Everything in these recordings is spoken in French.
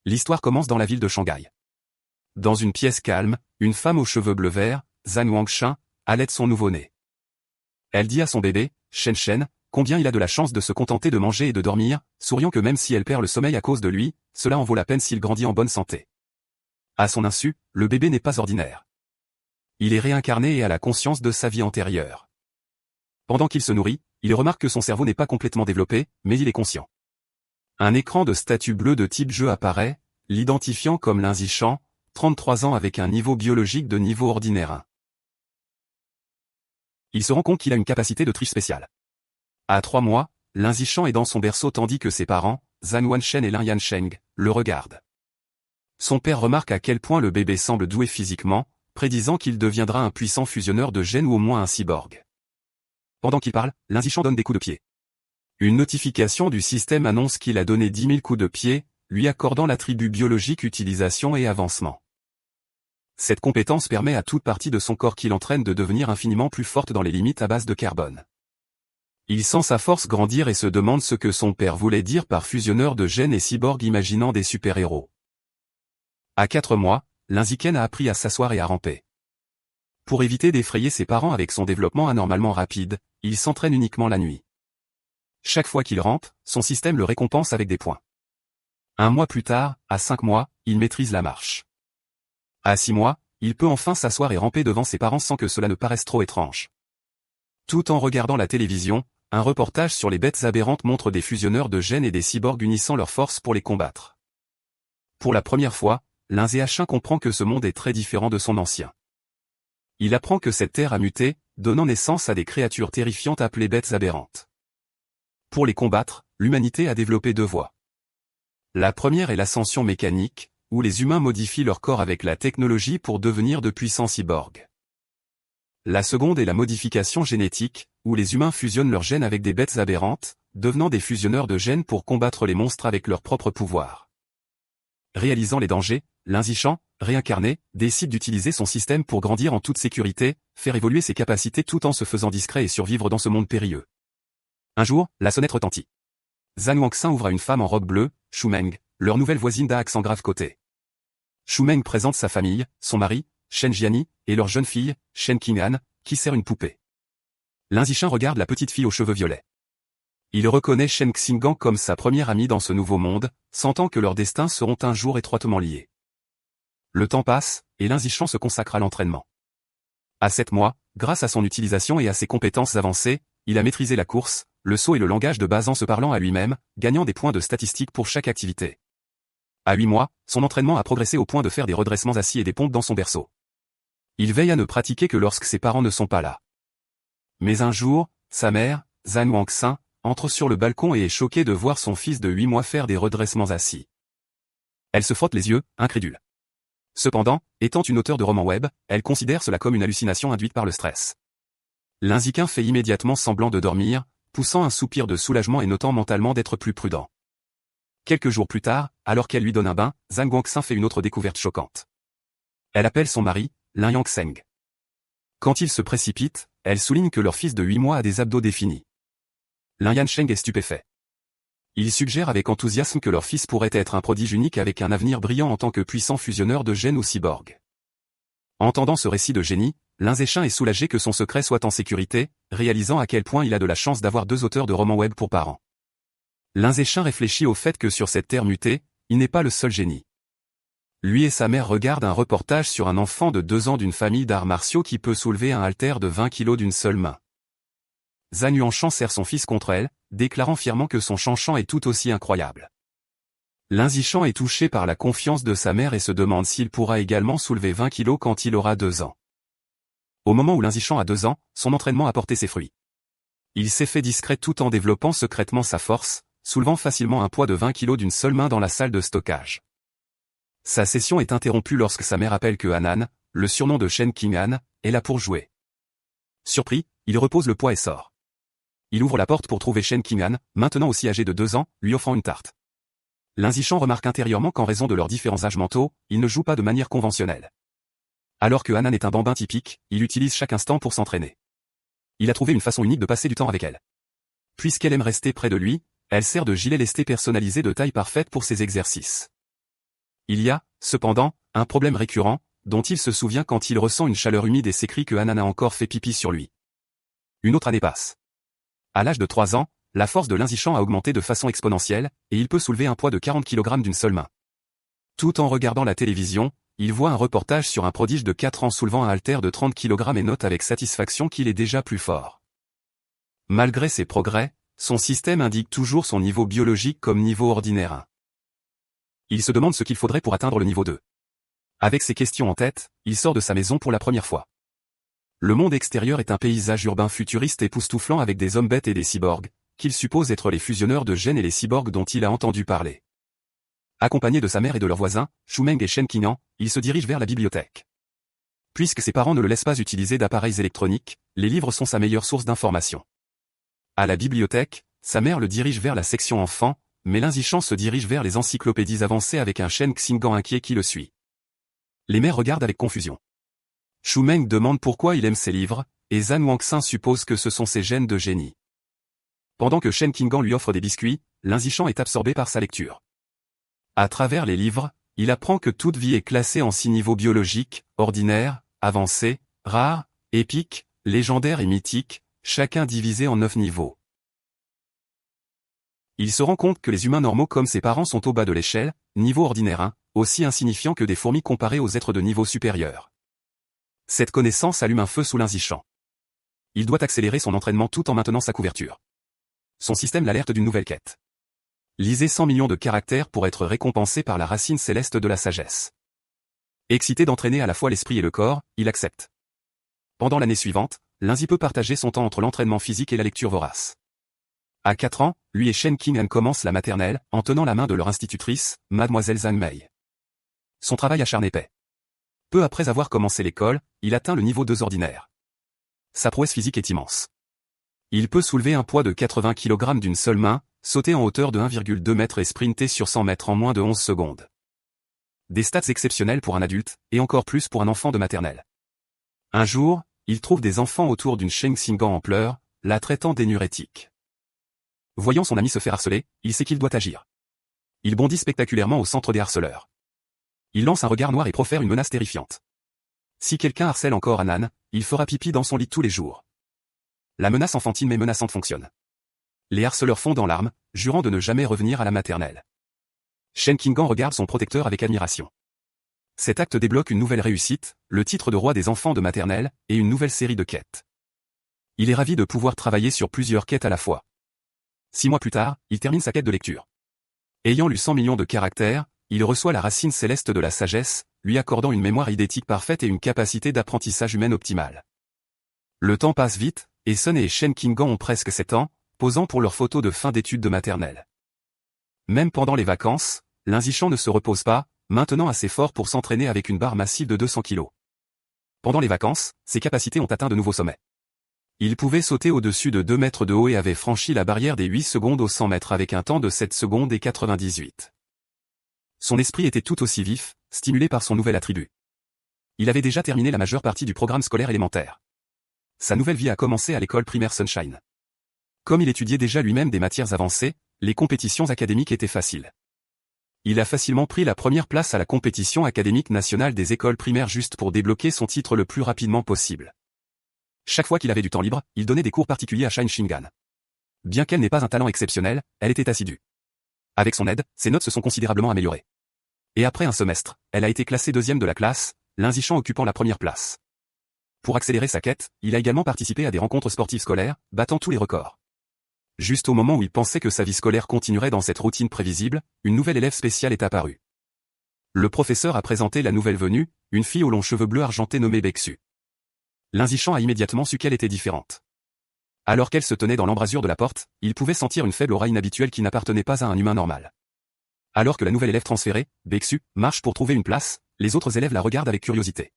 L'histoire commence dans la ville de Shanghai. Dans une pièce calme, une femme aux cheveux bleu-vert, Zhan Wangshan, allaite son nouveau-né. Elle dit à son bébé, Shen Shen, combien il a de la chance de se contenter de manger et de dormir, souriant que même si elle perd le sommeil à cause de lui, cela en vaut la peine s'il grandit en bonne santé. À son insu, le bébé n'est pas ordinaire. Il est réincarné et a la conscience de sa vie antérieure. Pendant qu'il se nourrit, il remarque que son cerveau n'est pas complètement développé, mais il est conscient. Un écran de statut bleu de type jeu apparaît, l'identifiant comme Lin Zishan, 33 ans avec un niveau biologique de niveau ordinaire 1. Il se rend compte qu'il a une capacité de triche spéciale. À 3 mois, Lin Zishan est dans son berceau tandis que ses parents, Zhan Wanshen et Lin Yansheng, le regardent. Son père remarque à quel point le bébé semble doué physiquement, prédisant qu'il deviendra un puissant fusionneur de gènes ou au moins un cyborg. Pendant qu'il parle, Lin Zishan donne des coups de pied. Une notification du système annonce qu'il a donné 10 000 coups de pied, lui accordant l'attribut biologique utilisation et avancement. Cette compétence permet à toute partie de son corps qui l'entraîne de devenir infiniment plus forte dans les limites à base de carbone. Il sent sa force grandir et se demande ce que son père voulait dire par fusionneur de gènes et cyborg imaginant des super-héros. À 4 mois, Lin Ziken a appris à s'asseoir et à ramper. Pour éviter d'effrayer ses parents avec son développement anormalement rapide, il s'entraîne uniquement la nuit. Chaque fois qu'il rampe, son système le récompense avec des points. 1 mois plus tard, à 5 mois, il maîtrise la marche. À 6 mois, il peut enfin s'asseoir et ramper devant ses parents sans que cela ne paraisse trop étrange. Tout en regardant la télévision, un reportage sur les bêtes aberrantes montre des fusionneurs de gènes et des cyborgs unissant leurs forces pour les combattre. Pour la première fois, Lin Zishan comprend que ce monde est très différent de son ancien. Il apprend que cette terre a muté, donnant naissance à des créatures terrifiantes appelées bêtes aberrantes. Pour les combattre, l'humanité a développé 2 voies. La première est l'ascension mécanique, où les humains modifient leur corps avec la technologie pour devenir de puissants cyborgs. La seconde est la modification génétique, où les humains fusionnent leurs gènes avec des bêtes aberrantes, devenant des fusionneurs de gènes pour combattre les monstres avec leur propre pouvoir. Réalisant les dangers, Lin Zishan, réincarné, décide d'utiliser son système pour grandir en toute sécurité, faire évoluer ses capacités tout en se faisant discret et survivre dans ce monde périlleux. Un jour, la sonnette retentit. Zhan Wangshan ouvre à une femme en robe bleue, Shumeng, leur nouvelle voisine d'à accent grave côté. Shumeng présente sa famille, son mari, Shen Jiani, et leur jeune fille, Shen Qing'an, qui sert une poupée. Lin Zishan regarde la petite fille aux cheveux violets. Il reconnaît Shen Xinggang comme sa première amie dans ce nouveau monde, sentant que leurs destins seront un jour étroitement liés. Le temps passe, et Lin Zishan se consacre à l'entraînement. À 7 mois, grâce à son utilisation et à ses compétences avancées, il a maîtrisé la course, le saut et le langage de base en se parlant à lui-même, gagnant des points de statistiques pour chaque activité. À 8 mois, son entraînement a progressé au point de faire des redressements assis et des pompes dans son berceau. Il veille à ne pratiquer que lorsque ses parents ne sont pas là. Mais un jour, sa mère, Zhan Wangshan, entre sur le balcon et est choquée de voir son fils de 8 mois faire des redressements assis. Elle se frotte les yeux, incrédule. Cependant, étant une auteure de romans web, elle considère cela comme une hallucination induite par le stress. Lin Ziken fait immédiatement semblant de dormir, poussant un soupir de soulagement et notant mentalement d'être plus prudent. Quelques jours plus tard, alors qu'elle lui donne un bain, Zhan Wangshan fait une autre découverte choquante. Elle appelle son mari, Lin Yansheng. Quand il se précipite, elle souligne que leur fils de 8 mois a des abdos définis. Lin Yansheng est stupéfait. Il suggère avec enthousiasme que leur fils pourrait être un prodige unique avec un avenir brillant en tant que puissant fusionneur de gènes ou cyborg. Entendant ce récit de génie, Lin Zishan est soulagé que son secret soit en sécurité, réalisant à quel point il a de la chance d'avoir 2 auteurs de romans web pour parents. Lin Zishan réfléchit au fait que sur cette terre mutée, il n'est pas le seul génie. Lui et sa mère regardent un reportage sur un enfant de 2 ans d'une famille d'arts martiaux qui peut soulever un haltère de 20 kg d'une seule main. Zhan Yuanshan serre son fils contre elle, déclarant fièrement que son Shanshan est tout aussi incroyable. Lin Zishan est touché par la confiance de sa mère et se demande s'il pourra également soulever 20 kg quand il aura 2 ans. Au moment où Lin Zishan a 2 ans, son entraînement a porté ses fruits. Il s'est fait discret tout en développant secrètement sa force, soulevant facilement un poids de 20 kg d'une seule main dans la salle de stockage. Sa session est interrompue lorsque sa mère appelle que Hanan, le surnom de Shen Qing'an, est là pour jouer. Surpris, il repose le poids et sort. Il ouvre la porte pour trouver Shen Qing'an, maintenant aussi âgé de 2 ans, lui offrant une tarte. Lin Zishan remarque intérieurement qu'en raison de leurs différents âges mentaux, ils ne jouent pas de manière conventionnelle. Alors que Hanan est un bambin typique, il utilise chaque instant pour s'entraîner. Il a trouvé une façon unique de passer du temps avec elle. Puisqu'elle aime rester près de lui, elle sert de gilet lesté personnalisé de taille parfaite pour ses exercices. Il y a, cependant, un problème récurrent, dont il se souvient quand il ressent une chaleur humide et s'écrie que Hanan a encore fait pipi sur lui. Une autre année passe. À l'âge de 3 ans, la force de Linzichang a augmenté de façon exponentielle, et il peut soulever un poids de 40 kg d'une seule main. Tout en regardant la télévision, il voit un reportage sur un prodige de 4 ans soulevant un haltère de 30 kg et note avec satisfaction qu'il est déjà plus fort. Malgré ses progrès, son système indique toujours son niveau biologique comme niveau ordinaire 1. Il se demande ce qu'il faudrait pour atteindre le niveau 2. Avec ces questions en tête, il sort de sa maison pour la première fois. Le monde extérieur est un paysage urbain futuriste époustouflant avec des hommes bêtes et des cyborgs, qu'il suppose être les fusionneurs de gènes et les cyborgs dont il a entendu parler. Accompagné de sa mère et de leurs voisins, Shumeng et Shen Qing'an, il se dirige vers la bibliothèque. Puisque ses parents ne le laissent pas utiliser d'appareils électroniques, les livres sont sa meilleure source d'information. À la bibliothèque, sa mère le dirige vers la section enfants, mais Linzichang se dirige vers les encyclopédies avancées avec un Shen Qing'an inquiet qui le suit. Les mères regardent avec confusion. Shumeng demande pourquoi il aime ces livres, et Zhan Wangxin suppose que ce sont ses gènes de génie. Pendant que Shen Qing'an lui offre des biscuits, Linzichang est absorbé par sa lecture. À travers les livres, il apprend que toute vie est classée en 6 niveaux biologiques, ordinaire, avancé, rare, épique, légendaire et mythique, chacun divisé en 9 niveaux. Il se rend compte que les humains normaux comme ses parents sont au bas de l'échelle, niveau ordinaire 1, aussi insignifiant que des fourmis comparées aux êtres de niveau supérieur. Cette connaissance allume un feu sous Linzichang. Il doit accélérer son entraînement tout en maintenant sa couverture. Son système l'alerte d'une nouvelle quête. Lisez 100 millions de caractères pour être récompensé par la racine céleste de la sagesse. Excité d'entraîner à la fois l'esprit et le corps, il accepte. Pendant l'année suivante, Linzi peut partager son temps entre l'entraînement physique et la lecture vorace. À 4 ans, lui et Shen Qing'an commencent la maternelle, en tenant la main de leur institutrice, Mademoiselle Zhang Mei. Son travail acharné paie. Peu après avoir commencé l'école, il atteint le niveau 2 ordinaire. Sa prouesse physique est immense. Il peut soulever un poids de 80 kg d'une seule main, sauter en hauteur de 1,2 m et sprinter sur 100 mètres en moins de 11 secondes. Des stats exceptionnels pour un adulte, et encore plus pour un enfant de maternelle. Un jour, il trouve des enfants autour d'une Shen Qing'an en pleurs, la traitant d'énurétique. Voyant son ami se faire harceler, il sait qu'il doit agir. Il bondit spectaculairement au centre des harceleurs. Il lance un regard noir et profère une menace terrifiante. Si quelqu'un harcèle encore Hanan, il fera pipi dans son lit tous les jours. La menace enfantine mais menaçante fonctionne. Les harceleurs fondent en larmes, jurant de ne jamais revenir à la maternelle. Shen Qing'an regarde son protecteur avec admiration. Cet acte débloque une nouvelle réussite, le titre de roi des enfants de maternelle, et une nouvelle série de quêtes. Il est ravi de pouvoir travailler sur plusieurs quêtes à la fois. 6 mois plus tard, il termine sa quête de lecture. Ayant lu 100 millions de caractères, il reçoit la racine céleste de la sagesse, lui accordant une mémoire idétique parfaite et une capacité d'apprentissage humaine optimale. Le temps passe vite, et Sun et Shen Qing'an ont presque 7 ans, posant pour leurs photos de fin d'études de maternelle. Même pendant les vacances, Linzichang ne se repose pas, maintenant assez fort pour s'entraîner avec une barre massive de 200 kg. Pendant les vacances, ses capacités ont atteint de nouveaux sommets. Il pouvait sauter au-dessus de 2 mètres de haut et avait franchi la barrière des 8 secondes aux 100 mètres avec un temps de 7 secondes et 98. Son esprit était tout aussi vif, stimulé par son nouvel attribut. Il avait déjà terminé la majeure partie du programme scolaire élémentaire. Sa nouvelle vie a commencé à l'école primaire Sunshine. Comme il étudiait déjà lui-même des matières avancées, les compétitions académiques étaient faciles. Il a facilement pris la première place à la compétition académique nationale des écoles primaires juste pour débloquer son titre le plus rapidement possible. Chaque fois qu'il avait du temps libre, il donnait des cours particuliers à Shen Qing'an. Bien qu'elle n'ait pas un talent exceptionnel, elle était assidue. Avec son aide, ses notes se sont considérablement améliorées. Et après un semestre, elle a été classée 2e de la classe, Linzichang occupant la première place. Pour accélérer sa quête, il a également participé à des rencontres sportives scolaires, battant tous les records. Juste au moment où il pensait que sa vie scolaire continuerait dans cette routine prévisible, une nouvelle élève spéciale est apparue. Le professeur a présenté la nouvelle venue, une fille aux longs cheveux bleus argentés nommée Baeksu. Linzichang a immédiatement su qu'elle était différente. Alors qu'elle se tenait dans l'embrasure de la porte, il pouvait sentir une faible aura inhabituelle qui n'appartenait pas à un humain normal. Alors que la nouvelle élève transférée, Baeksu, marche pour trouver une place, les autres élèves la regardent avec curiosité.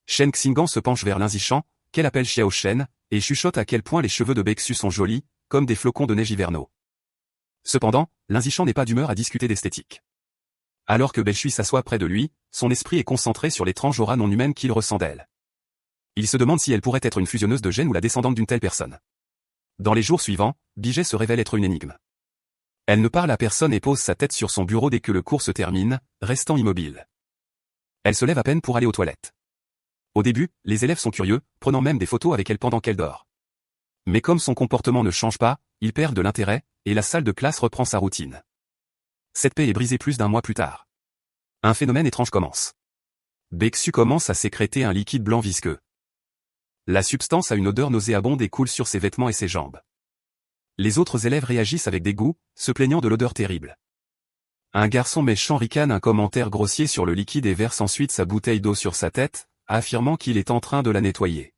Shen Qing'an se penche vers Linzichang, qu'elle appelle Xiao Shen, et chuchote à quel point les cheveux de Baeksu sont jolis, comme des flocons de neige hivernaux. Cependant, Linzichang n'est pas d'humeur à discuter d'esthétique. Alors que Baeksu s'assoit près de lui, son esprit est concentré sur l'étrange aura non humaine qu'il ressent d'elle. Il se demande si elle pourrait être une fusionneuse de gènes ou la descendante d'une telle personne. Dans les jours suivants, Bijay se révèle être une énigme. Elle ne parle à personne et pose sa tête sur son bureau dès que le cours se termine, restant immobile. Elle se lève à peine pour aller aux toilettes. Au début, les élèves sont curieux, prenant même des photos avec elle pendant qu'elle dort. Mais comme son comportement ne change pas, ils perdent de l'intérêt, et la salle de classe reprend sa routine. Cette paix est brisée plus d'un mois plus tard. Un phénomène étrange commence. Baeksu commence à sécréter un liquide blanc visqueux. La substance a une odeur nauséabonde et coule sur ses vêtements et ses jambes. Les autres élèves réagissent avec dégoût, se plaignant de l'odeur terrible. Un garçon méchant ricane un commentaire grossier sur le liquide et verse ensuite sa bouteille d'eau sur sa tête, affirmant qu'il est en train de la nettoyer.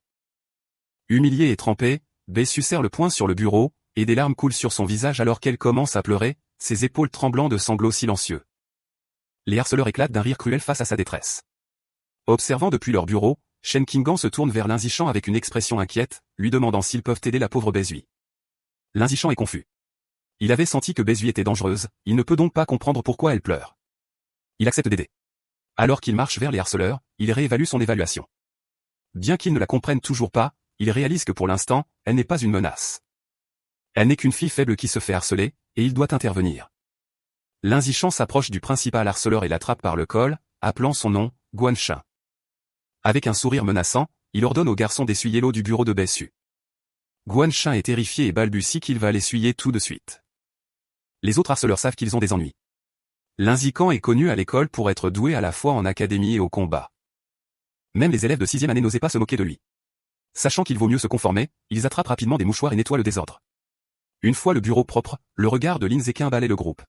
Humilié et trempé, Baeksu serre le poing sur le bureau, et des larmes coulent sur son visage alors qu'elle commence à pleurer, ses épaules tremblant de sanglots silencieux. Les harceleurs éclatent d'un rire cruel face à sa détresse. Observant depuis leur bureau, Shen Qinggan se tourne vers Lin Zishan avec une expression inquiète, lui demandant s'ils peuvent aider la pauvre Baeksu. Lin Zishan est confus. Il avait senti que Baeksu était dangereuse, il ne peut donc pas comprendre pourquoi elle pleure. Il accepte d'aider. Alors qu'il marche vers les harceleurs, il réévalue son évaluation. Bien qu'il ne la comprenne toujours pas, il réalise que pour l'instant, elle n'est pas une menace. Elle n'est qu'une fille faible qui se fait harceler, et il doit intervenir. Lin Zishan s'approche du principal harceleur et l'attrape par le col, appelant son nom, Guanshin. Avec un sourire menaçant, il ordonne au garçon d'essuyer l'eau du bureau de Baeksu. Guanshin est terrifié et balbutie qu'il va l'essuyer tout de suite. Les autres harceleurs savent qu'ils ont des ennuis. Lin Zishan est connu à l'école pour être doué à la fois en académie et au combat. Même les élèves de 6e année n'osaient pas se moquer de lui. Sachant qu'il vaut mieux se conformer, ils attrapent rapidement des mouchoirs et nettoient le désordre. Une fois le bureau propre, le regard de Lin Zekin balaie le groupe.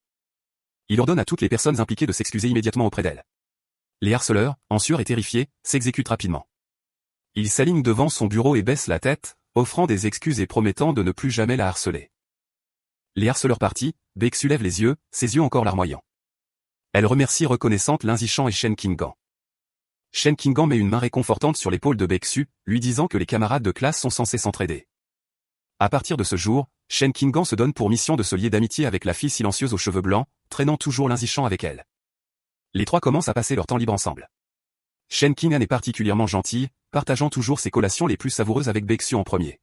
Il ordonne à toutes les personnes impliquées de s'excuser immédiatement auprès d'elle. Les harceleurs, en sueur et terrifiés, s'exécutent rapidement. Ils s'alignent devant son bureau et baissent la tête, offrant des excuses et promettant de ne plus jamais la harceler. Les harceleurs partis, Baeksu lève les yeux, ses yeux encore larmoyants. Elle remercie reconnaissante Lin Zishan et Shen Qinggan. Shen Qinggan met une main réconfortante sur l'épaule de Baeksu, lui disant que les camarades de classe sont censés s'entraider. À partir de ce jour, Shen Qinggan se donne pour mission de se lier d'amitié avec la fille silencieuse aux cheveux blancs, traînant toujours Lin Zishan avec elle. Les trois commencent à passer leur temps libre ensemble. Shen Qinggan est particulièrement gentille, partageant toujours ses collations les plus savoureuses avec Baeksu en premier.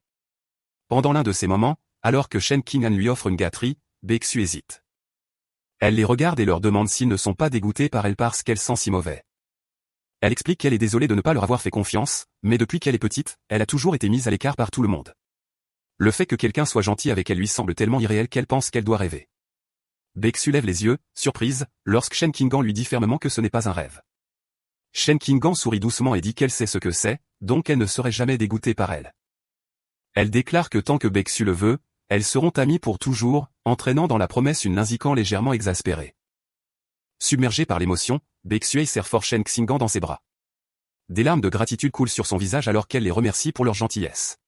Pendant l'un de ces moments, alors que Shen Qinggan lui offre une gâterie, Baeksu hésite. Elle les regarde et leur demande s'ils ne sont pas dégoûtés par elle parce qu'elle sent si mauvais. Elle explique qu'elle est désolée de ne pas leur avoir fait confiance, mais depuis qu'elle est petite, elle a toujours été mise à l'écart par tout le monde. Le fait que quelqu'un soit gentil avec elle lui semble tellement irréel qu'elle pense qu'elle doit rêver. Baeksu lève les yeux, surprise, lorsque Shen Qinggan lui dit fermement que ce n'est pas un rêve. Shen Qinggan sourit doucement et dit qu'elle sait ce que c'est, donc elle ne serait jamais dégoûtée par elle. Elle déclare que tant que Baeksu le veut, elles seront amies pour toujours, entraînant dans la promesse une Lin Zishan légèrement exaspérée. Submergée par l'émotion, Baeksu serre fort Shen Qinggan dans ses bras. Des larmes de gratitude coulent sur son visage alors qu'elle les remercie pour leur gentillesse.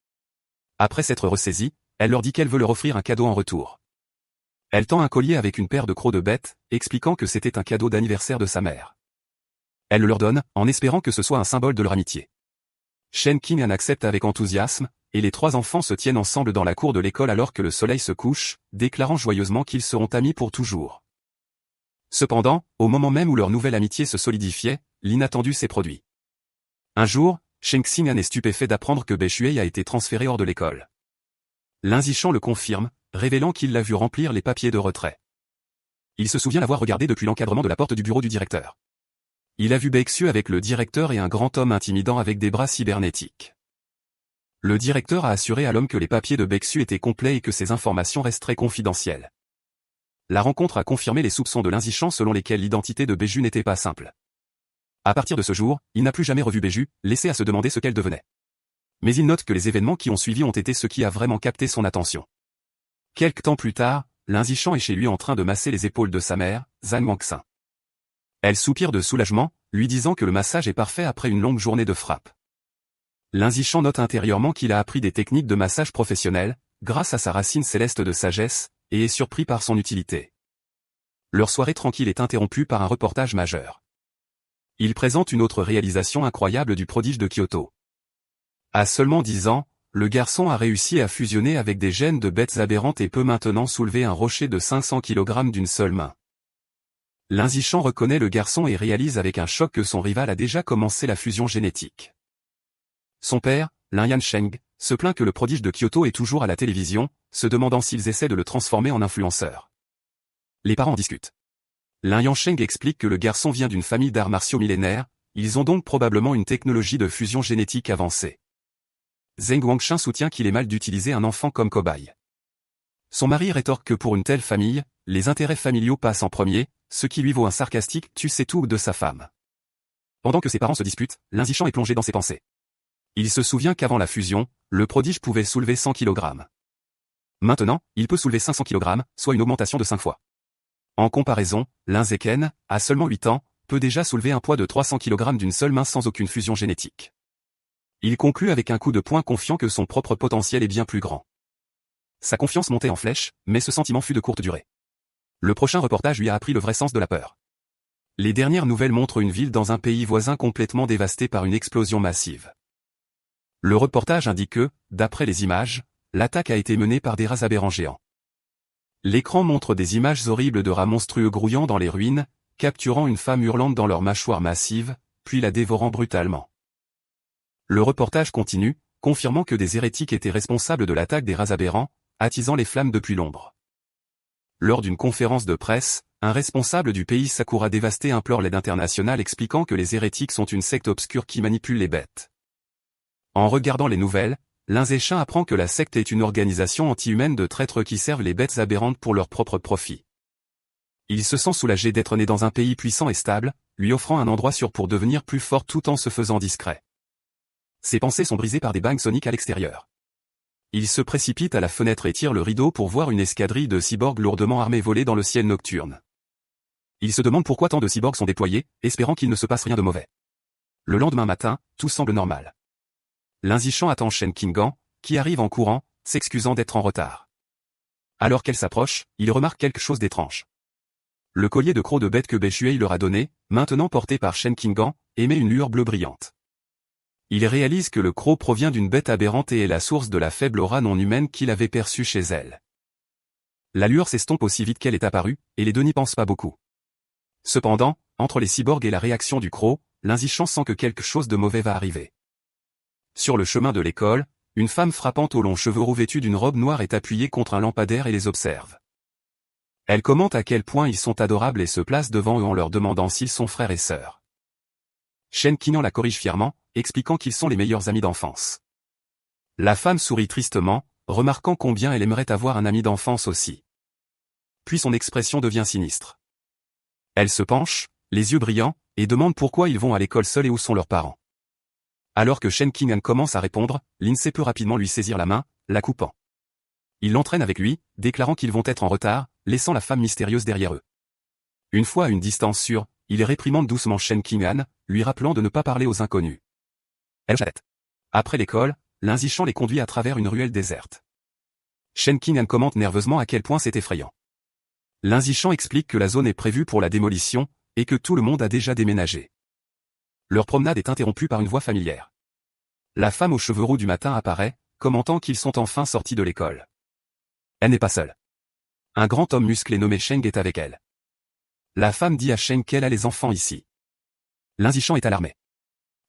Après s'être ressaisie, elle leur dit qu'elle veut leur offrir un cadeau en retour. Elle tend un collier avec une paire de crocs de bête, expliquant que c'était un cadeau d'anniversaire de sa mère. Elle le leur donne, en espérant que ce soit un symbole de leur amitié. Shen Qinggan accepte avec enthousiasme, et les trois enfants se tiennent ensemble dans la cour de l'école alors que le soleil se couche, déclarant joyeusement qu'ils seront amis pour toujours. Cependant, au moment même où leur nouvelle amitié se solidifiait, l'inattendu s'est produit. Un jour, Shen Qinggan est stupéfait d'apprendre que Baeksu a été transféré hors de l'école. Lin Zishan le confirme, révélant qu'il l'a vu remplir les papiers de retrait. Il se souvient l'avoir regardé depuis l'encadrement de la porte du bureau du directeur. Il a vu Baeksu avec le directeur et un grand homme intimidant avec des bras cybernétiques. Le directeur a assuré à l'homme que les papiers de Baeksu étaient complets et que ses informations resteraient confidentielles. La rencontre a confirmé les soupçons de Lin Zishan selon lesquels l'identité de Baeksu n'était pas simple. À partir de ce jour, il n'a plus jamais revu Baeksu, laissé à se demander ce qu'elle devenait. Mais il note que les événements qui ont suivi ont été ce qui a vraiment capté son attention. Quelque temps plus tard, Lin Zishan est chez lui en train de masser les épaules de sa mère, Zhang Wangxin. Elle soupire de soulagement, lui disant que le massage est parfait après une longue journée de frappe. Lin Zishan note intérieurement qu'il a appris des techniques de massage professionnelles, grâce à sa racine céleste de sagesse, et est surpris par son utilité. Leur soirée tranquille est interrompue par un reportage majeur. Il présente une autre réalisation incroyable du prodige de Kyoto. À seulement 10 ans, le garçon a réussi à fusionner avec des gènes de bêtes aberrantes et peut maintenant soulever un rocher de 500 kg d'une seule main. Lin Zishan reconnaît le garçon et réalise avec un choc que son rival a déjà commencé la fusion génétique. Son père, Lin Yansheng, se plaint que le prodige de Kyoto est toujours à la télévision, se demandant s'ils essaient de le transformer en influenceur. Les parents en discutent. Lin Yansheng explique que le garçon vient d'une famille d'arts martiaux millénaires, ils ont donc probablement une technologie de fusion génétique avancée. Zheng Wangshan soutient qu'il est mal d'utiliser un enfant comme cobaye. Son mari rétorque que pour une telle famille, les intérêts familiaux passent en premier, ce qui lui vaut un sarcastique « tu sais tout » de sa femme. Pendant que ses parents se disputent, Lin Zishan est plongé dans ses pensées. Il se souvient qu'avant la fusion, le prodige pouvait soulever 100 kg. Maintenant, il peut soulever 500 kg, soit une augmentation de 5 fois. En comparaison, Lin Zeken, à seulement 8 ans, peut déjà soulever un poids de 300 kg d'une seule main sans aucune fusion génétique. Il conclut avec un coup de poing confiant que son propre potentiel est bien plus grand. Sa confiance montait en flèche, mais ce sentiment fut de courte durée. Le prochain reportage lui a appris le vrai sens de la peur. Les dernières nouvelles montrent une ville dans un pays voisin complètement dévastée par une explosion massive. Le reportage indique que, d'après les images, l'attaque a été menée par des rats aberrants géants. L'écran montre des images horribles de rats monstrueux grouillant dans les ruines, capturant une femme hurlante dans leur mâchoire massive, puis la dévorant brutalement. Le reportage continue, confirmant que des hérétiques étaient responsables de l'attaque des rats aberrants, attisant les flammes depuis l'ombre. Lors d'une conférence de presse, un responsable du pays Sakura dévasté implore l'aide internationale expliquant que les hérétiques sont une secte obscure qui manipule les bêtes. En regardant les nouvelles, Lin Zishan apprend que la secte est une organisation anti-humaine de traîtres qui servent les bêtes aberrantes pour leur propre profit. Il se sent soulagé d'être né dans un pays puissant et stable, lui offrant un endroit sûr pour devenir plus fort tout en se faisant discret. Ses pensées sont brisées par des bangs soniques à l'extérieur. Il se précipite à la fenêtre et tire le rideau pour voir une escadrille de cyborgs lourdement armés voler dans le ciel nocturne. Il se demande pourquoi tant de cyborgs sont déployés, espérant qu'il ne se passe rien de mauvais. Le lendemain matin, tout semble normal. Lin Zishan attend Shen Qinggan, qui arrive en courant, s'excusant d'être en retard. Alors qu'elle s'approche, il remarque quelque chose d'étrange. Le collier de croc de bête que Bei Shuai leur a donné, maintenant porté par Shen Qinggan, émet une lueur bleue brillante. Il réalise que le croc provient d'une bête aberrante et est la source de la faible aura non humaine qu'il avait perçue chez elle. La lueur s'estompe aussi vite qu'elle est apparue, et les deux n'y pensent pas beaucoup. Cependant, entre les cyborgs et la réaction du croc, Lin Zishan sent que quelque chose de mauvais va arriver. Sur le chemin de l'école, une femme frappante aux longs cheveux roux vêtue d'une robe noire est appuyée contre un lampadaire et les observe. Elle commente à quel point ils sont adorables et se place devant eux en leur demandant s'ils sont frères et sœurs. Shen Qinggan la corrige fièrement, expliquant qu'ils sont les meilleurs amis d'enfance. La femme sourit tristement, remarquant combien elle aimerait avoir un ami d'enfance aussi. Puis son expression devient sinistre. Elle se penche, les yeux brillants, et demande pourquoi ils vont à l'école seuls et où sont leurs parents. Alors que Shen Qinggan commence à répondre, Lindsay peut rapidement lui saisir la main, la coupant. Il l'entraîne avec lui, déclarant qu'ils vont être en retard, laissant la femme mystérieuse derrière eux. Une fois à une distance sûre, il réprimande doucement Shen Qinggan, lui rappelant de ne pas parler aux inconnus. Elle hoche la tête. Après l'école, Lin Zishan les conduit à travers une ruelle déserte. Shen Qinggan commente nerveusement à quel point c'est effrayant. Lin Zishan explique que la zone est prévue pour la démolition, et que tout le monde a déjà déménagé. Leur promenade est interrompue par une voix familière. La femme aux cheveux roux du matin apparaît, commentant qu'ils sont enfin sortis de l'école. Elle n'est pas seule. Un grand homme musclé nommé Sheng est avec elle. La femme dit à Sheng qu'elle a les enfants ici. Lin Zishan est alarmé.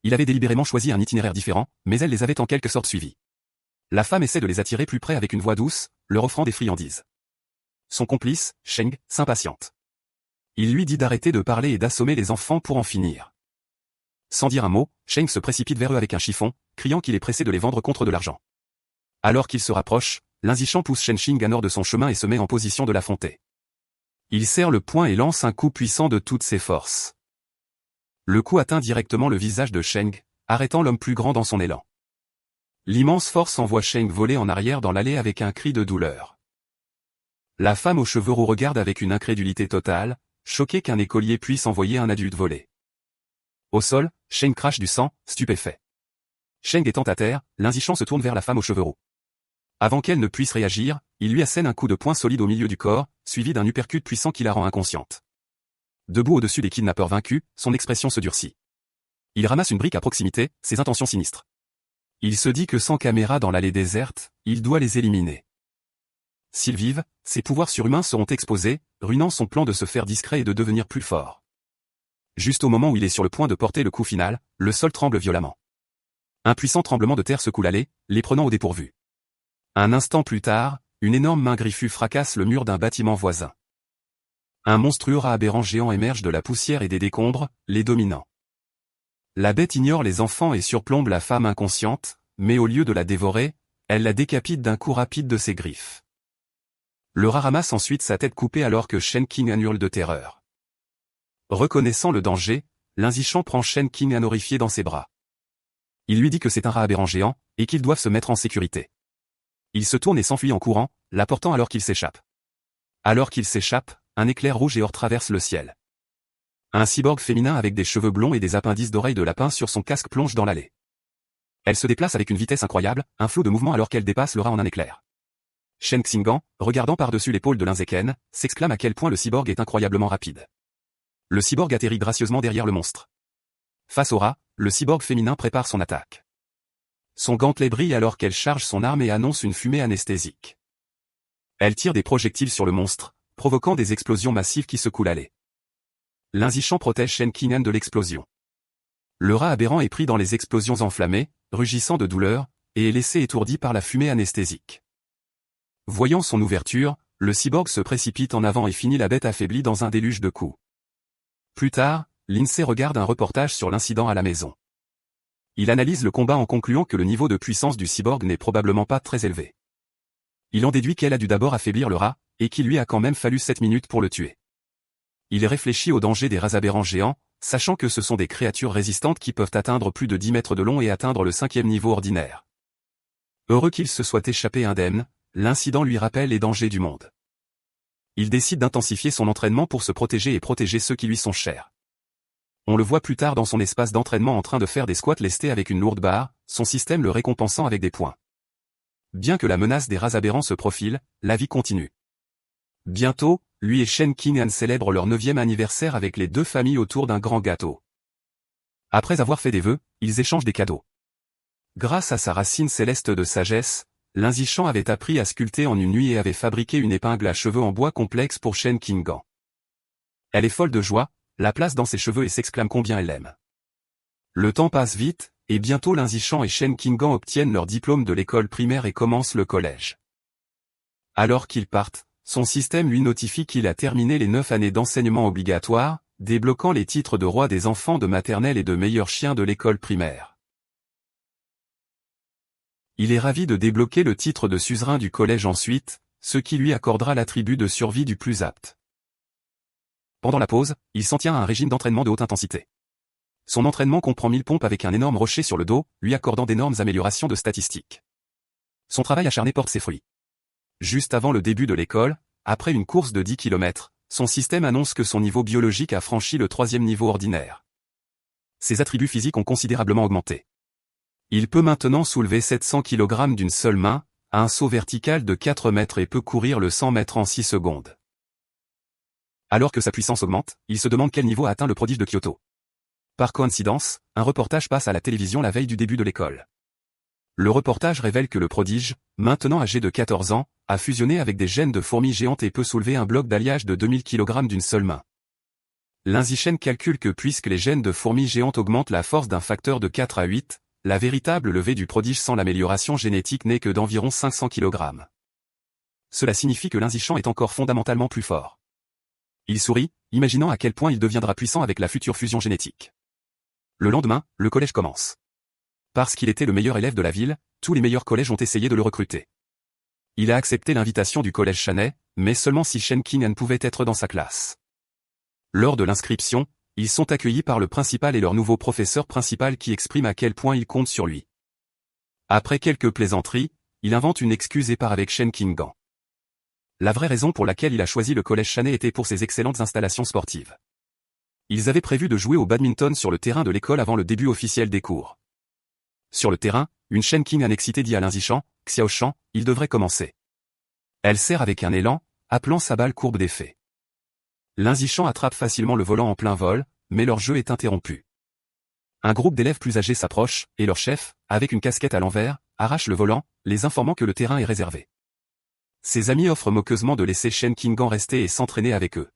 Il avait délibérément choisi un itinéraire différent, mais elle les avait en quelque sorte suivis. La femme essaie de les attirer plus près avec une voix douce, leur offrant des friandises. Son complice, Sheng, s'impatiente. Il lui dit d'arrêter de parler et d'assommer les enfants pour en finir. Sans dire un mot, Sheng se précipite vers eux avec un chiffon, criant qu'il est pressé de les vendre contre de l'argent. Alors qu'il se rapproche, Lin Zishan pousse Shen Qinggan hors de son chemin et se met en position de l'affronter. Il serre le poing et lance un coup puissant de toutes ses forces. Le coup atteint directement le visage de Sheng, arrêtant l'homme plus grand dans son élan. L'immense force envoie Sheng voler en arrière dans l'allée avec un cri de douleur. La femme aux cheveux roux regarde avec une incrédulité totale, choquée qu'un écolier puisse envoyer un adulte voler. Au sol, Sheng crache du sang, stupéfait. Sheng étant à terre, Lin Zishan se tourne vers la femme aux cheveux roux. Avant qu'elle ne puisse réagir, il lui assène un coup de poing solide au milieu du corps, suivi d'un uppercut puissant qui la rend inconsciente. Debout au-dessus des kidnappeurs vaincus, son expression se durcit. Il ramasse une brique à proximité, ses intentions sinistres. Il se dit que sans caméra dans l'allée déserte, il doit les éliminer. S'ils vivent, ses pouvoirs surhumains seront exposés, ruinant son plan de se faire discret et de devenir plus fort. Juste au moment où il est sur le point de porter le coup final, le sol tremble violemment. Un puissant tremblement de terre secoue l'allée, les prenant au dépourvu. Un instant plus tard, une énorme main griffue fracasse le mur d'un bâtiment voisin. Un monstrueux rat aberrant géant émerge de la poussière et des décombres, les dominant. La bête ignore les enfants et surplombe la femme inconsciente, mais au lieu de la dévorer, elle la décapite d'un coup rapide de ses griffes. Le rat ramasse ensuite sa tête coupée alors que Shen Qing'an hurle de terreur. Reconnaissant le danger, Lin-Zishan prend Shen Qing'an horrifié dans ses bras. Il lui dit que c'est un rat aberrant géant, et qu'ils doivent se mettre en sécurité. Il se tourne et s'enfuit en courant, la portant alors qu'il s'échappe. Alors qu'il s'échappe, un éclair rouge et or traverse le ciel. Un cyborg féminin avec des cheveux blonds et des appendices d'oreilles de lapin sur son casque plonge dans l'allée. Elle se déplace avec une vitesse incroyable, un flot de mouvement alors qu'elle dépasse le rat en un éclair. Shen Xinggan, regardant par-dessus l'épaule de Lin-Zeken, s'exclame à quel point le cyborg est incroyablement rapide. Le cyborg atterrit gracieusement derrière le monstre. Face au rat, le cyborg féminin prépare son attaque. Son gantelet brille alors qu'elle charge son arme et annonce une fumée anesthésique. Elle tire des projectiles sur le monstre, provoquant des explosions massives qui secouent l'allée. Lin-Zishan protège Shen Qing'an de l'explosion. Le rat aberrant est pris dans les explosions enflammées, rugissant de douleur, et est laissé étourdi par la fumée anesthésique. Voyant son ouverture, le cyborg se précipite en avant et finit la bête affaiblie dans un déluge de coups. Plus tard, Lindsay regarde un reportage sur l'incident à la maison. Il analyse le combat en concluant que le niveau de puissance du cyborg n'est probablement pas très élevé. Il en déduit qu'elle a dû d'abord affaiblir le rat, et qu'il lui a quand même fallu 7 minutes pour le tuer. Il réfléchit au danger des rats aberrants géants, sachant que ce sont des créatures résistantes qui peuvent atteindre plus de 10 mètres de long et atteindre le 5e niveau ordinaire. Heureux qu'il se soit échappé indemne, l'incident lui rappelle les dangers du monde. Il décide d'intensifier son entraînement pour se protéger et protéger ceux qui lui sont chers. On le voit plus tard dans son espace d'entraînement en train de faire des squats lestés avec une lourde barre, son système le récompensant avec des points. Bien que la menace des rats aberrants se profile, la vie continue. Bientôt, lui et Shen Qing'an célèbrent leur 9e anniversaire avec les deux familles autour d'un grand gâteau. Après avoir fait des vœux, ils échangent des cadeaux. Grâce à sa racine céleste de sagesse, Lin-Zishan avait appris à sculpter en une nuit et avait fabriqué une épingle à cheveux en bois complexe pour Shen Qing'an. Elle est folle de joie, la place dans ses cheveux et s'exclame combien elle l'aime. Le temps passe vite, et bientôt Lin-Zishan et Shen Qing'an obtiennent leur diplôme de l'école primaire et commencent le collège. Alors qu'ils partent, son système lui notifie qu'il a terminé les 9 années d'enseignement obligatoire, débloquant les titres de roi des enfants de maternelle et de meilleur chien de l'école primaire. Il est ravi de débloquer le titre de suzerain du collège ensuite, ce qui lui accordera l'attribut de survie du plus apte. Pendant la pause, il s'en tient à un régime d'entraînement de haute intensité. Son entraînement comprend 1000 pompes avec un énorme rocher sur le dos, lui accordant d'énormes améliorations de statistiques. Son travail acharné porte ses fruits. Juste avant le début de l'école, après une course de 10 km, son système annonce que son niveau biologique a franchi le 3e niveau ordinaire. Ses attributs physiques ont considérablement augmenté. Il peut maintenant soulever 700 kg d'une seule main, a un saut vertical de 4 mètres et peut courir le 100 mètres en 6 secondes. Alors que sa puissance augmente, il se demande quel niveau a atteint le prodige de Kyoto. Par coïncidence, un reportage passe à la télévision la veille du début de l'école. Le reportage révèle que le prodige, maintenant âgé de 14 ans, a fusionné avec des gènes de fourmis géantes et peut soulever un bloc d'alliage de 2000 kg d'une seule main. Lin-Zishan calcule que puisque les gènes de fourmis géantes augmentent la force d'un facteur de 4 à 8, la véritable levée du prodige sans l'amélioration génétique n'est que d'environ 500 kg. Cela signifie que Lin-Zishan est encore fondamentalement plus fort. Il sourit, imaginant à quel point il deviendra puissant avec la future fusion génétique. Le lendemain, le collège commence. Parce qu'il était le meilleur élève de la ville, tous les meilleurs collèges ont essayé de le recruter. Il a accepté l'invitation du collège Shanai, mais seulement si Shen Qing'an pouvait être dans sa classe. Lors de l'inscription, ils sont accueillis par le principal et leur nouveau professeur principal qui exprime à quel point il compte sur lui. Après quelques plaisanteries, il invente une excuse et part avec Shen Qing'an. La vraie raison pour laquelle il a choisi le collège Shanai était pour ses excellentes installations sportives. Ils avaient prévu de jouer au badminton sur le terrain de l'école avant le début officiel des cours. Sur le terrain, une Shen Qing'an excitée dit à Lin-Zishan, Xiaoshan, il devrait commencer. Elle serre avec un élan, appelant sa balle courbe d'effet. Lin-Zishan attrape facilement le volant en plein vol, mais leur jeu est interrompu. Un groupe d'élèves plus âgés s'approche, et leur chef, avec une casquette à l'envers, arrache le volant, les informant que le terrain est réservé. Ses amis offrent moqueusement de laisser Shen Qing'an rester et s'entraîner avec eux.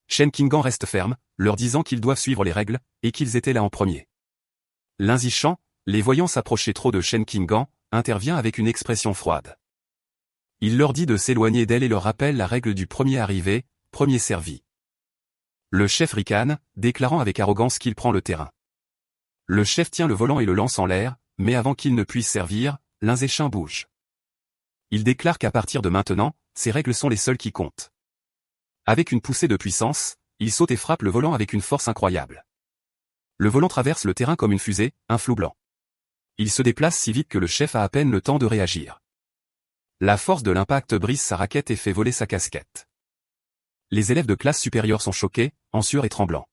Shen Qing'an reste ferme, leur disant qu'ils doivent suivre les règles, et qu'ils étaient là en premier. Lin-Zishan, les voyant s'approcher trop de Shen Qing'an, intervient avec une expression froide. Il leur dit de s'éloigner d'elle et leur rappelle la règle du premier arrivé, premier servi. Le chef ricane, déclarant avec arrogance qu'il prend le terrain. Le chef tient le volant et le lance en l'air, mais avant qu'il ne puisse servir, l'Inzishin bouge. Il déclare qu'à partir de maintenant, ces règles sont les seules qui comptent. Avec une poussée de puissance, il saute et frappe le volant avec une force incroyable. Le volant traverse le terrain comme une fusée, un flou blanc. Il se déplace si vite que le chef a à peine le temps de réagir. La force de l'impact brise sa raquette et fait voler sa casquette. Les élèves de classe supérieure sont choqués, en sueur et tremblants.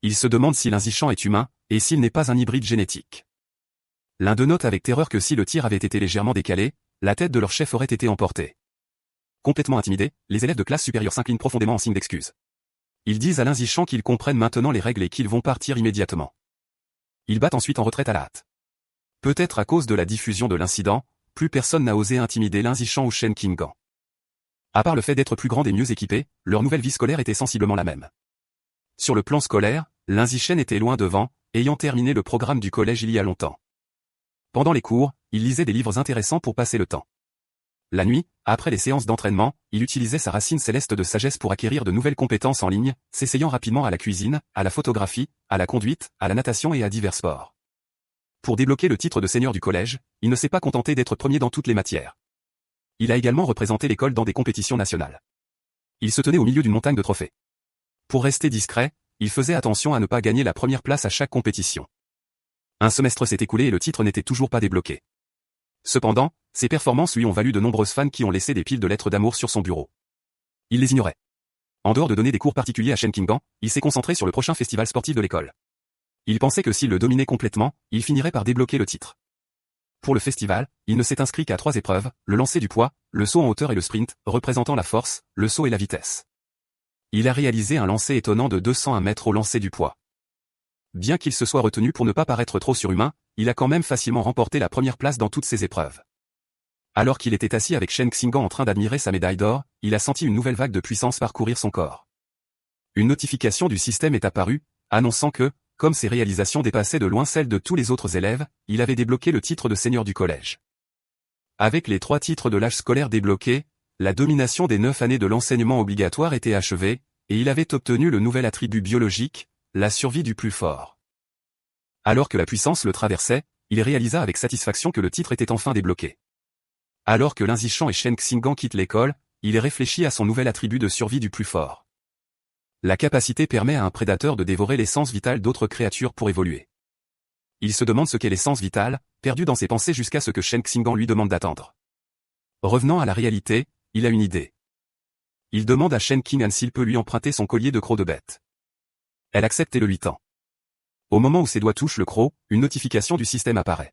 Ils se demandent si l'Inzishin est humain, et s'il n'est pas un hybride génétique. L'un d'eux note avec terreur que si le tir avait été légèrement décalé, la tête de leur chef aurait été emportée. Complètement intimidés, les élèves de classe supérieure s'inclinent profondément en signe d'excuse. Ils disent à l'Inzishin qu'ils comprennent maintenant les règles et qu'ils vont partir immédiatement. Ils battent ensuite en retraite à la hâte. Peut-être à cause de la diffusion de l'incident, plus personne n'a osé intimider l'Inzishin ou Shen Qinggan. À part le fait d'être plus grands et mieux équipés, leur nouvelle vie scolaire était sensiblement la même. Sur le plan scolaire, l'Inzishin était loin devant, ayant terminé le programme du collège il y a longtemps. Pendant les cours, il lisait des livres intéressants pour passer le temps. La nuit, après les séances d'entraînement, il utilisait sa racine céleste de sagesse pour acquérir de nouvelles compétences en ligne, s'essayant rapidement à la cuisine, à la photographie, à la conduite, à la natation et à divers sports. Pour débloquer le titre de seigneur du collège, il ne s'est pas contenté d'être premier dans toutes les matières. Il a également représenté l'école dans des compétitions nationales. Il se tenait au milieu d'une montagne de trophées. Pour rester discret, il faisait attention à ne pas gagner la première place à chaque compétition. Un semestre s'est écoulé et le titre n'était toujours pas débloqué. Cependant, ses performances lui ont valu de nombreuses fans qui ont laissé des piles de lettres d'amour sur son bureau. Il les ignorait. En dehors de donner des cours particuliers à Shen Qinggan, il s'est concentré sur le prochain festival sportif de l'école. Il pensait que s'il le dominait complètement, il finirait par débloquer le titre. Pour le festival, il ne s'est inscrit qu'à 3 épreuves, le lancer du poids, le saut en hauteur et le sprint, représentant la force, le saut et la vitesse. Il a réalisé un lancer étonnant de 201 mètres au lancer du poids. Bien qu'il se soit retenu pour ne pas paraître trop surhumain, il a quand même facilement remporté la première place dans toutes ses épreuves. Alors qu'il était assis avec Shen Qinggan en train d'admirer sa médaille d'or, il a senti une nouvelle vague de puissance parcourir son corps. Une notification du système est apparue, annonçant que, comme ses réalisations dépassaient de loin celles de tous les autres élèves, il avait débloqué le titre de seigneur du collège. Avec les 3 titres de l'âge scolaire débloqués, la domination des 9 années de l'enseignement obligatoire était achevée, et il avait obtenu le nouvel attribut biologique, la survie du plus fort. Alors que la puissance le traversait, il réalisa avec satisfaction que le titre était enfin débloqué. Alors que l'Inzishin et Shen Qinggan quittent l'école, il réfléchit à son nouvel attribut de survie du plus fort. La capacité permet à un prédateur de dévorer l'essence vitale d'autres créatures pour évoluer. Il se demande ce qu'est l'essence vitale, perdu dans ses pensées jusqu'à ce que Shen Qinggan lui demande d'attendre. Revenant à la réalité, il a une idée. Il demande à Shen Qinggan s'il peut lui emprunter son collier de croc de bête. Elle accepte et le lui tend. Au moment où ses doigts touchent le croc, une notification du système apparaît.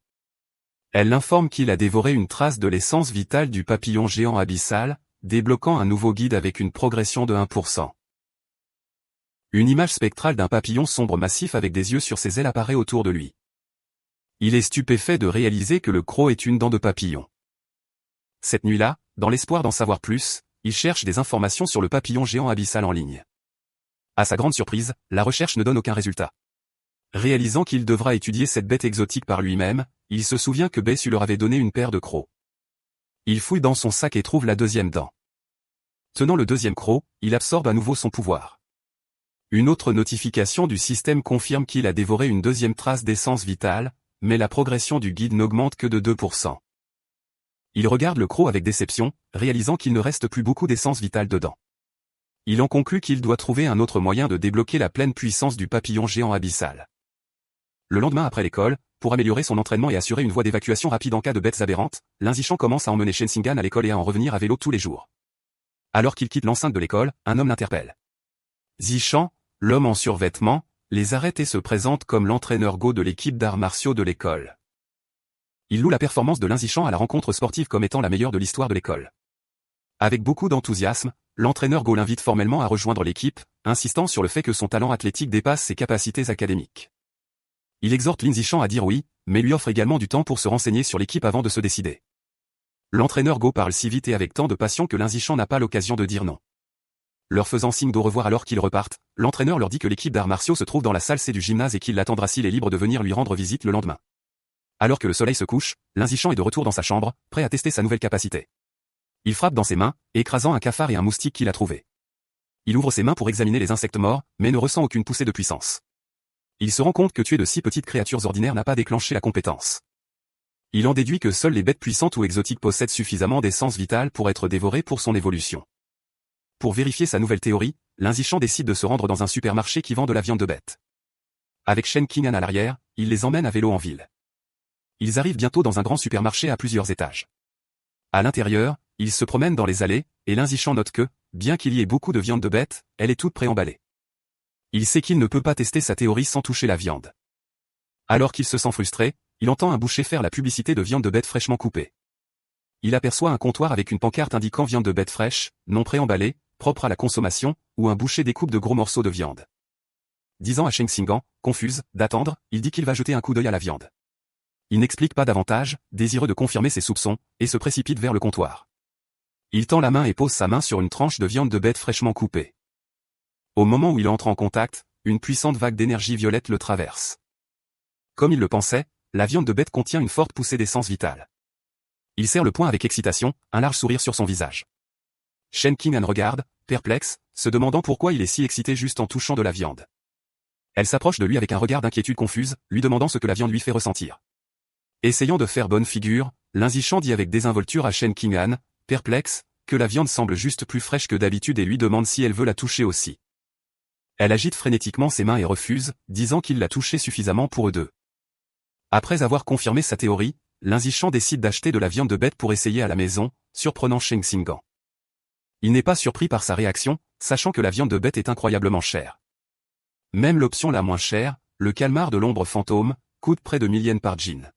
Elle l'informe qu'il a dévoré une trace de l'essence vitale du papillon géant abyssal, débloquant un nouveau guide avec une progression de 1%. Une image spectrale d'un papillon sombre massif avec des yeux sur ses ailes apparaît autour de lui. Il est stupéfait de réaliser que le croc est une dent de papillon. Cette nuit-là, dans l'espoir d'en savoir plus, il cherche des informations sur le papillon géant abyssal en ligne. À sa grande surprise, la recherche ne donne aucun résultat. Réalisant qu'il devra étudier cette bête exotique par lui-même, il se souvient que Bessu leur avait donné une paire de crocs. Il fouille dans son sac et trouve la 2e dent. Tenant le 2e croc, il absorbe à nouveau son pouvoir. Une autre notification du système confirme qu'il a dévoré une 2e trace d'essence vitale, mais la progression du guide n'augmente que de 2%. Il regarde le croc avec déception, réalisant qu'il ne reste plus beaucoup d'essence vitale dedans. Il en conclut qu'il doit trouver un autre moyen de débloquer la pleine puissance du papillon géant abyssal. Le lendemain après l'école, pour améliorer son entraînement et assurer une voie d'évacuation rapide en cas de bêtes aberrantes, l'Inzishin commence à emmener Shen Qinggan à l'école et à en revenir à vélo tous les jours. Alors qu'il quitte l'enceinte de l'école, un homme l'interpelle. Zishan, l'homme en survêtement, les arrête et se présente comme l'entraîneur Go de l'équipe d'arts martiaux de l'école. Il loue la performance de l'Inzishin à la rencontre sportive comme étant la meilleure de l'histoire de l'école. Avec beaucoup d'enthousiasme, l'entraîneur Go l'invite formellement à rejoindre l'équipe, insistant sur le fait que son talent athlétique dépasse ses capacités académiques. Il exhorte l'Inzishin à dire oui, mais lui offre également du temps pour se renseigner sur l'équipe avant de se décider. L'entraîneur Go parle si vite et avec tant de passion que l'Inzishin n'a pas l'occasion de dire non. Leur faisant signe d'au revoir alors qu'ils repartent, l'entraîneur leur dit que l'équipe d'arts martiaux se trouve dans la salle C du gymnase et qu'il l'attendra s'il est libre de venir lui rendre visite le lendemain. Alors que le soleil se couche, l'Inzishin est de retour dans sa chambre, prêt à tester sa nouvelle capacité. Il frappe dans ses mains, écrasant un cafard et un moustique qu'il a trouvé. Il ouvre ses mains pour examiner les insectes morts, mais ne ressent aucune poussée de puissance. Il se rend compte que tuer de si petites créatures ordinaires n'a pas déclenché la compétence. Il en déduit que seules les bêtes puissantes ou exotiques possèdent suffisamment d'essence vitale pour être dévorées pour son évolution. Pour vérifier sa nouvelle théorie, Linzichang décide de se rendre dans un supermarché qui vend de la viande de bête. Avec Shen Qing'an à l'arrière, il les emmène à vélo en ville. Ils arrivent bientôt dans un grand supermarché à plusieurs étages. À l'intérieur, ils se promènent dans les allées, et Linzichang note que, bien qu'il y ait beaucoup de viande de bête, elle est toute préemballée. Il sait qu'il ne peut pas tester sa théorie sans toucher la viande. Alors qu'il se sent frustré, il entend un boucher faire la publicité de viande de bête fraîchement coupée. Il aperçoit un comptoir avec une pancarte indiquant viande de bête fraîche, non préemballée, propre à la consommation, où un boucher découpe de gros morceaux de viande. Disant à Cheng Xingan, confuse, d'attendre, il dit qu'il va jeter un coup d'œil à la viande. Il n'explique pas davantage, désireux de confirmer ses soupçons, et se précipite vers le comptoir. Il tend la main et pose sa main sur une tranche de viande de bête fraîchement coupée. Au moment où il entre en contact, une puissante vague d'énergie violette le traverse. Comme il le pensait, la viande de bête contient une forte poussée d'essence vitale. Il serre le poing avec excitation, un large sourire sur son visage. Shen Qing'an regarde, perplexe, se demandant pourquoi il est si excité juste en touchant de la viande. Elle s'approche de lui avec un regard d'inquiétude confuse, lui demandant ce que la viande lui fait ressentir. Essayant de faire bonne figure, Linzichang dit avec désinvolture à Shen Qing'an, perplexe, que la viande semble juste plus fraîche que d'habitude et lui demande si elle veut la toucher aussi. Elle agite frénétiquement ses mains et refuse, disant qu'il l'a touchée suffisamment pour eux deux. Après avoir confirmé sa théorie, Linzichang décide d'acheter de la viande de bête pour essayer à la maison, surprenant Cheng Xingan. Il n'est pas surpris par sa réaction, sachant que la viande de bête est incroyablement chère. Même l'option la moins chère, le calmar de l'ombre fantôme, coûte près de 1000 yens par jean.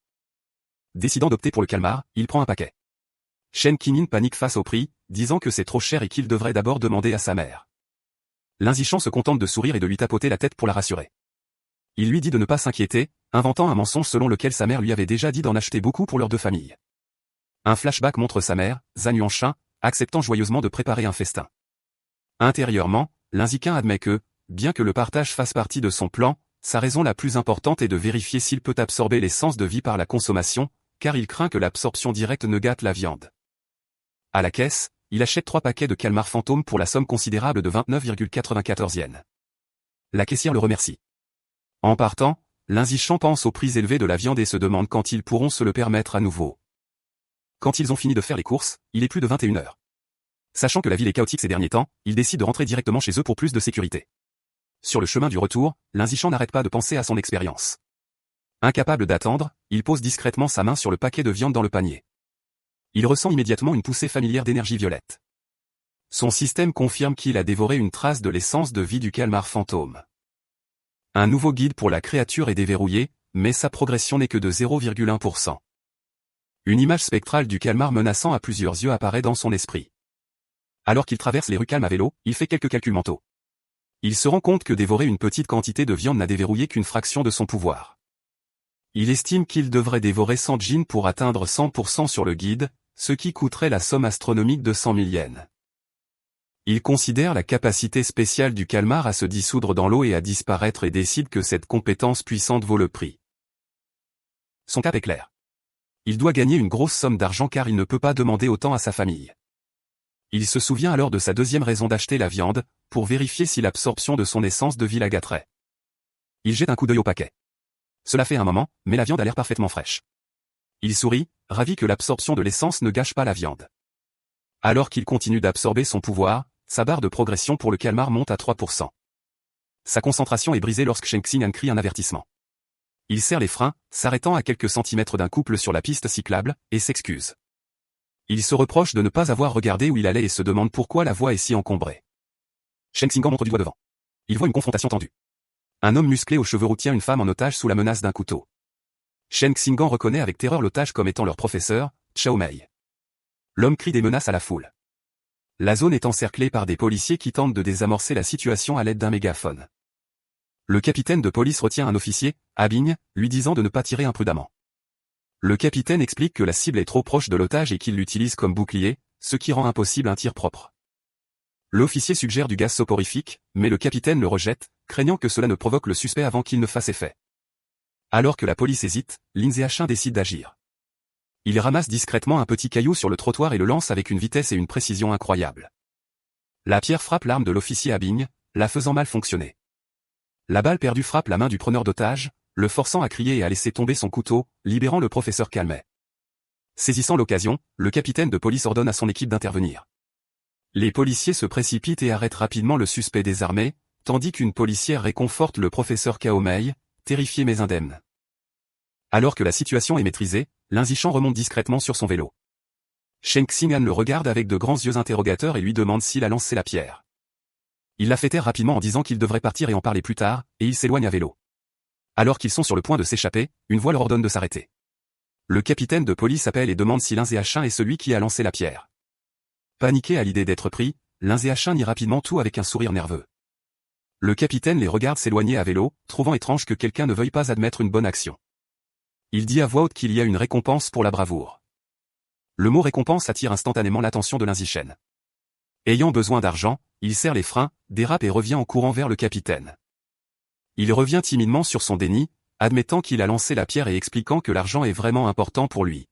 Décidant d'opter pour le calmar, il prend un paquet. Shen Qing'an panique face au prix, disant que c'est trop cher et qu'il devrait d'abord demander à sa mère. Linzichang se contente de sourire et de lui tapoter la tête pour la rassurer. Il lui dit de ne pas s'inquiéter, inventant un mensonge selon lequel sa mère lui avait déjà dit d'en acheter beaucoup pour leurs deux familles. Un flashback montre sa mère, Zhan Yuanshan, acceptant joyeusement de préparer un festin. Intérieurement, Linzichang admet que, bien que le partage fasse partie de son plan, sa raison la plus importante est de vérifier s'il peut absorber l'essence de vie par la consommation, car il craint que l'absorption directe ne gâte la viande. À la caisse, il achète 3 paquets de calmar fantôme pour la somme considérable de 29,94 yens. La caissière le remercie. En partant, Linzichang pense aux prix élevés de la viande et se demande quand ils pourront se le permettre à nouveau. Quand ils ont fini de faire les courses, il est plus de 21 heures. Sachant que la ville est chaotique ces derniers temps, il décide de rentrer directement chez eux pour plus de sécurité. Sur le chemin du retour, Linzichang n'arrête pas de penser à son expérience. Incapable d'attendre, il pose discrètement sa main sur le paquet de viande dans le panier. Il ressent immédiatement une poussée familière d'énergie violette. Son système confirme qu'il a dévoré une trace de l'essence de vie du calmar fantôme. Un nouveau guide pour la créature est déverrouillé, mais sa progression n'est que de 0,1%. Une image spectrale du calmar menaçant à plusieurs yeux apparaît dans son esprit. Alors qu'il traverse les rues calmes à vélo, il fait quelques calculs mentaux. Il se rend compte que dévorer une petite quantité de viande n'a déverrouillé qu'une fraction de son pouvoir. Il estime qu'il devrait dévorer 100 jeans pour atteindre 100% sur le guide, ce qui coûterait la somme astronomique de 100 000 yens. Il considère la capacité spéciale du calmar à se dissoudre dans l'eau et à disparaître et décide que cette compétence puissante vaut le prix. Son cap est clair. Il doit gagner une grosse somme d'argent car il ne peut pas demander autant à sa famille. Il se souvient alors de sa deuxième raison d'acheter la viande, pour vérifier si l'absorption de son essence de vie la gâterait. Il jette un coup d'œil au paquet. Cela fait un moment, mais la viande a l'air parfaitement fraîche. Il sourit, ravi que l'absorption de l'essence ne gâche pas la viande. Alors qu'il continue d'absorber son pouvoir, sa barre de progression pour le calmar monte à 3%. Sa concentration est brisée lorsque Cheng Xingan crie un avertissement. Il serre les freins, s'arrêtant à quelques centimètres d'un couple sur la piste cyclable, et s'excuse. Il se reproche de ne pas avoir regardé où il allait et se demande pourquoi la voie est si encombrée. Cheng Xingan montre du doigt devant. Il voit une confrontation tendue. Un homme musclé aux cheveux roux tient une femme en otage sous la menace d'un couteau. Cheng Xingan reconnaît avec terreur l'otage comme étant leur professeur, Chao Mei. L'homme crie des menaces à la foule. La zone est encerclée par des policiers qui tentent de désamorcer la situation à l'aide d'un mégaphone. Le capitaine de police retient un officier, Abing, lui disant de ne pas tirer imprudemment. Le capitaine explique que la cible est trop proche de l'otage et qu'il l'utilise comme bouclier, ce qui rend impossible un tir propre. L'officier suggère du gaz soporifique, mais le capitaine le rejette, craignant que cela ne provoque le suspect avant qu'il ne fasse effet. Alors que la police hésite, Linzichang décide d'agir. Il ramasse discrètement un petit caillou sur le trottoir et le lance avec une vitesse et une précision incroyables. La pierre frappe l'arme de l'officier Abing, la faisant mal fonctionner. La balle perdue frappe la main du preneur d'otage, le forçant à crier et à laisser tomber son couteau, libérant le professeur Calmet. Saisissant l'occasion, le capitaine de police ordonne à son équipe d'intervenir. Les policiers se précipitent et arrêtent rapidement le suspect désarmé, tandis qu'une policière réconforte le professeur Kaomei, terrifié mais indemne. Alors que la situation est maîtrisée, Linzichan remonte discrètement sur son vélo. Shen Xing'an le regarde avec de grands yeux interrogateurs et lui demande s'il a lancé la pierre. Il la fait taire rapidement en disant qu'il devrait partir et en parler plus tard, et il s'éloigne à vélo. Alors qu'ils sont sur le point de s'échapper, une voix leur ordonne de s'arrêter. Le capitaine de police appelle et demande si Linzichan est celui qui a lancé la pierre. Paniqué à l'idée d'être pris, Linzichan nie rapidement tout avec un sourire nerveux. Le capitaine les regarde s'éloigner à vélo, trouvant étrange que quelqu'un ne veuille pas admettre une bonne action. Il dit à voix haute qu'il y a une récompense pour la bravoure. Le mot récompense attire instantanément l'attention de Linzichan. Ayant besoin d'argent, il serre les freins, dérape et revient en courant vers le capitaine. Il revient timidement sur son déni, admettant qu'il a lancé la pierre et expliquant que l'argent est vraiment important pour lui.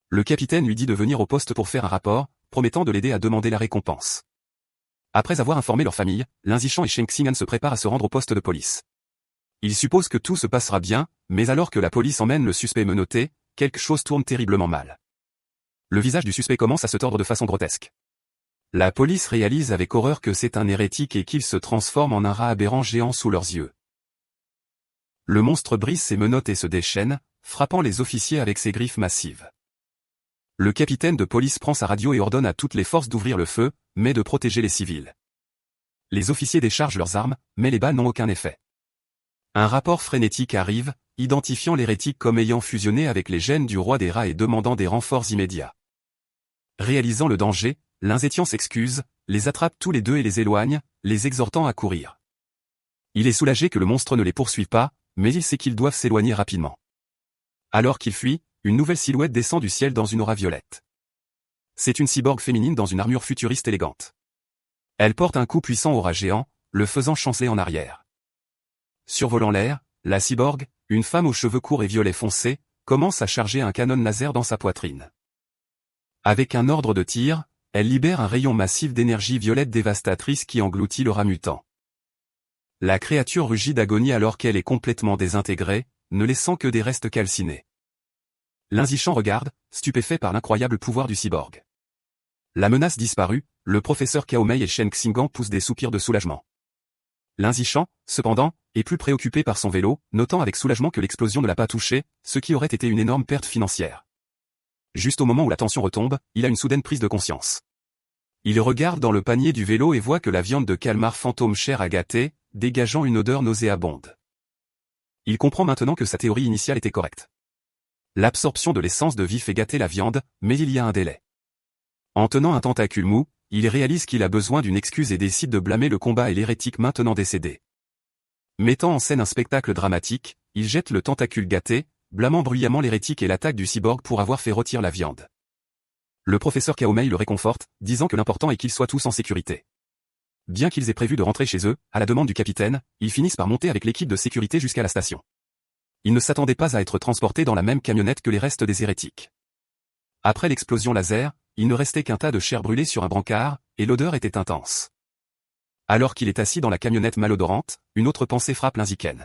Le capitaine lui dit de venir au poste pour faire un rapport, promettant de l'aider à demander la récompense. Après avoir informé leur famille, Linzichan et Shen Xing'an se préparent à se rendre au poste de police. Ils supposent que tout se passera bien, mais alors que la police emmène le suspect menotté, quelque chose tourne terriblement mal. Le visage du suspect commence à se tordre de façon grotesque. La police réalise avec horreur que c'est un hérétique et qu'il se transforme en un rat aberrant géant sous leurs yeux. Le monstre brise ses menottes et se déchaîne, frappant les officiers avec ses griffes massives. Le capitaine de police prend sa radio et ordonne à toutes les forces d'ouvrir le feu, mais de protéger les civils. Les officiers déchargent leurs armes, mais les balles n'ont aucun effet. Un rapport frénétique arrive, identifiant l'hérétique comme ayant fusionné avec les gènes du roi des rats et demandant des renforts immédiats. Réalisant le danger, Linzetian s'excuse, les attrape tous les deux et les éloigne, les exhortant à courir. Il est soulagé que le monstre ne les poursuive pas, mais il sait qu'ils doivent s'éloigner rapidement. Alors qu'il fuit, une nouvelle silhouette descend du ciel dans une aura violette. C'est une cyborg féminine dans une armure futuriste élégante. Elle porte un coup puissant au rat géant, le faisant chanceler en arrière. Survolant l'air, la cyborg, une femme aux cheveux courts et violet foncé, commence à charger un canon laser dans sa poitrine. Avec un ordre de tir, elle libère un rayon massif d'énergie violette dévastatrice qui engloutit le rat mutant. La créature rugit d'agonie alors qu'elle est complètement désintégrée, ne laissant que des restes calcinés. Linzichan regarde, stupéfait par l'incroyable pouvoir du cyborg. La menace disparue, le professeur Kaomei et Shen Xing'an poussent des soupirs de soulagement. Linzichan, cependant, est plus préoccupé par son vélo, notant avec soulagement que l'explosion ne l'a pas touché, ce qui aurait été une énorme perte financière. Juste au moment où la tension retombe, il a une soudaine prise de conscience. Il regarde dans le panier du vélo et voit que la viande de calmar fantôme chère à gâter, dégageant une odeur nauséabonde. Il comprend maintenant que sa théorie initiale était correcte. L'absorption de l'essence de vie fait gâter la viande, mais il y a un délai. En tenant un tentacule mou, il réalise qu'il a besoin d'une excuse et décide de blâmer le combat et l'hérétique maintenant décédé. Mettant en scène un spectacle dramatique, il jette le tentacule gâté, blâmant bruyamment l'hérétique et l'attaque du cyborg pour avoir fait rôtir la viande. Le professeur Kaomei le réconforte, disant que l'important est qu'ils soient tous en sécurité. Bien qu'ils aient prévu de rentrer chez eux, à la demande du capitaine, ils finissent par monter avec l'équipe de sécurité jusqu'à la station. Ils ne s'attendaient pas à être transportés dans la même camionnette que les restes des hérétiques. Après l'explosion laser, il ne restait qu'un tas de chair brûlée sur un brancard, et l'odeur était intense. Alors qu'il est assis dans la camionnette malodorante, une autre pensée frappe Linzichan.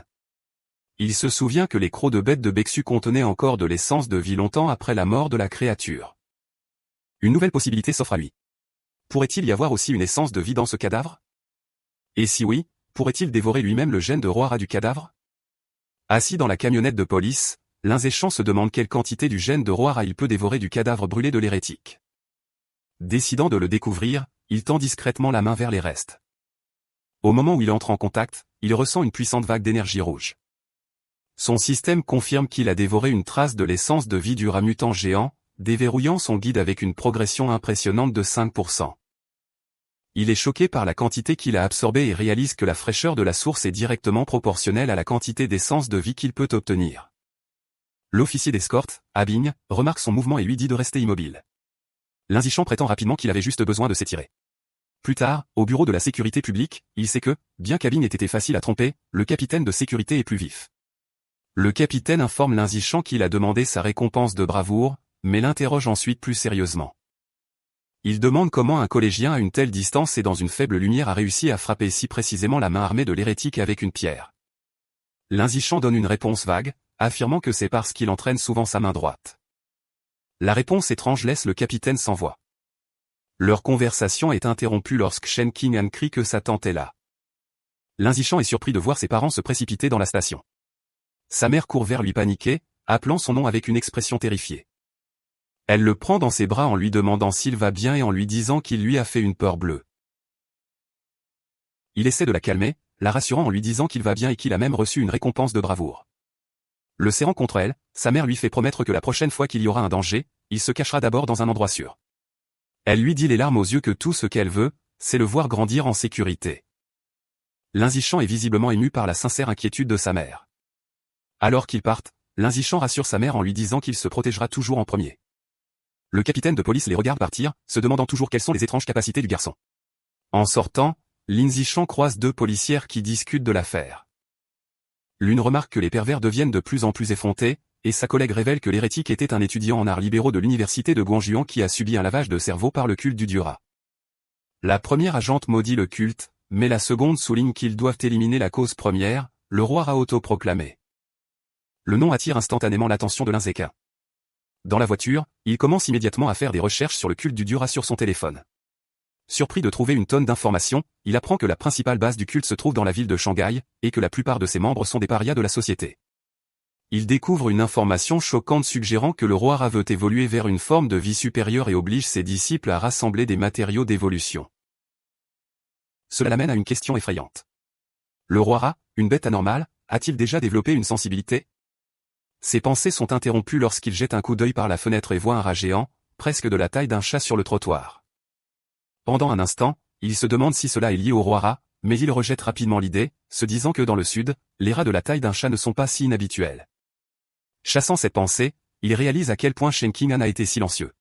Il se souvient que les crocs de bête de Bexu contenaient encore de l'essence de vie longtemps après la mort de la créature. Une nouvelle possibilité s'offre à lui. Pourrait-il y avoir aussi une essence de vie dans ce cadavre? Et si oui, pourrait-il dévorer lui-même le gène de roi rat du cadavre? Assis dans la camionnette de police, Linzichan se demande quelle quantité du gène de roi rat il peut dévorer du cadavre brûlé de l'hérétique. Décidant de le découvrir, il tend discrètement la main vers les restes. Au moment où il entre en contact, il ressent une puissante vague d'énergie rouge. Son système confirme qu'il a dévoré une trace de l'essence de vie du rat mutant géant, déverrouillant son guide avec une progression impressionnante de 5%. Il est choqué par la quantité qu'il a absorbée et réalise que la fraîcheur de la source est directement proportionnelle à la quantité d'essence de vie qu'il peut obtenir. L'officier d'escorte, Abing, remarque son mouvement et lui dit de rester immobile. Linzichan prétend rapidement qu'il avait juste besoin de s'étirer. Plus tard, au bureau de la sécurité publique, il sait que, bien qu'Abing ait été facile à tromper, le capitaine de sécurité est plus vif. Le capitaine informe Linzichan qu'il a demandé sa récompense de bravoure, mais l'interroge ensuite plus sérieusement. Il demande comment un collégien à une telle distance et dans une faible lumière a réussi à frapper si précisément la main armée de l'hérétique avec une pierre. L'Inzichan donne une réponse vague, affirmant que c'est parce qu'il entraîne souvent sa main droite. La réponse étrange laisse le capitaine sans voix. Leur conversation est interrompue lorsque Shen Qing'an crie que sa tante est là. L'Inzichan est surpris de voir ses parents se précipiter dans la station. Sa mère court vers lui paniquée, appelant son nom avec une expression terrifiée. Elle le prend dans ses bras en lui demandant s'il va bien et en lui disant qu'il lui a fait une peur bleue. Il essaie de la calmer, la rassurant en lui disant qu'il va bien et qu'il a même reçu une récompense de bravoure. Le serrant contre elle, sa mère lui fait promettre que la prochaine fois qu'il y aura un danger, il se cachera d'abord dans un endroit sûr. Elle lui dit les larmes aux yeux que tout ce qu'elle veut, c'est le voir grandir en sécurité. L'Inzichan est visiblement ému par la sincère inquiétude de sa mère. Alors qu'ils partent, l'Inzichan rassure sa mère en lui disant qu'il se protégera toujours en premier. Le capitaine de police les regarde partir, se demandant toujours quelles sont les étranges capacités du garçon. En sortant, l'Inzichan croise deux policières qui discutent de l'affaire. L'une remarque que les pervers deviennent de plus en plus effrontés, et sa collègue révèle que l'hérétique était un étudiant en arts libéraux de l'université de Guangzhou qui a subi un lavage de cerveau par le culte du dieu Ra. La première agente maudit le culte, mais la seconde souligne qu'ils doivent éliminer la cause première, le roi Ra autoproclamé. Le nom attire instantanément l'attention de l'Inzéquin. Dans la voiture, il commence immédiatement à faire des recherches sur le culte du dieu Ra sur son téléphone. Surpris de trouver une tonne d'informations, il apprend que la principale base du culte se trouve dans la ville de Shanghai, et que la plupart de ses membres sont des parias de la société. Il découvre une information choquante suggérant que le roi Ra veut évoluer vers une forme de vie supérieure et oblige ses disciples à rassembler des matériaux d'évolution. Cela l'amène à une question effrayante. Le roi Ra, une bête anormale, a-t-il déjà développé une sensibilité? Ses pensées sont interrompues lorsqu'il jette un coup d'œil par la fenêtre et voit un rat géant, presque de la taille d'un chat sur le trottoir. Pendant un instant, il se demande si cela est lié au roi Ra, mais il rejette rapidement l'idée, se disant que dans le sud, les rats de la taille d'un chat ne sont pas si inhabituels. Chassant cette pensée, il réalise à quel point Shen Qing'an a été silencieux.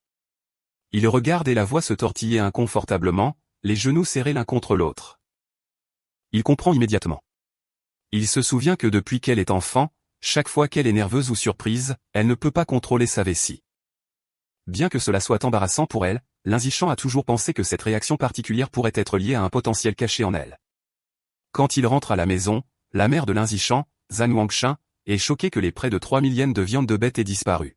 Il regarde et la voit se tortiller inconfortablement, les genoux serrés l'un contre l'autre. Il comprend immédiatement. Il se souvient que depuis qu'elle est enfant, chaque fois qu'elle est nerveuse ou surprise, elle ne peut pas contrôler sa vessie. Bien que cela soit embarrassant pour elle, l'Inzichan a toujours pensé que cette réaction particulière pourrait être liée à un potentiel caché en elle. Quand il rentre à la maison, la mère de l'Inzichan, Zhan Wangshan, est choquée que les près de 3000 yens de viande de bête aient disparu.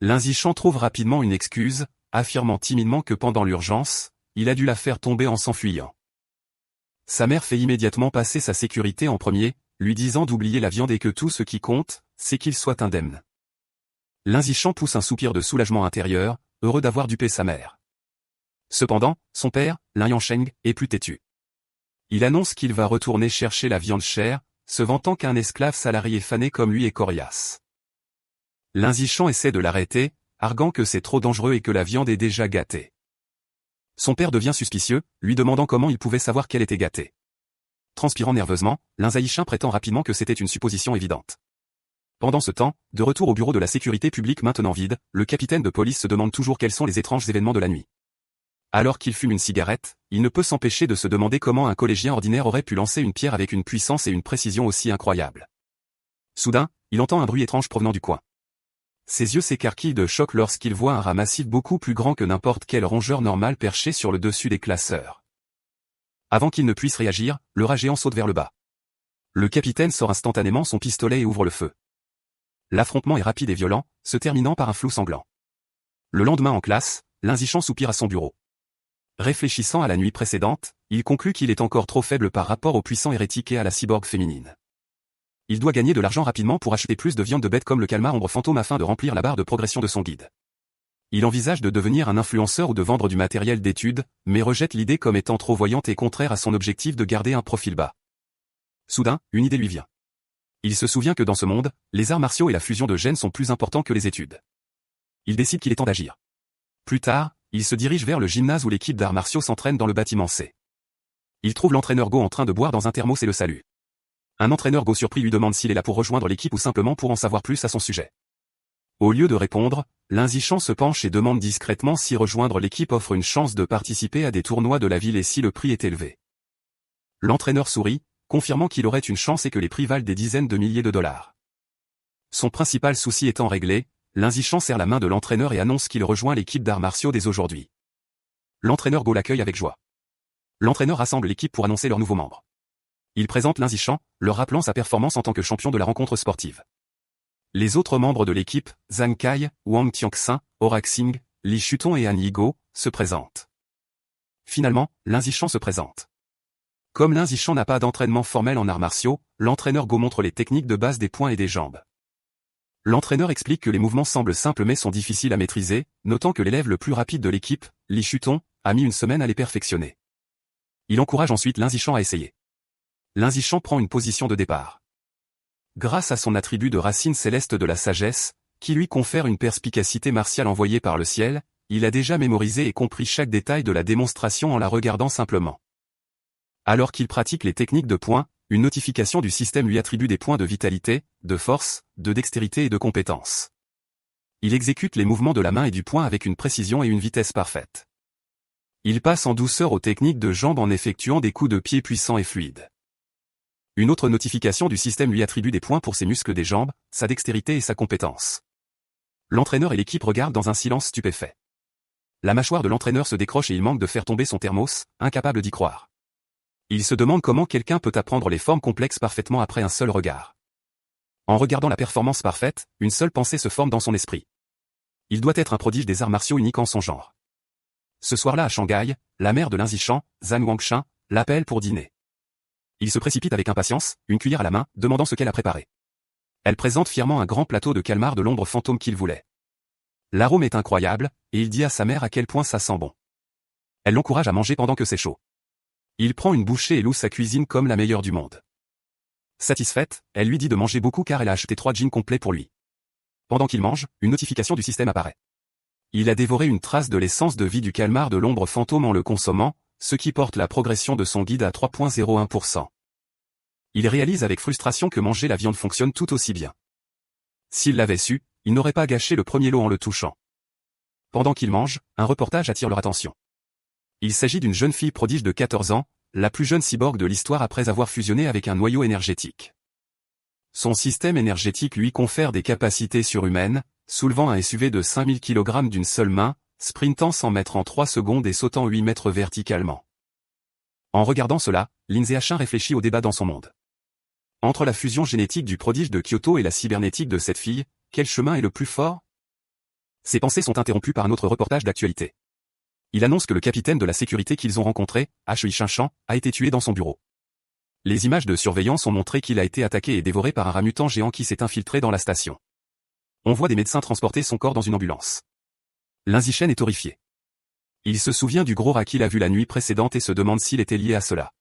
L'Inzichan trouve rapidement une excuse, affirmant timidement que pendant l'urgence, il a dû la faire tomber en s'enfuyant. Sa mère fait immédiatement passer sa sécurité en premier, lui disant d'oublier la viande et que tout ce qui compte, c'est qu'il soit indemne. L'Inzichan pousse un soupir de soulagement intérieur, heureux d'avoir dupé sa mère. Cependant, son père, Lin Yansheng, est plus têtu. Il annonce qu'il va retourner chercher la viande chère, se vantant qu'un esclave salarié fané comme lui est coriace. L'Inzichan essaie de l'arrêter, arguant que c'est trop dangereux et que la viande est déjà gâtée. Son père devient suspicieux, lui demandant comment il pouvait savoir qu'elle était gâtée. Transpirant nerveusement, l'Inzichan prétend rapidement que c'était une supposition évidente. Pendant ce temps, de retour au bureau de la sécurité publique maintenant vide, le capitaine de police se demande toujours quels sont les étranges événements de la nuit. Alors qu'il fume une cigarette, il ne peut s'empêcher de se demander comment un collégien ordinaire aurait pu lancer une pierre avec une puissance et une précision aussi incroyables. Soudain, il entend un bruit étrange provenant du coin. Ses yeux s'écarquillent de choc lorsqu'il voit un rat massif beaucoup plus grand que n'importe quel rongeur normal perché sur le dessus des classeurs. Avant qu'il ne puisse réagir, le rat géant saute vers le bas. Le capitaine sort instantanément son pistolet et ouvre le feu. L'affrontement est rapide et violent, se terminant par un flou sanglant. Le lendemain en classe, l'Inzichan soupire à son bureau. Réfléchissant à la nuit précédente, il conclut qu'il est encore trop faible par rapport au puissant hérétique et à la cyborg féminine. Il doit gagner de l'argent rapidement pour acheter plus de viande de bête comme le calmar ombre fantôme afin de remplir la barre de progression de son guide. Il envisage de devenir un influenceur ou de vendre du matériel d'études, mais rejette l'idée comme étant trop voyante et contraire à son objectif de garder un profil bas. Soudain, une idée lui vient. Il se souvient que dans ce monde, les arts martiaux et la fusion de gènes sont plus importants que les études. Il décide qu'il est temps d'agir. Plus tard, il se dirige vers le gymnase où l'équipe d'arts martiaux s'entraîne dans le bâtiment C. Il trouve l'entraîneur Go en train de boire dans un thermos et le salue. Un entraîneur Go surpris lui demande s'il est là pour rejoindre l'équipe ou simplement pour en savoir plus à son sujet. Au lieu de répondre, l'Inzichan se penche et demande discrètement si rejoindre l'équipe offre une chance de participer à des tournois de la ville et si le prix est élevé. L'entraîneur sourit, confirmant qu'il aurait une chance et que les prix valent des dizaines de milliers de dollars. Son principal souci étant réglé, l'Inzichan serre la main de l'entraîneur et annonce qu'il rejoint l'équipe d'arts martiaux dès aujourd'hui. L'entraîneur Go l'accueille avec joie. L'entraîneur rassemble l'équipe pour annoncer leurs nouveaux membres. Il présente Lin Zishan, leur rappelant sa performance en tant que champion de la rencontre sportive. Les autres membres de l'équipe, Zhang Kai, Wang Tianxin, Orak Singh, Li Shutong et Han Yigo, se présentent. Finalement, Lin Zishan se présente. Comme Lin Zishan n'a pas d'entraînement formel en arts martiaux, l'entraîneur Go montre les techniques de base des poings et des jambes. L'entraîneur explique que les mouvements semblent simples mais sont difficiles à maîtriser, notant que l'élève le plus rapide de l'équipe, Li Shutong, a mis une semaine à les perfectionner. Il encourage ensuite Lin Zishan à essayer. Lin Zishan prend une position de départ. Grâce à son attribut de racine céleste de la sagesse, qui lui confère une perspicacité martiale envoyée par le ciel, il a déjà mémorisé et compris chaque détail de la démonstration en la regardant simplement. Alors qu'il pratique les techniques de poing, une notification du système lui attribue des points de vitalité, de force, de dextérité et de compétence. Il exécute les mouvements de la main et du poing avec une précision et une vitesse parfaite. Il passe en douceur aux techniques de jambes en effectuant des coups de pied puissants et fluides. Une autre notification du système lui attribue des points pour ses muscles des jambes, sa dextérité et sa compétence. L'entraîneur et l'équipe regardent dans un silence stupéfait. La mâchoire de l'entraîneur se décroche et il manque de faire tomber son thermos, incapable d'y croire. Il se demande comment quelqu'un peut apprendre les formes complexes parfaitement après un seul regard. En regardant la performance parfaite, une seule pensée se forme dans son esprit. Il doit être un prodige des arts martiaux unique en son genre. Ce soir-là à Shanghai, la mère de Lin Zishan, Zhan Wangshan, l'appelle pour dîner. Il se précipite avec impatience, une cuillère à la main, demandant ce qu'elle a préparé. Elle présente fièrement un grand plateau de calmar de l'ombre fantôme qu'il voulait. L'arôme est incroyable, et il dit à sa mère à quel point ça sent bon. Elle l'encourage à manger pendant que c'est chaud. Il prend une bouchée et loue sa cuisine comme la meilleure du monde. Satisfaite, elle lui dit de manger beaucoup car elle a acheté 3 jeans complets pour lui. Pendant qu'il mange, une notification du système apparaît. Il a dévoré une trace de l'essence de vie du calmar de l'ombre fantôme en le consommant, ce qui porte la progression de son guide à 3,01%. Il réalise avec frustration que manger la viande fonctionne tout aussi bien. S'il l'avait su, il n'aurait pas gâché le premier lot en le touchant. Pendant qu'il mange, un reportage attire leur attention. Il s'agit d'une jeune fille prodige de 14 ans, la plus jeune cyborg de l'histoire après avoir fusionné avec un noyau énergétique. Son système énergétique lui confère des capacités surhumaines, soulevant un SUV de 5000 kg d'une seule main, sprintant 100 mètres en 3 secondes et sautant 8 mètres verticalement. En regardant cela, Lin Zishan réfléchit au débat dans son monde. Entre la fusion génétique du prodige de Kyoto et la cybernétique de cette fille, quel chemin est le plus fort? Ses pensées sont interrompues par un autre reportage d'actualité. Il annonce que le capitaine de la sécurité qu'ils ont rencontré, Hui Shinshan, a été tué dans son bureau. Les images de surveillance ont montré qu'il a été attaqué et dévoré par un rat mutant géant qui s'est infiltré dans la station. On voit des médecins transporter son corps dans une ambulance. Lin Zishan est horrifié. Il se souvient du gros rat qu'il a vu la nuit précédente et se demande s'il était lié à cela.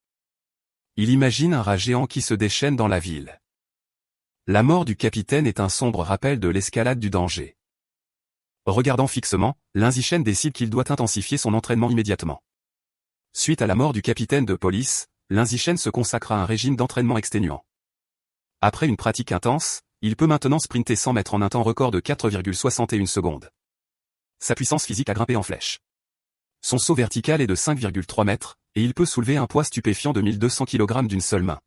Il imagine un rat géant qui se déchaîne dans la ville. La mort du capitaine est un sombre rappel de l'escalade du danger. Regardant fixement, Lin Zishan décide qu'il doit intensifier son entraînement immédiatement. Suite à la mort du capitaine de police, Lin Zishan se consacre à un régime d'entraînement exténuant. Après une pratique intense, il peut maintenant sprinter 100 mètres en un temps record de 4,61 secondes. Sa puissance physique a grimpé en flèche. Son saut vertical est de 5,3 mètres, et il peut soulever un poids stupéfiant de 1200 kg d'une seule main.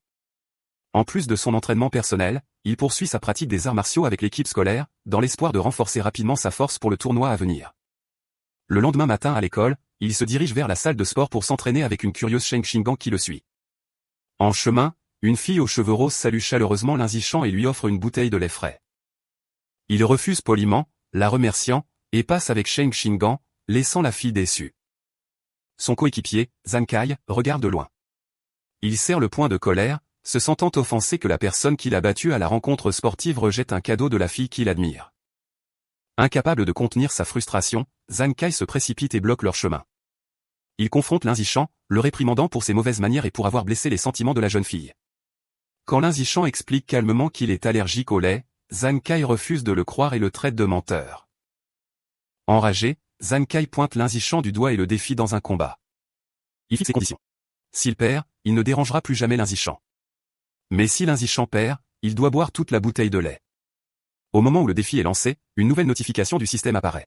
En plus de son entraînement personnel, il poursuit sa pratique des arts martiaux avec l'équipe scolaire, dans l'espoir de renforcer rapidement sa force pour le tournoi à venir. Le lendemain matin à l'école, il se dirige vers la salle de sport pour s'entraîner avec une curieuse Sheng Xingguang qui le suit. En chemin, une fille aux cheveux roses salue chaleureusement Lin Zishan et lui offre une bouteille de lait frais. Il refuse poliment, la remerciant, et passe avec Sheng Xingguang, laissant la fille déçue. Son coéquipier, Zhang Kai, regarde de loin. Il serre le poing de colère, se sentant offensé que la personne qu'il a battue à la rencontre sportive rejette un cadeau de la fille qu'il admire. Incapable de contenir sa frustration, Zhang Kai se précipite et bloque leur chemin. Il confronte Lin Zishan, le réprimandant pour ses mauvaises manières et pour avoir blessé les sentiments de la jeune fille. Quand Lin Zishan explique calmement qu'il est allergique au lait, Zhang Kai refuse de le croire et le traite de menteur. Enragé, Zhang Kai pointe Lin Zishan du doigt et le défie dans un combat. Il fixe ses conditions. S'il perd, il ne dérangera plus jamais Lin Zishan. Mais si Lin Zishan perd, il doit boire toute la bouteille de lait. Au moment où le défi est lancé, une nouvelle notification du système apparaît.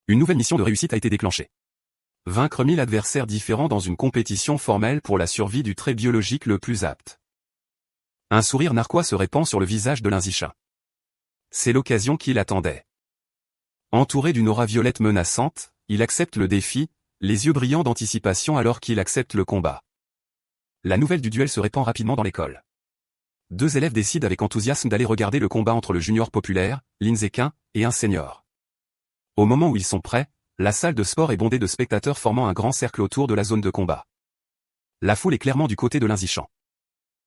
Une nouvelle mission de réussite a été déclenchée. Vaincre 1000 adversaires différents dans une compétition formelle pour la survie du trait biologique le plus apte. Un sourire narquois se répand sur le visage de Lin Zishan. C'est l'occasion qu'il attendait. Entouré d'une aura violette menaçante, il accepte le défi, les yeux brillants d'anticipation alors qu'il accepte le combat. La nouvelle du duel se répand rapidement dans l'école. Deux élèves décident avec enthousiasme d'aller regarder le combat entre le junior populaire, Lin Zequin, et un senior. Au moment où ils sont prêts, la salle de sport est bondée de spectateurs formant un grand cercle autour de la zone de combat. La foule est clairement du côté de Lin Zishan.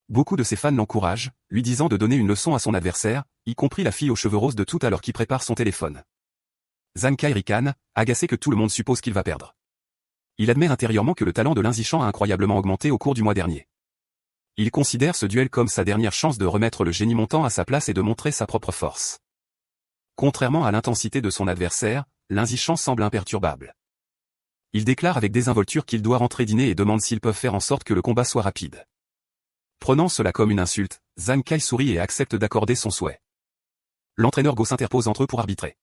Beaucoup de ses fans l'encouragent, lui disant de donner une leçon à son adversaire, y compris la fille aux cheveux roses de tout à l'heure qui prépare son téléphone. Zhang Kai ricane, agacé que tout le monde suppose qu'il va perdre. Il admet intérieurement que le talent de Lin Zishan a incroyablement augmenté au cours du mois dernier. Il considère ce duel comme sa dernière chance de remettre le génie montant à sa place et de montrer sa propre force. Contrairement à l'intensité de son adversaire, Lin Zishan semble imperturbable. Il déclare avec désinvolture qu'il doit rentrer dîner et demande s'ils peuvent faire en sorte que le combat soit rapide. Prenant cela comme une insulte, Zhang Kai sourit et accepte d'accorder son souhait. L'entraîneur Go s'interpose entre eux pour arbitrer.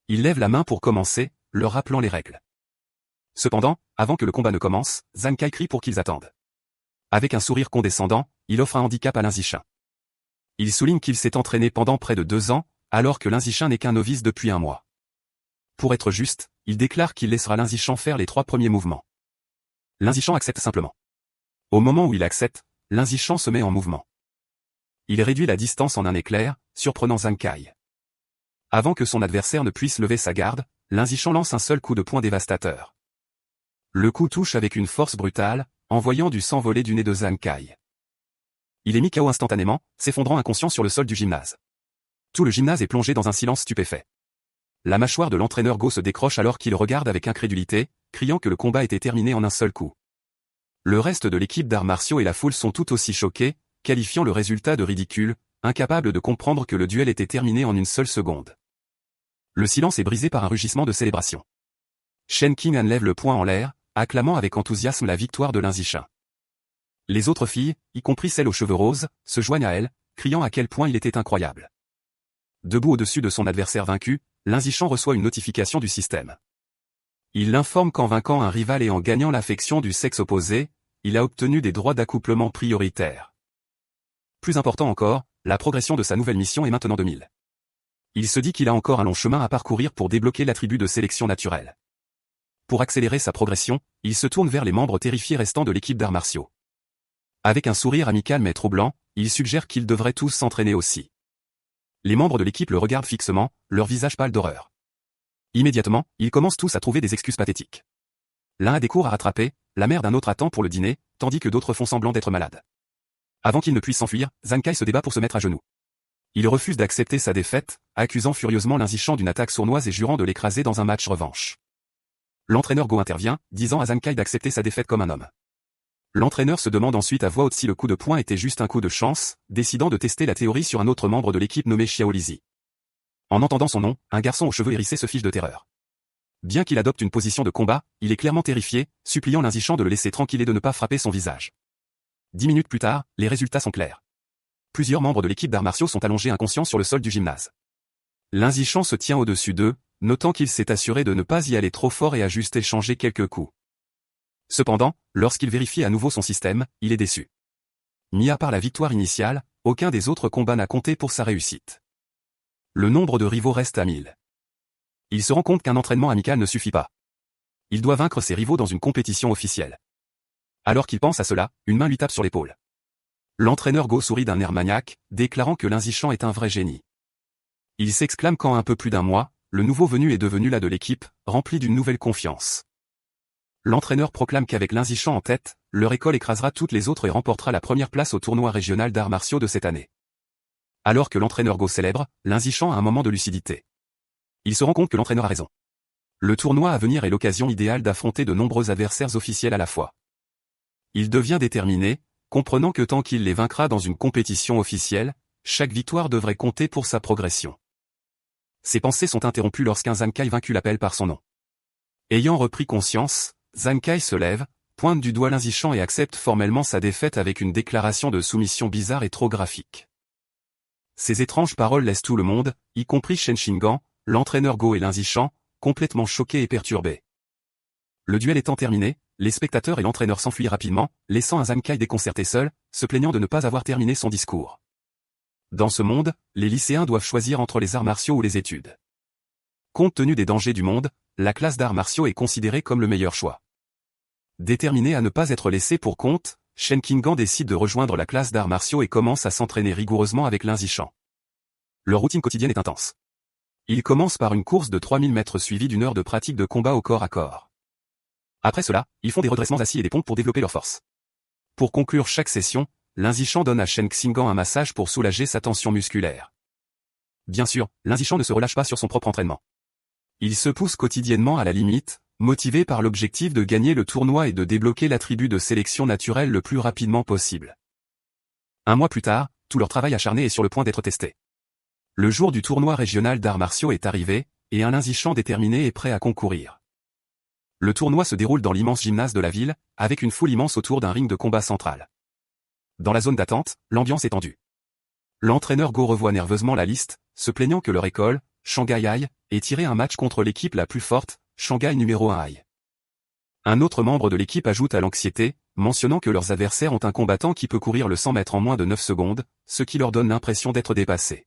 Il lève la main pour commencer, leur rappelant les règles. Cependant, avant que le combat ne commence, Zhang Kai crie pour qu'ils attendent. Avec un sourire condescendant, il offre un handicap à Lin Zishan. Il souligne qu'il s'est entraîné pendant près de 2 ans, alors que Lin Zishan n'est qu'un novice depuis 1 mois. Pour être juste, il déclare qu'il laissera Lin Zishan faire les 3 premiers mouvements. Lin Zishan accepte simplement. Au moment où il accepte, Lin Zishan se met en mouvement. Il réduit la distance en un éclair, surprenant Zhang Kai. Avant que son adversaire ne puisse lever sa garde, Lin Zishan lance un seul coup de poing dévastateur. Le coup touche avec une force brutale, envoyant du sang voler du nez de Zhang Kai. Il est mis KO instantanément, s'effondrant inconscient sur le sol du gymnase. Tout le gymnase est plongé dans un silence stupéfait. La mâchoire de l'entraîneur Go se décroche alors qu'il regarde avec incrédulité, criant que le combat était terminé en un seul coup. Le reste de l'équipe d'arts martiaux et la foule sont tout aussi choqués, qualifiant le résultat de ridicule, incapables de comprendre que le duel était terminé en une seule seconde. Le silence est brisé par un rugissement de célébration. Shen Qing'an lève le poing en l'air, acclamant avec enthousiasme la victoire de Lin Zishan. Les autres filles, y compris celles aux cheveux roses, se joignent à elle, criant à quel point il était incroyable. Debout au-dessus de son adversaire vaincu, Lin Zishan reçoit une notification du système. Il l'informe qu'en vainquant un rival et en gagnant l'affection du sexe opposé, il a obtenu des droits d'accouplement prioritaires. Plus important encore, la progression de sa nouvelle mission est maintenant 2000. Il se dit qu'il a encore un long chemin à parcourir pour débloquer l'attribut de sélection naturelle. Pour accélérer sa progression, il se tourne vers les membres terrifiés restants de l'équipe d'arts martiaux. Avec un sourire amical mais troublant, il suggère qu'ils devraient tous s'entraîner aussi. Les membres de l'équipe le regardent fixement, leur visage pâle d'horreur. Immédiatement, ils commencent tous à trouver des excuses pathétiques. L'un a des cours à rattraper, la mère d'un autre attend pour le dîner, tandis que d'autres font semblant d'être malades. Avant qu'il ne puisse s'enfuir, Zhang Kai se débat pour se mettre à genoux. Il refuse d'accepter sa défaite, accusant furieusement Lin Zishan d'une attaque sournoise et jurant de l'écraser dans un match revanche. L'entraîneur Go intervient, disant à Zhang Kai d'accepter sa défaite comme un homme. L'entraîneur se demande ensuite à voix haute si le coup de poing était juste un coup de chance, décidant de tester la théorie sur un autre membre de l'équipe nommé Xiao Lizi. En entendant son nom, un garçon aux cheveux hérissés se fiche de terreur. Bien qu'il adopte une position de combat, il est clairement terrifié, suppliant Lin Zishan de le laisser tranquille et de ne pas frapper son visage. 10 minutes plus tard, les résultats sont clairs. Plusieurs membres de l'équipe d'arts martiaux sont allongés inconscients sur le sol du gymnase. Lin Zishan se tient au-dessus d'eux, notant qu'il s'est assuré de ne pas y aller trop fort et a juste échangé quelques coups. Cependant, lorsqu'il vérifie à nouveau son système, il est déçu. Mis à part la victoire initiale, aucun des autres combats n'a compté pour sa réussite. Le nombre de rivaux reste à 1000. Il se rend compte qu'un entraînement amical ne suffit pas. Il doit vaincre ses rivaux dans une compétition officielle. Alors qu'il pense à cela, une main lui tape sur l'épaule. L'entraîneur Go sourit d'un air maniaque, déclarant que Lin Zishan est un vrai génie. Il s'exclame quand un peu plus d'un mois, le nouveau venu est devenu l'un de l'équipe, rempli d'une nouvelle confiance. L'entraîneur proclame qu'avec Lin Zishan en tête, leur école écrasera toutes les autres et remportera la première place au tournoi régional d'arts martiaux de cette année. Alors que l'entraîneur Go célèbre, Lin Zishan a un moment de lucidité. Il se rend compte que l'entraîneur a raison. Le tournoi à venir est l'occasion idéale d'affronter de nombreux adversaires officiels à la fois. Il devient déterminé, comprenant que tant qu'il les vaincra dans une compétition officielle, chaque victoire devrait compter pour sa progression. Ses pensées sont interrompues lorsqu'un Zhang Kai vaincu l'appelle par son nom. Ayant repris conscience, Zhang Kai se lève, pointe du doigt Lin Zishan et accepte formellement sa défaite avec une déclaration de soumission bizarre et trop graphique. Ces étranges paroles laissent tout le monde, y compris Shen Qing'an, l'entraîneur Go et Lin Zishan, complètement choqués et perturbés. Le duel étant terminé, les spectateurs et l'entraîneur s'enfuient rapidement, laissant un Zhang Kai déconcerté seul, se plaignant de ne pas avoir terminé son discours. Dans ce monde, les lycéens doivent choisir entre les arts martiaux ou les études. Compte tenu des dangers du monde, la classe d'arts martiaux est considérée comme le meilleur choix. Déterminé à ne pas être laissé pour compte, Shen Qinggan décide de rejoindre la classe d'arts martiaux et commence à s'entraîner rigoureusement avec Lin Zishan. Leur routine quotidienne est intense. Ils commencent par une course de 3000 mètres suivie d'une heure de pratique de combat au corps à corps. Après cela, ils font des redressements assis et des pompes pour développer leur force. Pour conclure chaque session, Lin Zishan donne à Shen Qinggan un massage pour soulager sa tension musculaire. Bien sûr, Lin Zishan ne se relâche pas sur son propre entraînement. Il se pousse quotidiennement à la limite, motivé par l'objectif de gagner le tournoi et de débloquer l'attribut de sélection naturelle le plus rapidement possible. Un mois plus tard, tout leur travail acharné est sur le point d'être testé. Le jour du tournoi régional d'arts martiaux est arrivé, et un Lin Zishan déterminé est prêt à concourir. Le tournoi se déroule dans l'immense gymnase de la ville, avec une foule immense autour d'un ring de combat central. Dans la zone d'attente, l'ambiance est tendue. L'entraîneur Go revoit nerveusement la liste, se plaignant que leur école, Shanghai High, ait tiré un match contre l'équipe la plus forte, Shanghai numéro 1 High. Un autre membre de l'équipe ajoute à l'anxiété, mentionnant que leurs adversaires ont un combattant qui peut courir le 100 mètres en moins de 9 secondes, ce qui leur donne l'impression d'être dépassés.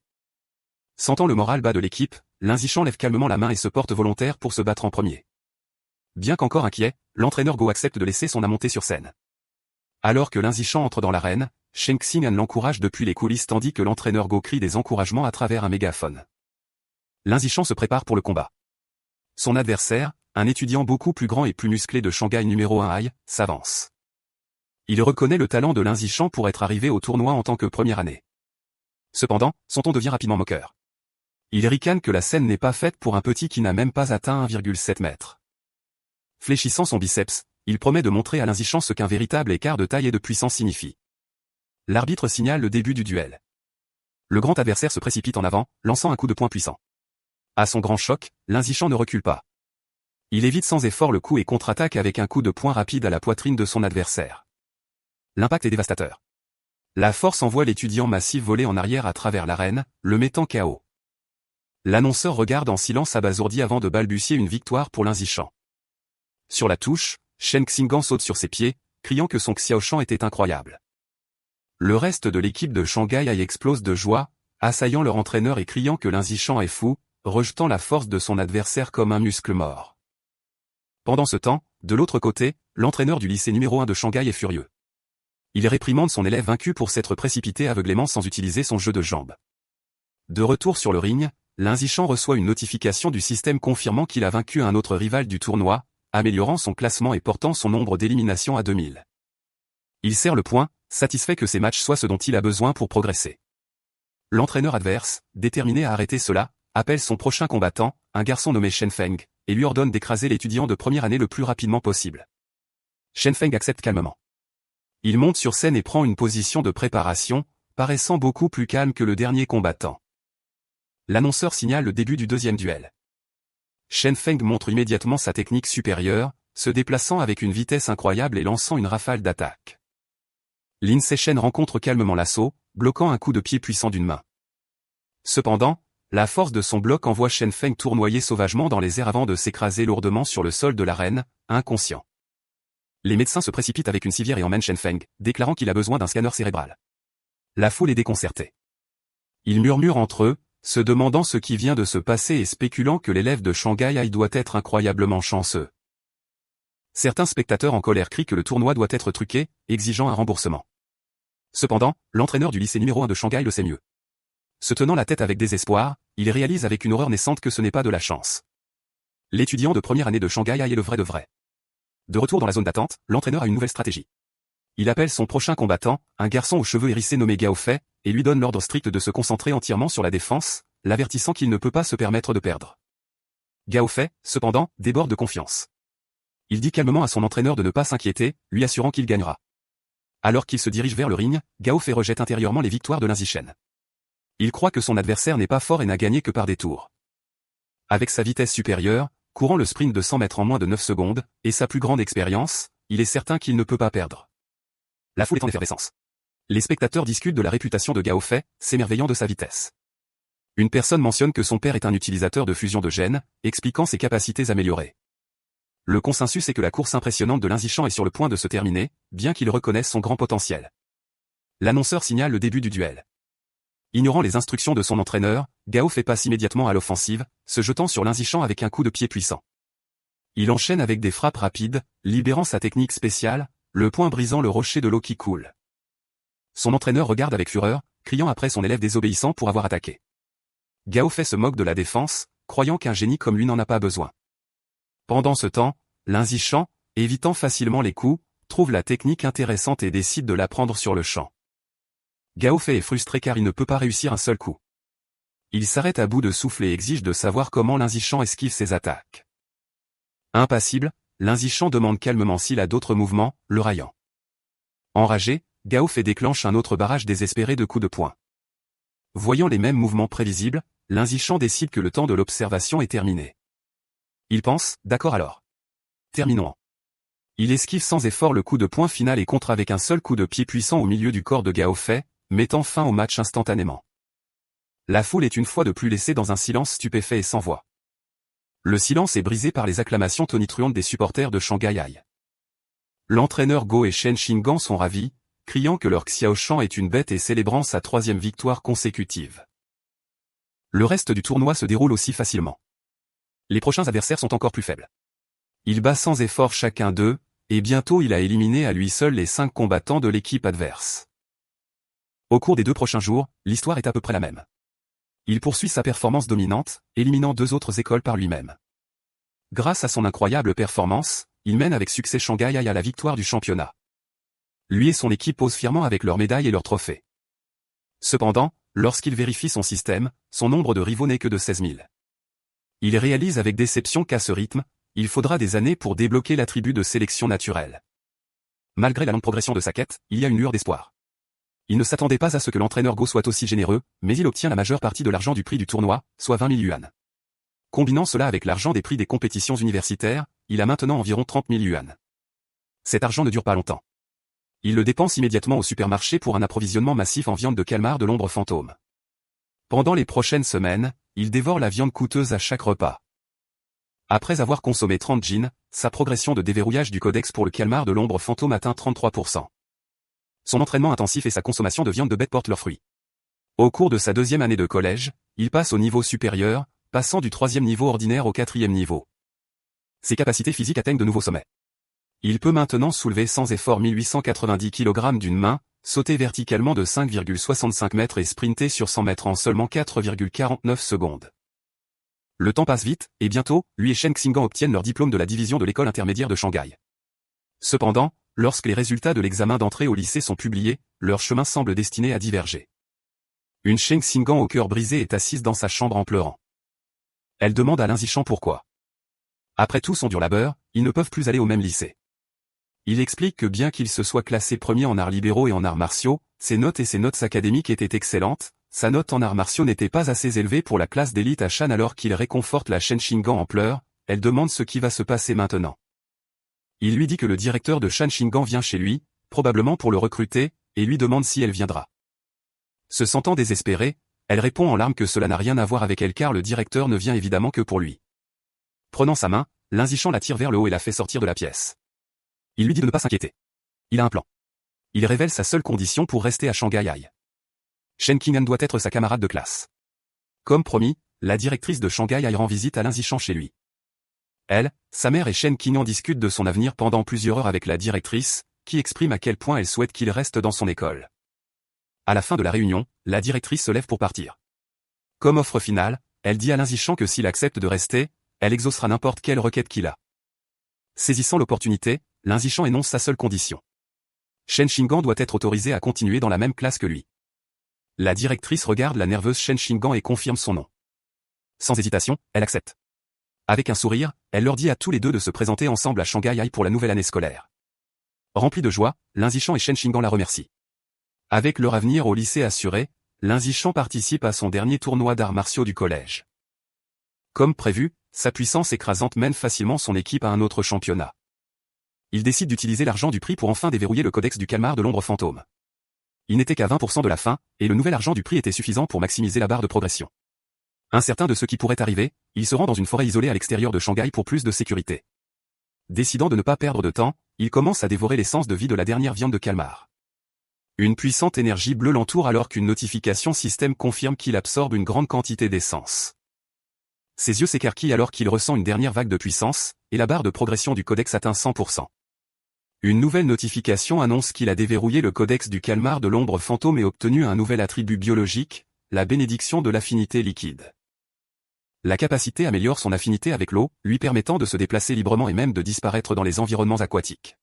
Sentant le moral bas de l'équipe, Lin Zishan lève calmement la main et se porte volontaire pour se battre en premier. Bien qu'encore inquiet, l'entraîneur Go accepte de laisser son âme monter sur scène. Alors que Lin Zishan entre dans l'arène, Shen Xing'an l'encourage depuis les coulisses tandis que l'entraîneur Go crie des encouragements à travers un mégaphone. Lin Zishan se prépare pour le combat. Son adversaire, un étudiant beaucoup plus grand et plus musclé de Shanghai numéro 1 High, s'avance. Il reconnaît le talent de Lin Zishan pour être arrivé au tournoi en tant que première année. Cependant, son ton devient rapidement moqueur. Il ricane que la scène n'est pas faite pour un petit qui n'a même pas atteint 1,7 mètre. Fléchissant son biceps, il promet de montrer à Lin Zishan ce qu'un véritable écart de taille et de puissance signifie. L'arbitre signale le début du duel. Le grand adversaire se précipite en avant, lançant un coup de poing puissant. À son grand choc, Lin Zishan ne recule pas. Il évite sans effort le coup et contre-attaque avec un coup de poing rapide à la poitrine de son adversaire. L'impact est dévastateur. La force envoie l'étudiant massif voler en arrière à travers l'arène, le mettant KO. L'annonceur regarde en silence abasourdi avant de balbutier une victoire pour Lin Zishan. Sur la touche, Shen Xing'an saute sur ses pieds, criant que son Xiaoshan était incroyable. Le reste de l'équipe de Shanghai High explose de joie, assaillant leur entraîneur et criant que Lin Zishan est fou, rejetant la force de son adversaire comme un muscle mort. Pendant ce temps, de l'autre côté, l'entraîneur du lycée numéro 1 de Shanghai est furieux. Il réprimande son élève vaincu pour s'être précipité aveuglément sans utiliser son jeu de jambes. De retour sur le ring, Lin Zishan reçoit une notification du système confirmant qu'il a vaincu un autre rival du tournoi, améliorant son classement et portant son nombre d'éliminations à 2000. Il serre le poing, satisfait que ces matchs soient ce dont il a besoin pour progresser. L'entraîneur adverse, déterminé à arrêter cela, appelle son prochain combattant, un garçon nommé Shen Feng, et lui ordonne d'écraser l'étudiant de première année le plus rapidement possible. Shen Feng accepte calmement. Il monte sur scène et prend une position de préparation, paraissant beaucoup plus calme que le dernier combattant. L'annonceur signale le début du deuxième duel. Shen Feng montre immédiatement sa technique supérieure, se déplaçant avec une vitesse incroyable et lançant une rafale d'attaque. Lin Seichen rencontre calmement l'assaut, bloquant un coup de pied puissant d'une main. Cependant, la force de son bloc envoie Shen Feng tournoyer sauvagement dans les airs avant de s'écraser lourdement sur le sol de l'arène, inconscient. Les médecins se précipitent avec une civière et emmènent Shen Feng, déclarant qu'il a besoin d'un scanner cérébral. La foule est déconcertée. Ils murmurent entre eux, se demandant ce qui vient de se passer et spéculant que l'élève de Shanghai High doit être incroyablement chanceux. Certains spectateurs en colère crient que le tournoi doit être truqué, exigeant un remboursement. Cependant, l'entraîneur du lycée numéro 1 de Shanghai le sait mieux. Se tenant la tête avec désespoir, il réalise avec une horreur naissante que ce n'est pas de la chance. L'étudiant de première année de Shanghai High est le vrai de vrai. De retour dans la zone d'attente, l'entraîneur a une nouvelle stratégie. Il appelle son prochain combattant, un garçon aux cheveux hérissés nommé Gao Fei, et lui donne l'ordre strict de se concentrer entièrement sur la défense, l'avertissant qu'il ne peut pas se permettre de perdre. Gao Fei, cependant, déborde de confiance. Il dit calmement à son entraîneur de ne pas s'inquiéter, lui assurant qu'il gagnera. Alors qu'il se dirige vers le ring, Gao Fei rejette intérieurement les victoires de Lin Zishan. Il croit que son adversaire n'est pas fort et n'a gagné que par des tours. Avec sa vitesse supérieure, courant le sprint de 100 mètres en moins de 9 secondes, et sa plus grande expérience, il est certain qu'il ne peut pas perdre. La foule est en effervescence. Les spectateurs discutent de la réputation de Gao Fei, s'émerveillant de sa vitesse. Une personne mentionne que son père est un utilisateur de fusion de gènes, expliquant ses capacités améliorées. Le consensus est que la course impressionnante de Lin Zishan est sur le point de se terminer, bien qu'il reconnaisse son grand potentiel. L'annonceur signale le début du duel. Ignorant les instructions de son entraîneur, Gao Fei passe immédiatement à l'offensive, se jetant sur Lin Zishan avec un coup de pied puissant. Il enchaîne avec des frappes rapides, libérant sa technique spéciale, le poing brisant le rocher de l'eau qui coule. Son entraîneur regarde avec fureur, criant après son élève désobéissant pour avoir attaqué. Gao Fei se moque de la défense, croyant qu'un génie comme lui n'en a pas besoin. Pendant ce temps, Lin Zishan, évitant facilement les coups, trouve la technique intéressante et décide de l'apprendre sur le champ. Gao Fei est frustré car il ne peut pas réussir un seul coup. Il s'arrête à bout de souffle et exige de savoir comment Lin Zishan esquive ses attaques. Impassible, Lin Zishan demande calmement s'il a d'autres mouvements, le raillant. Enragé, Gao Fei déclenche un autre barrage désespéré de coups de poing. Voyant les mêmes mouvements prévisibles, Lin Zishan décide que le temps de l'observation est terminé. Il pense, d'accord alors. Terminons. Il esquive sans effort le coup de poing final et contre avec un seul coup de pied puissant au milieu du corps de Gao Fei, mettant fin au match instantanément. La foule est une fois de plus laissée dans un silence stupéfait et sans voix. Le silence est brisé par les acclamations tonitruantes des supporters de Shanghai High. L'entraîneur Go et Shen Xinggang sont ravis, criant que leur Xiaoshan est une bête et célébrant sa 3e victoire consécutive. Le reste du tournoi se déroule aussi facilement. Les prochains adversaires sont encore plus faibles. Il bat sans effort chacun d'eux, et bientôt il a éliminé à lui seul les 5 combattants de l'équipe adverse. Au cours des 2 prochains jours, l'histoire est à peu près la même. Il poursuit sa performance dominante, éliminant 2 autres écoles par lui-même. Grâce à son incroyable performance, il mène avec succès Shanghai High à la victoire du championnat. Lui et son équipe posent fièrement avec leurs médailles et leurs trophées. Cependant, lorsqu'il vérifie son système, son nombre de rivaux n'est que de 16 000. Il réalise avec déception qu'à ce rythme, il faudra des années pour débloquer l'attribut de sélection naturelle. Malgré la lente progression de sa quête, il y a une lueur d'espoir. Il ne s'attendait pas à ce que l'entraîneur Go soit aussi généreux, mais il obtient la majeure partie de l'argent du prix du tournoi, soit 20 000 yuan. Combinant cela avec l'argent des prix des compétitions universitaires, il a maintenant environ 30 000 yuan. Cet argent ne dure pas longtemps. Il le dépense immédiatement au supermarché pour un approvisionnement massif en viande de calmar de l'ombre fantôme. Pendant les prochaines semaines, il dévore la viande coûteuse à chaque repas. Après avoir consommé 30 jeans, sa progression de déverrouillage du codex pour le calmar de l'ombre fantôme atteint 33%. Son entraînement intensif et sa consommation de viande de bête portent leurs fruits. Au cours de sa 2e année de collège, il passe au niveau supérieur, passant du 3e niveau ordinaire au 4e niveau. Ses capacités physiques atteignent de nouveaux sommets. Il peut maintenant soulever sans effort 1890 kg d'une main, sauter verticalement de 5,65 mètres et sprinter sur 100 mètres en seulement 4,49 secondes. Le temps passe vite, et bientôt, lui et Shen Xinggang obtiennent leur diplôme de la division de l'école intermédiaire de Shanghai. Cependant, lorsque les résultats de l'examen d'entrée au lycée sont publiés, leur chemin semble destiné à diverger. Une Shen Xinggang au cœur brisé est assise dans sa chambre en pleurant. Elle demande à Lin Zishan pourquoi. Après tout son dur labeur, ils ne peuvent plus aller au même lycée. Il explique que bien qu'il se soit classé premier en arts libéraux et en arts martiaux, ses notes académiques étaient excellentes, sa note en arts martiaux n'était pas assez élevée pour la classe d'élite à Shan alors qu'il réconforte la Shen Xinggang en pleurs, elle demande ce qui va se passer maintenant. Il lui dit que le directeur de Shen Xinggang vient chez lui, probablement pour le recruter, et lui demande si elle viendra. Se sentant désespérée, elle répond en larmes que cela n'a rien à voir avec elle car le directeur ne vient évidemment que pour lui. Prenant sa main, Lin Zishan la tire vers le haut et la fait sortir de la pièce. Il lui dit de ne pas s'inquiéter. Il a un plan. Il révèle sa seule condition pour rester à Shanghai High. Shen Qing'an doit être sa camarade de classe. Comme promis, la directrice de Shanghai High rend visite à Lin Zishan chez lui. Elle, sa mère et Shen Qing'an discutent de son avenir pendant plusieurs heures avec la directrice, qui exprime à quel point elle souhaite qu'il reste dans son école. À la fin de la réunion, la directrice se lève pour partir. Comme offre finale, elle dit à Lin Zishan que s'il accepte de rester, elle exaucera n'importe quelle requête qu'il a. Saisissant l'opportunité, Lin Zishan énonce sa seule condition. Shen Xinggang doit être autorisé à continuer dans la même classe que lui. La directrice regarde la nerveuse Shen Xinggang et confirme son nom. Sans hésitation, elle accepte. Avec un sourire, elle leur dit à tous les deux de se présenter ensemble à Shanghai High pour la nouvelle année scolaire. Rempli de joie, Lin Zishan et Shen Xinggang la remercient. Avec leur avenir au lycée assuré, Lin Zishan participe à son dernier tournoi d'arts martiaux du collège. Comme prévu, sa puissance écrasante mène facilement son équipe à un autre championnat. Il décide d'utiliser l'argent du prix pour enfin déverrouiller le codex du calmar de l'ombre fantôme. Il n'était qu'à 20% de la fin, et le nouvel argent du prix était suffisant pour maximiser la barre de progression. Incertain de ce qui pourrait arriver, il se rend dans une forêt isolée à l'extérieur de Shanghai pour plus de sécurité. Décidant de ne pas perdre de temps, il commence à dévorer l'essence de vie de la dernière viande de calmar. Une puissante énergie bleue l'entoure alors qu'une notification système confirme qu'il absorbe une grande quantité d'essence. Ses yeux s'écarquillent alors qu'il ressent une dernière vague de puissance, et la barre de progression du codex atteint 100%. Une nouvelle notification annonce qu'il a déverrouillé le codex du calmar de l'ombre fantôme et obtenu un nouvel attribut biologique, la bénédiction de l'affinité liquide. La capacité améliore son affinité avec l'eau, lui permettant de se déplacer librement et même de disparaître dans les environnements aquatiques.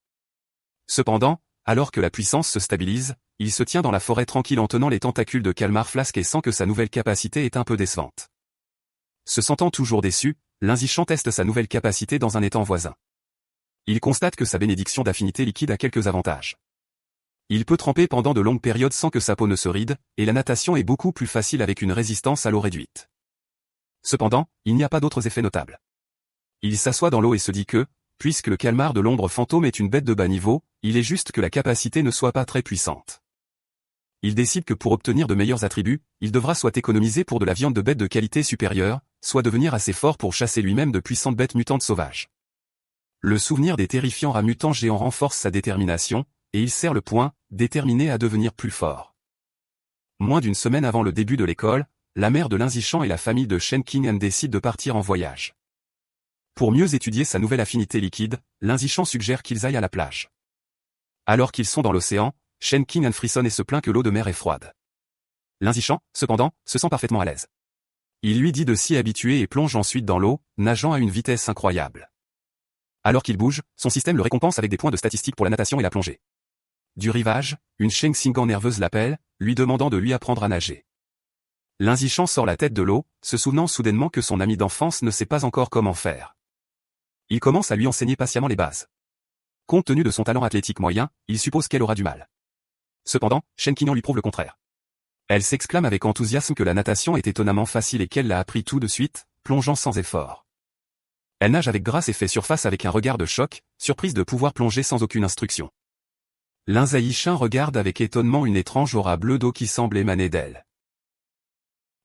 Cependant, alors que la puissance se stabilise, il se tient dans la forêt tranquille en tenant les tentacules de calmar flasque et sent que sa nouvelle capacité est un peu décevante. Se sentant toujours déçu, l'inzichan teste sa nouvelle capacité dans un étang voisin. Il constate que sa bénédiction d'affinité liquide a quelques avantages. Il peut tremper pendant de longues périodes sans que sa peau ne se ride, et la natation est beaucoup plus facile avec une résistance à l'eau réduite. Cependant, il n'y a pas d'autres effets notables. Il s'assoit dans l'eau et se dit que, puisque le calmar de l'ombre fantôme est une bête de bas niveau, il est juste que la capacité ne soit pas très puissante. Il décide que pour obtenir de meilleurs attributs, il devra soit économiser pour de la viande de bête de qualité supérieure, soit devenir assez fort pour chasser lui-même de puissantes bêtes mutantes sauvages. Le souvenir des terrifiants rats mutants géants renforce sa détermination, et il serre le poing, déterminé à devenir plus fort. Moins d'une semaine avant le début de l'école, la mère de l'inzichan et la famille de Shen Qing'an décident de partir en voyage. Pour mieux étudier sa nouvelle affinité liquide, l'inzichan suggère qu'ils aillent à la plage. Alors qu'ils sont dans l'océan, Shen Qing'an frissonne et se plaint que l'eau de mer est froide. L'inzichan, cependant, se sent parfaitement à l'aise. Il lui dit de s'y habituer et plonge ensuite dans l'eau, nageant à une vitesse incroyable. Alors qu'il bouge, son système le récompense avec des points de statistiques pour la natation et la plongée. Du rivage, une Sheng Xing'an nerveuse l'appelle, lui demandant de lui apprendre à nager. L'inzichan sort la tête de l'eau, se souvenant soudainement que son ami d'enfance ne sait pas encore comment faire. Il commence à lui enseigner patiemment les bases. Compte tenu de son talent athlétique moyen, il suppose qu'elle aura du mal. Cependant, Shen Qing'an lui prouve le contraire. Elle s'exclame avec enthousiasme que la natation est étonnamment facile et qu'elle l'a appris tout de suite, plongeant sans effort. Elle nage avec grâce et fait surface avec un regard de choc, surprise de pouvoir plonger sans aucune instruction. L'inzichan regarde avec étonnement une étrange aura bleue d'eau qui semble émaner d'elle.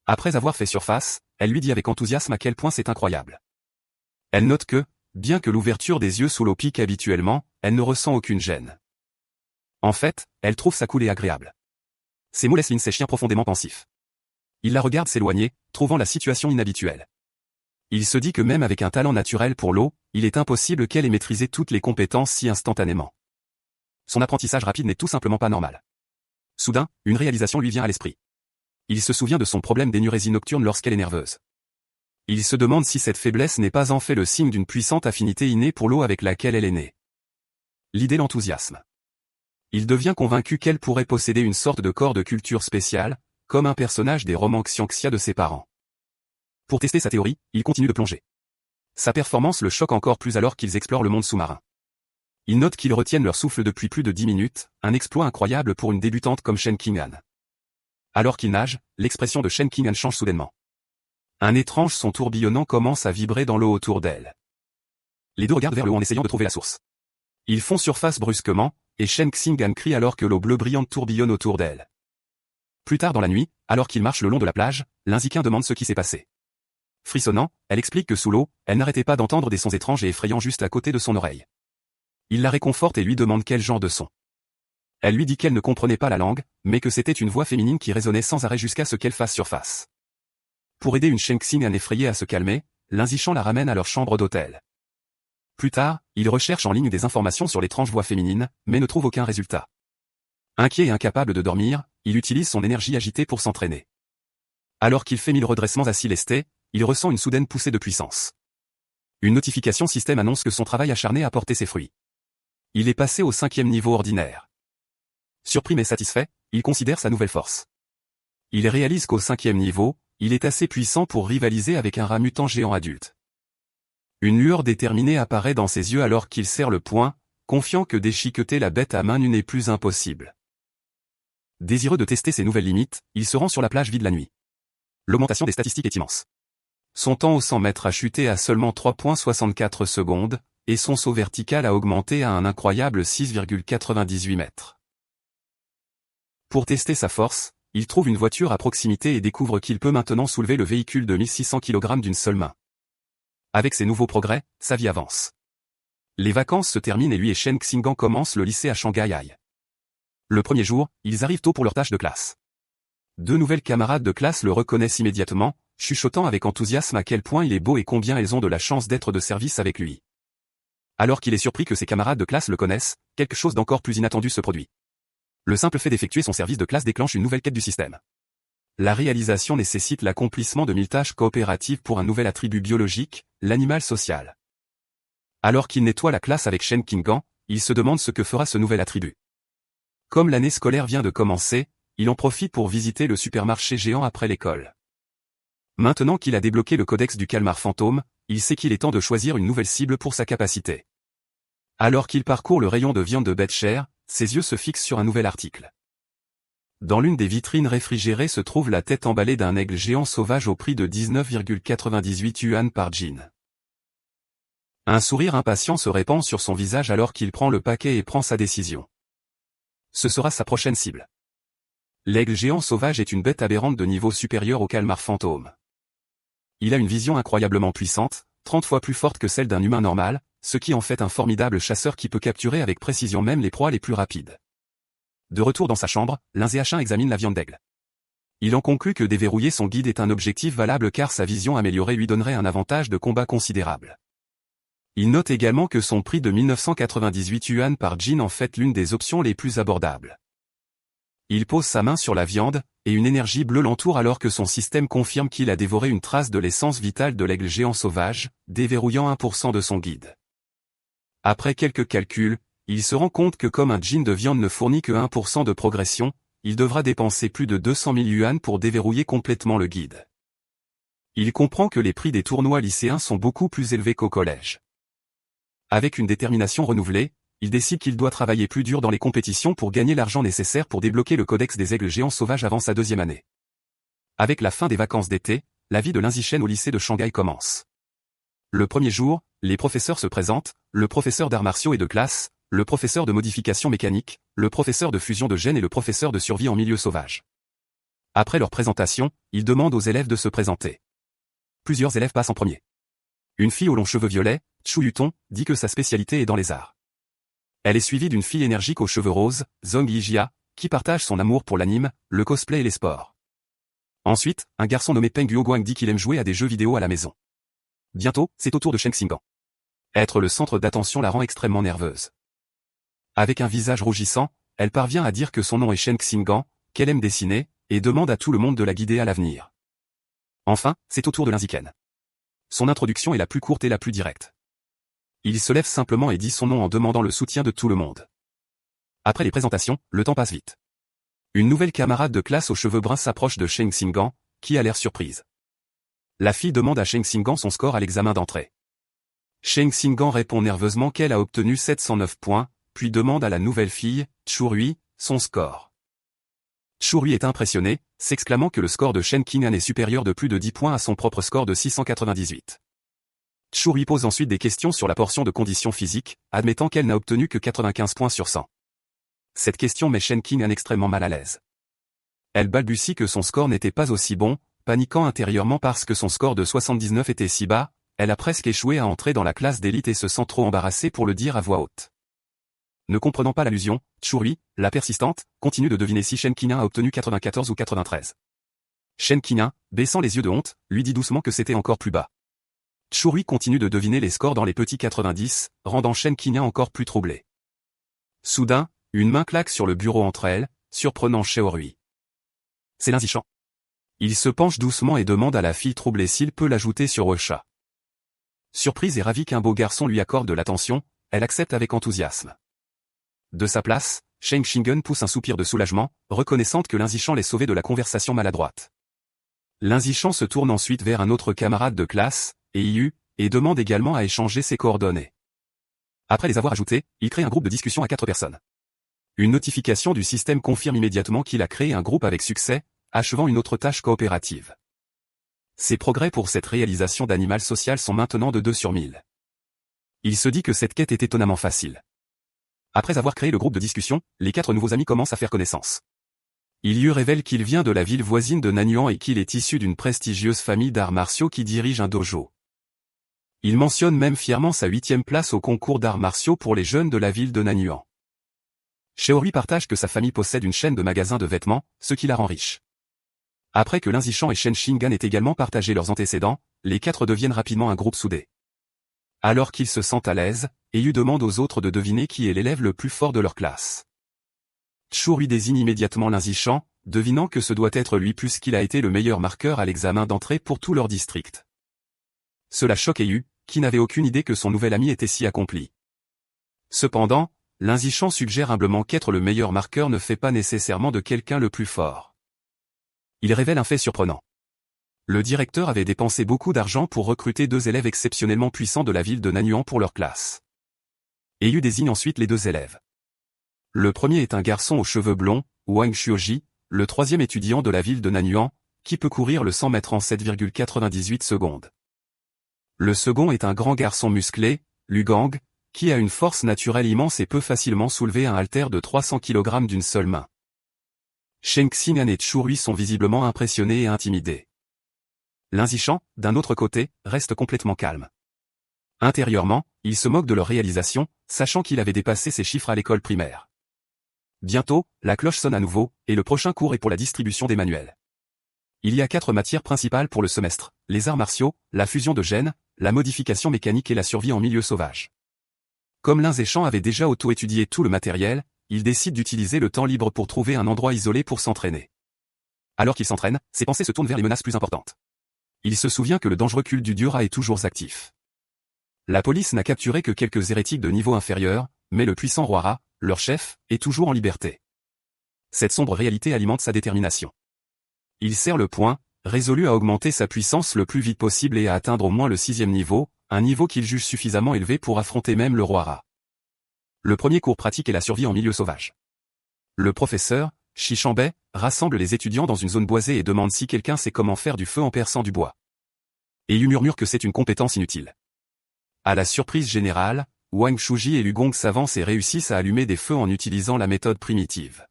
Après avoir fait surface, elle lui dit avec enthousiasme à quel point c'est incroyable. Elle note que, bien que l'ouverture des yeux sous l'eau pique habituellement, elle ne ressent aucune gêne. En fait, elle trouve sa coulée agréable. Ces mots laissent l'inzichan profondément pensif. Il la regarde s'éloigner, trouvant la situation inhabituelle. Il se dit que même avec un talent naturel pour l'eau, il est impossible qu'elle ait maîtrisé toutes les compétences si instantanément. Son apprentissage rapide n'est tout simplement pas normal. Soudain, une réalisation lui vient à l'esprit. Il se souvient de son problème d'énurésie nocturne lorsqu'elle est nerveuse. Il se demande si cette faiblesse n'est pas en fait le signe d'une puissante affinité innée pour l'eau avec laquelle elle est née. L'idée l'enthousiasme. Il devient convaincu qu'elle pourrait posséder une sorte de corps de culture spécial, comme un personnage des romans Xianxia de ses parents. Pour tester sa théorie, il continue de plonger. Sa performance le choque encore plus alors qu'ils explorent le monde sous-marin. Il note qu'ils retiennent leur souffle depuis plus de 10 minutes, un exploit incroyable pour une débutante comme Shen Qing'an. Alors qu'il nage, l'expression de Shen Qing'an change soudainement. Un étrange son tourbillonnant commence à vibrer dans l'eau autour d'elle. Les deux regardent vers le haut en essayant de trouver la source. Ils font surface brusquement, et Shen Qing'an crie alors que l'eau bleue brillante tourbillonne autour d'elle. Plus tard dans la nuit, alors qu'ils marchent le long de la plage, l'inzichan demande ce qui s'est passé. Frissonnant, elle explique que sous l'eau, elle n'arrêtait pas d'entendre des sons étranges et effrayants juste à côté de son oreille. Il la réconforte et lui demande quel genre de son. Elle lui dit qu'elle ne comprenait pas la langue, mais que c'était une voix féminine qui résonnait sans arrêt jusqu'à ce qu'elle fasse surface. Pour aider une Sheng Xing'an effrayée à se calmer, l'inzichan la ramène à leur chambre d'hôtel. Plus tard, il recherche en ligne des informations sur l'étrange voix féminine, mais ne trouve aucun résultat. Inquiet et incapable de dormir, il utilise son énergie agitée pour s'entraîner. Alors qu'il fait 1000 redressements assis lestés, il ressent une soudaine poussée de puissance. Une notification système annonce que son travail acharné a porté ses fruits. Il est passé au 5e niveau ordinaire. Surpris mais satisfait, il considère sa nouvelle force. Il réalise qu'au 5e niveau, il est assez puissant pour rivaliser avec un rat mutant géant adulte. Une lueur déterminée apparaît dans ses yeux alors qu'il serre le poing, confiant que déchiqueter la bête à main nue n'est plus impossible. Désireux de tester ses nouvelles limites, il se rend sur la plage vide la nuit. L'augmentation des statistiques est immense. Son temps au 100 mètres a chuté à seulement 3,64 secondes, et son saut vertical a augmenté à un incroyable 6,98 mètres. Pour tester sa force, il trouve une voiture à proximité et découvre qu'il peut maintenant soulever le véhicule de 1600 kg d'une seule main. Avec ses nouveaux progrès, sa vie avance. Les vacances se terminent et lui et Shen Xing'an commencent le lycée à Shanghai. Le premier jour, ils arrivent tôt pour leur tâche de classe. Deux nouvelles camarades de classe le reconnaissent immédiatement, chuchotant avec enthousiasme à quel point il est beau et combien elles ont de la chance d'être de service avec lui. Alors qu'il est surpris que ses camarades de classe le connaissent, quelque chose d'encore plus inattendu se produit. Le simple fait d'effectuer son service de classe déclenche une nouvelle quête du système. La réalisation nécessite l'accomplissement de 1000 tâches coopératives pour un nouvel attribut biologique, l'animal social. Alors qu'il nettoie la classe avec Shen Qinggan, il se demande ce que fera ce nouvel attribut. Comme l'année scolaire vient de commencer, il en profite pour visiter le supermarché géant après l'école. Maintenant qu'il a débloqué le codex du calmar fantôme, il sait qu'il est temps de choisir une nouvelle cible pour sa capacité. Alors qu'il parcourt le rayon de viande de bête chère, ses yeux se fixent sur un nouvel article. Dans l'une des vitrines réfrigérées se trouve la tête emballée d'un aigle géant sauvage au prix de 19,98 yuan par jean. Un sourire impatient se répand sur son visage alors qu'il prend le paquet et prend sa décision. Ce sera sa prochaine cible. L'aigle géant sauvage est une bête aberrante de niveau supérieur au calmar fantôme. Il a une vision incroyablement puissante, 30 fois plus forte que celle d'un humain normal, ce qui en fait un formidable chasseur qui peut capturer avec précision même les proies les plus rapides. De retour dans sa chambre, Lin-Zéachin examine la viande d'aigle. Il en conclut que déverrouiller son guide est un objectif valable car sa vision améliorée lui donnerait un avantage de combat considérable. Il note également que son prix de 1998 yuan par jean en fait l'une des options les plus abordables. Il pose sa main sur la viande, et une énergie bleue l'entoure alors que son système confirme qu'il a dévoré une trace de l'essence vitale de l'aigle géant sauvage, déverrouillant 1% de son guide. Après quelques calculs, il se rend compte que comme un jean de viande ne fournit que 1% de progression, il devra dépenser plus de 200 000 yuan pour déverrouiller complètement le guide. Il comprend que les prix des tournois lycéens sont beaucoup plus élevés qu'au collège. Avec une détermination renouvelée, il décide qu'il doit travailler plus dur dans les compétitions pour gagner l'argent nécessaire pour débloquer le codex des aigles géants sauvages avant sa deuxième année. Avec la fin des vacances d'été, la vie de Lin-Zéachin au lycée de Shanghai commence. Le premier jour, les professeurs se présentent, le professeur d'arts martiaux et de classe, le professeur de modification mécanique, le professeur de fusion de gènes et le professeur de survie en milieu sauvage. Après leur présentation, ils demandent aux élèves de se présenter. Plusieurs élèves passent en premier. Une fille aux longs cheveux violets, Chu Yuton, dit que sa spécialité est dans les arts. Elle est suivie d'une fille énergique aux cheveux roses, Zhong Yijia, qui partage son amour pour l'anime, le cosplay et les sports. Ensuite, un garçon nommé Peng Guoguang dit qu'il aime jouer à des jeux vidéo à la maison. Bientôt, c'est au tour de Shen Qinggan. Être le centre d'attention la rend extrêmement nerveuse. Avec un visage rougissant, elle parvient à dire que son nom est Shen Qinggan, qu'elle aime dessiner, et demande à tout le monde de la guider à l'avenir. Enfin, c'est au tour de Lin-Zéachin. Son introduction est la plus courte et la plus directe. Il se lève simplement et dit son nom en demandant le soutien de tout le monde. Après les présentations, le temps passe vite. Une nouvelle camarade de classe aux cheveux bruns s'approche de Shen Qinggan, qui a l'air surprise. La fille demande à Shen Qinggan son score à l'examen d'entrée. Shen Qinggan répond nerveusement qu'elle a obtenu 709 points, puis demande à la nouvelle fille, Churui, son score. Churui est impressionné, s'exclamant que le score de Shen Qinggan est supérieur de plus de 10 points à son propre score de 698. Churui pose ensuite des questions sur la portion de conditions physiques, admettant qu'elle n'a obtenu que 95 points sur 100. Cette question met Shen Qinggan extrêmement mal à l'aise. Elle balbutie que son score n'était pas aussi bon, paniquant intérieurement parce que son score de 79 était si bas, elle a presque échoué à entrer dans la classe d'élite et se sent trop embarrassée pour le dire à voix haute. Ne comprenant pas l'allusion, Churui, la persistante, continue de deviner si Shen Qinggan a obtenu 94 ou 93. Shen Qinggan, baissant les yeux de honte, lui dit doucement que c'était encore plus bas. Churui continue de deviner les scores dans les petits 90, rendant Shen Qinggan encore plus troublé. Soudain, une main claque sur le bureau entre elles, surprenant Churui. C'est Lin-Zéachin. Il se penche doucement et demande à la fille troublée s'il peut l'ajouter sur Ocha. Surprise et ravie qu'un beau garçon lui accorde de l'attention, elle accepte avec enthousiasme. De sa place, Shen Qinggan pousse un soupir de soulagement, reconnaissante que Lin-Zéachin l'ait sauvé de la conversation maladroite. Lin-Zéachin se tourne ensuite vers un autre camarade de classe, Eiyu, et demande également à échanger ses coordonnées. Après les avoir ajoutés, il crée un groupe de discussion à 4 personnes. Une notification du système confirme immédiatement qu'il a créé un groupe avec succès, achevant une autre tâche coopérative. Ses progrès pour cette réalisation d'animal social sont maintenant de 2 sur 1000. Il se dit que cette quête est étonnamment facile. Après avoir créé le groupe de discussion, les 4 nouveaux amis commencent à faire connaissance. Eiyu révèle qu'il vient de la ville voisine de Nanyuan et qu'il est issu d'une prestigieuse famille d'arts martiaux qui dirige un dojo. Il mentionne même fièrement sa 8e place au concours d'arts martiaux pour les jeunes de la ville de Nanyuan. Churui partage que sa famille possède une chaîne de magasins de vêtements, ce qui la rend riche. Après que Lin Zishan et Shen Xingan aient également partagé leurs antécédents, les quatre deviennent rapidement un groupe soudé. Alors qu'ils se sentent à l'aise, Yu demande aux autres de deviner qui est l'élève le plus fort de leur classe. Chu lui désigne immédiatement Lin Zishan, devinant que ce doit être lui puisqu'il a été le meilleur marqueur à l'examen d'entrée pour tout leur district. Cela choque Yu, qui n'avait aucune idée que son nouvel ami était si accompli. Cependant, Lin Zishan suggère humblement qu'être le meilleur marqueur ne fait pas nécessairement de quelqu'un le plus fort. Il révèle un fait surprenant. Le directeur avait dépensé beaucoup d'argent pour recruter 2 élèves exceptionnellement puissants de la ville de Nanyuan pour leur classe. Yu désigne ensuite les 2 élèves. Le premier est un garçon aux cheveux blonds, Wang Xuoji, le troisième étudiant de la ville de Nanyuan, qui peut courir le 100 mètres en 7,98 secondes. Le second est un grand garçon musclé, Lu Gang, qui a une force naturelle immense et peut facilement soulever un haltère de 300 kg d'une seule main. Shen Xingan et Chu Rui sont visiblement impressionnés et intimidés. Lin Zishan, d'un autre côté, reste complètement calme. Intérieurement, il se moque de leur réalisation, sachant qu'il avait dépassé ses chiffres à l'école primaire. Bientôt, la cloche sonne à nouveau, et le prochain cours est pour la distribution des manuels. Il y a 4 matières principales pour le semestre, les arts martiaux, la fusion de gènes, la modification mécanique et la survie en milieu sauvage. Comme Lin Zishan avait déjà auto-étudié tout le matériel, il décide d'utiliser le temps libre pour trouver un endroit isolé pour s'entraîner. Alors qu'il s'entraîne, ses pensées se tournent vers les menaces plus importantes. Il se souvient que le dangereux culte du dieu Ra est toujours actif. La police n'a capturé que quelques hérétiques de niveau inférieur, mais le puissant roi Ra, leur chef, est toujours en liberté. Cette sombre réalité alimente sa détermination. Il serre le poing, résolu à augmenter sa puissance le plus vite possible et à atteindre au moins le 6e niveau, un niveau qu'il juge suffisamment élevé pour affronter même le roi Ra. Le premier cours pratique est la survie en milieu sauvage. Le professeur, Shi Shanbei, rassemble les étudiants dans une zone boisée et demande si quelqu'un sait comment faire du feu en perçant du bois. Yu murmure que c'est une compétence inutile. À la surprise générale, Wang Xuji et Lu Gong s'avancent et réussissent à allumer des feux en utilisant la méthode primitive.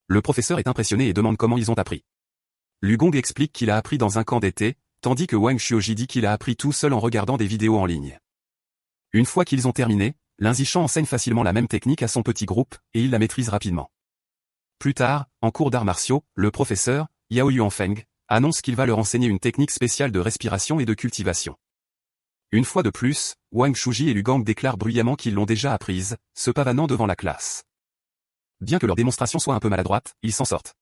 Le professeur est impressionné et demande comment ils ont appris. Lu Gong explique qu'il a appris dans un camp d'été, tandis que Wang Xuji dit qu'il a appris tout seul en regardant des vidéos en ligne. Une fois qu'ils ont terminé, Lin Zishan enseigne facilement la même technique à son petit groupe, et il la maîtrise rapidement. Plus tard, en cours d'arts martiaux, le professeur, Yao Yuanfeng, annonce qu'il va leur enseigner une technique spéciale de respiration et de cultivation. Une fois de plus, Wang Xuji et Lu Gang déclarent bruyamment qu'ils l'ont déjà apprise, se pavanant devant la classe. Bien que leur démonstration soit un peu maladroite, ils s'en sortent.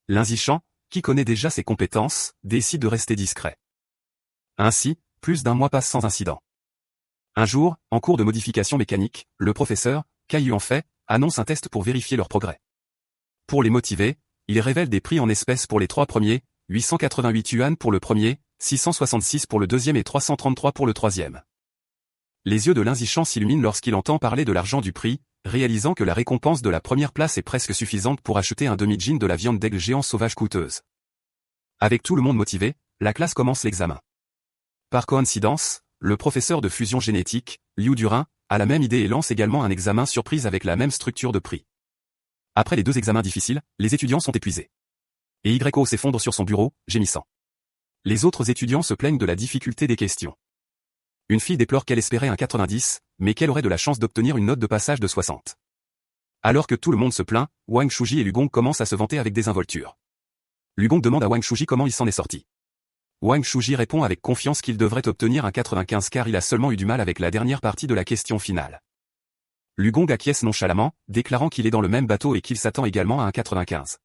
Lin Zishan, qui connaît déjà ses compétences, décide de rester discret. Ainsi, plus d'1 mois passe sans incident. Un jour, en cours de modification mécanique, le professeur, Cai Yuanfei, annonce un test pour vérifier leur progrès. Pour les motiver, il révèle des prix en espèces pour les 3 premiers, 888 yuan pour le premier, 666 pour le deuxième et 333 pour le troisième. Les yeux de Lin Zishan s'illuminent lorsqu'il entend parler de l'argent du prix, réalisant que la récompense de la première place est presque suffisante pour acheter un demi-jean de la viande d'aigle géant sauvage coûteuse. Avec tout le monde motivé, la classe commence l'examen. Par coïncidence, le professeur de fusion génétique, Liu Durin, a la même idée et lance également un examen surprise avec la même structure de prix. Après les 2 examens difficiles, les étudiants sont épuisés. Et YO s'effondre sur son bureau, gémissant. Les autres étudiants se plaignent de la difficulté des questions. Une fille déplore qu'elle espérait un 90, mais qu'elle aurait de la chance d'obtenir une note de passage de 60. Alors que tout le monde se plaint, Wang Xuji et Lu Gong commencent à se vanter avec désinvolture. Lu Gong demande à Wang Xuji comment il s'en est sorti. Wang Xuji répond avec confiance qu'il devrait obtenir un 95 car il a seulement eu du mal avec la dernière partie de la question finale. Lu Gong acquiesce nonchalamment, déclarant qu'il est dans le même bateau et qu'il s'attend également à un 95.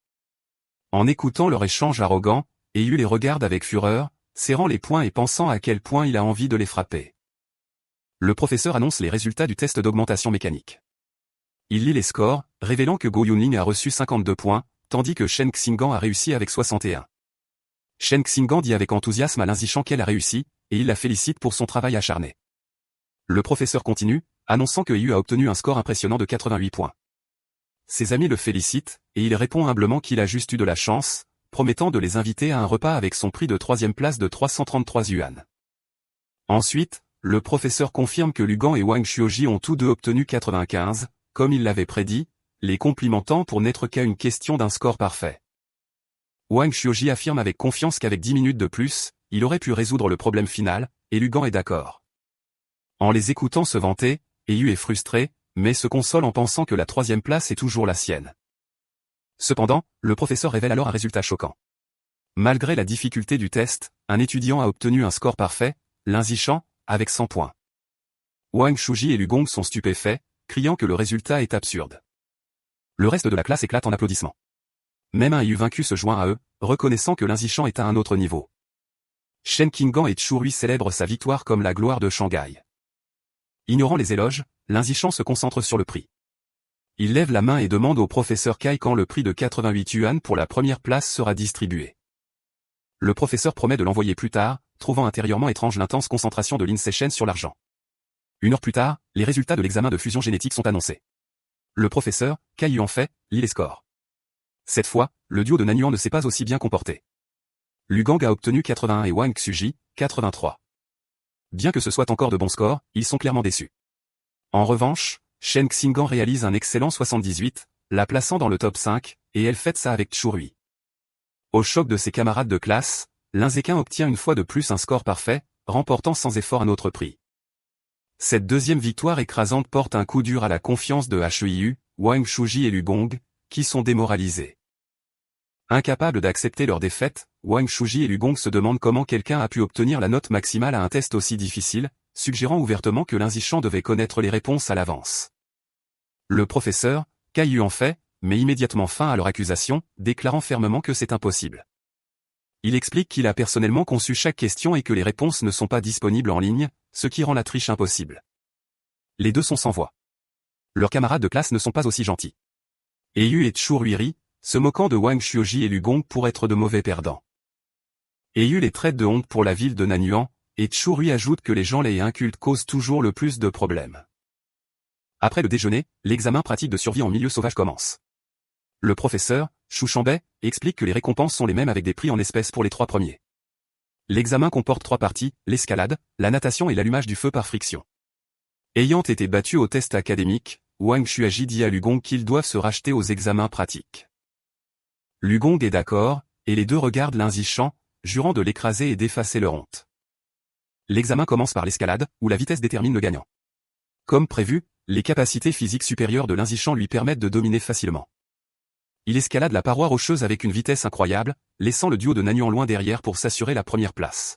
En écoutant leur échange arrogant, Yu les regarde avec fureur, serrant les poings et pensant à quel point il a envie de les frapper. Le professeur annonce les résultats du test d'augmentation mécanique. Il lit les scores, révélant que Go Yunling a reçu 52 points, tandis que Shen Xingan a réussi avec 61. Shen Xingan dit avec enthousiasme à Lin Zishan qu'elle a réussi, et il la félicite pour son travail acharné. Le professeur continue, annonçant que Yu a obtenu un score impressionnant de 88 points. Ses amis le félicitent, et il répond humblement qu'il a juste eu de la chance, promettant de les inviter à un repas avec son prix de 3e place de 333 yuan. Ensuite, le professeur confirme que Lu Gang et Wang Xuji ont tous 2 obtenu 95, comme il l'avait prédit, les complimentant pour n'être qu'à une question d'un score parfait. Wang Xuji affirme avec confiance qu'avec 10 minutes de plus, il aurait pu résoudre le problème final, et Lu Gang est d'accord. En les écoutant se vanter, Yu est frustré, mais se console en pensant que la 3e place est toujours la sienne. Cependant, le professeur révèle alors un résultat choquant. Malgré la difficulté du test, un étudiant a obtenu un score parfait, Lin Zishan, avec 100 points. Wang Shuji et Lu Gong sont stupéfaits, criant que le résultat est absurde. Le reste de la classe éclate en applaudissements. Même un vaincu se joint à eux, reconnaissant que Lin Zishan est à un autre niveau. Shen Qinggan et Chu Rui célèbrent sa victoire comme la gloire de Shanghai. Ignorant les éloges, Lin Zishan se concentre sur le prix. Il lève la main et demande au professeur Kai quand le prix de 88 yuan pour la première place sera distribué. Le professeur promet de l'envoyer plus tard, trouvant intérieurement étrange l'intense concentration de Lin Seichen sur l'argent. 1 heure plus tard, les résultats de l'examen de fusion génétique sont annoncés. Le professeur, Kai Yuanfei, lit les scores. Cette fois, le duo de Nanyuan ne s'est pas aussi bien comporté. Lu Gang a obtenu 81 et Wang Xuji, 83. Bien que ce soit encore de bons scores, ils sont clairement déçus. En revanche, Shen Xinggan réalise un excellent 78, la plaçant dans le top 5, et elle fête ça avec Chu Rui. Au choc de ses camarades de classe, Lin Zequin obtient une fois de plus un score parfait, remportant sans effort un autre prix. Cette deuxième victoire écrasante porte un coup dur à la confiance de HEIU, Wang Shuji et Lu Gong, qui sont démoralisés. Incapables d'accepter leur défaite, Wang Shuji et Lu Gong se demandent comment quelqu'un a pu obtenir la note maximale à un test aussi difficile, suggérant ouvertement que Lin Zishan devait connaître les réponses à l'avance. Le professeur, Kai Yuanfei, met immédiatement fin à leur accusation, déclarant fermement que c'est impossible. Il explique qu'il a personnellement conçu chaque question et que les réponses ne sont pas disponibles en ligne, ce qui rend la triche impossible. Les deux sont sans voix. Leurs camarades de classe ne sont pas aussi gentils. Yu et Chu Rui rient, se moquant de Wang Xuji et Lu Gong pour être de mauvais perdants. Yu les traite de honte pour la ville de Nanyuan, et Chu Rui ajoute que les gens laits et incultes causent toujours le plus de problèmes. Après le déjeuner, l'examen pratique de survie en milieu sauvage commence. Le professeur, Xu Shangbai, explique que les récompenses sont les mêmes avec des prix en espèces pour les 3 premiers. L'examen comporte 3 parties, l'escalade, la natation et l'allumage du feu par friction. Ayant été battu au test académique, Wang Xuji dit à Lu Gong qu'ils doivent se racheter aux examens pratiques. Lu Gong est d'accord, et les deux regardent Lin Zishan, jurant de l'écraser et d'effacer leur honte. L'examen commence par l'escalade, où la vitesse détermine le gagnant. Comme prévu, les capacités physiques supérieures de Lin Zishan lui permettent de dominer facilement. Il escalade la paroi rocheuse avec une vitesse incroyable, laissant le duo de Nanyuan loin derrière pour s'assurer la première place.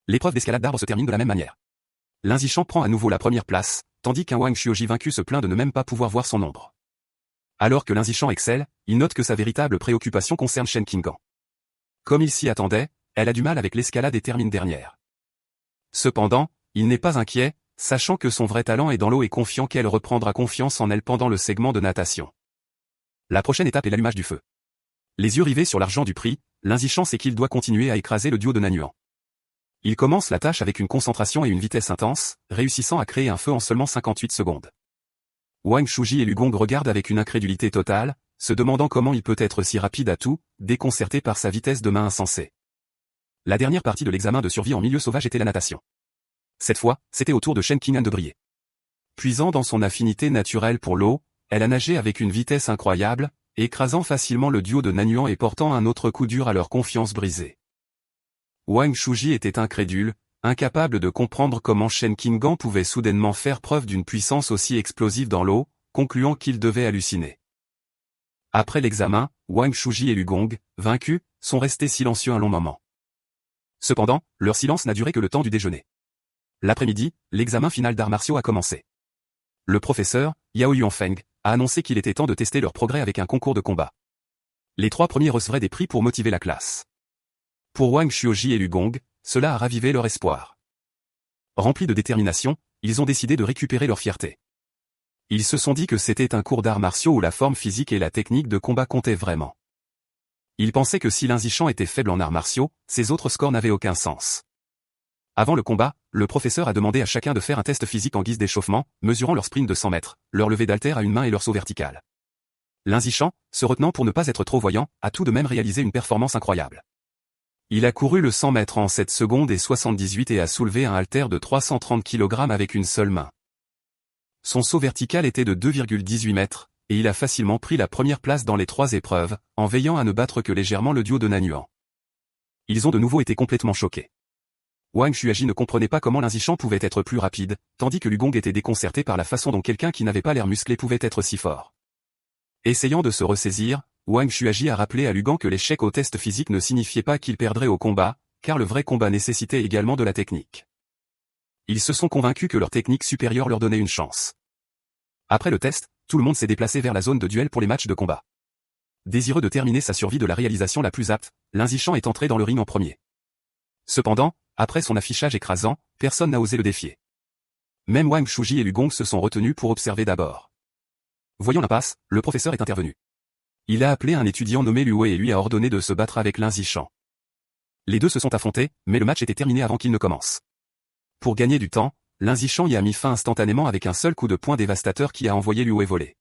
L'épreuve d'escalade d'arbre se termine de la même manière. Lin Zishan prend à nouveau la première place, tandis qu'un Wang Xuji vaincu se plaint de ne même pas pouvoir voir son ombre. Alors que Lin Zishan excelle, il note que sa véritable préoccupation concerne Shen Qinggan. Comme il s'y attendait, elle a du mal avec l'escalade et termine dernière. Cependant, il n'est pas inquiet, sachant que son vrai talent est dans l'eau et confiant qu'elle reprendra confiance en elle pendant le segment de natation. La prochaine étape est l'allumage du feu. Les yeux rivés sur l'argent du prix, Lin Zishan sait qu'il doit continuer à écraser le duo de Nanyuan. Il commence la tâche avec une concentration et une vitesse intense, réussissant à créer un feu en seulement 58 secondes. Wang Shuji et Lu Gong regardent avec une incrédulité totale, se demandant comment il peut être si rapide à tout, déconcerté par sa vitesse de main insensée. La dernière partie de l'examen de survie en milieu sauvage était la natation. Cette fois, c'était au tour de Shen Qinggan de briller. Puisant dans son affinité naturelle pour l'eau, elle a nagé avec une vitesse incroyable, écrasant facilement le duo de Nanyuan et portant un autre coup dur à leur confiance brisée. Wang Shuji était incrédule, incapable de comprendre comment Shen Qinggan pouvait soudainement faire preuve d'une puissance aussi explosive dans l'eau, concluant qu'il devait halluciner. Après l'examen, Wang Shuji et Lu Gong, vaincus, sont restés silencieux un long moment. Cependant, leur silence n'a duré que le temps du déjeuner. L'après-midi, l'examen final d'arts martiaux a commencé. Le professeur, Yao Yuanfeng, a annoncé qu'il était temps de tester leur progrès avec un concours de combat. Les 3 premiers recevraient des prix pour motiver la classe. Pour Wang Xuji et Lu Gong, cela a ravivé leur espoir. Remplis de détermination, ils ont décidé de récupérer leur fierté. Ils se sont dit que c'était un cours d'arts martiaux où la forme physique et la technique de combat comptaient vraiment. Ils pensaient que si Lin Zishan était faible en arts martiaux, ses autres scores n'avaient aucun sens. Avant le combat, le professeur a demandé à chacun de faire un test physique en guise d'échauffement, mesurant leur sprint de 100 mètres, leur levée d'haltère à une main et leur saut vertical. Lin Zishan, se retenant pour ne pas être trop voyant, a tout de même réalisé une performance incroyable. Il a couru le 100 mètres en 7 secondes et 78 et a soulevé un haltère de 330 kg avec une seule main. Son saut vertical était de 2,18 mètres, et il a facilement pris la première place dans les 3 épreuves, en veillant à ne battre que légèrement le duo de Nanyuan. Ils ont de nouveau été complètement choqués. Wang Xuji ne comprenait pas comment Lin Zishan pouvait être plus rapide, tandis que Lu Gong était déconcerté par la façon dont quelqu'un qui n'avait pas l'air musclé pouvait être si fort. Essayant de se ressaisir, Wang Chuaji a rappelé à Lu Gang que l'échec au test physique ne signifiait pas qu'il perdrait au combat, car le vrai combat nécessitait également de la technique. Ils se sont convaincus que leur technique supérieure leur donnait une chance. Après le test, tout le monde s'est déplacé vers la zone de duel pour les matchs de combat. Désireux de terminer sa survie de la réalisation la plus apte, Lin Zishan est entré dans le ring en premier. Cependant, après son affichage écrasant, personne n'a osé le défier. Même Wang Chuji et Lu Gang se sont retenus pour observer d'abord. Voyant l'impasse, le professeur est intervenu. Il a appelé un étudiant nommé Lu Wei et lui a ordonné de se battre avec Lin Zishan. Les deux se sont affrontés, mais le match était terminé avant qu'il ne commence. Pour gagner du temps, Lin Zishan y a mis fin instantanément avec un seul coup de poing dévastateur qui a envoyé Lu Wei voler.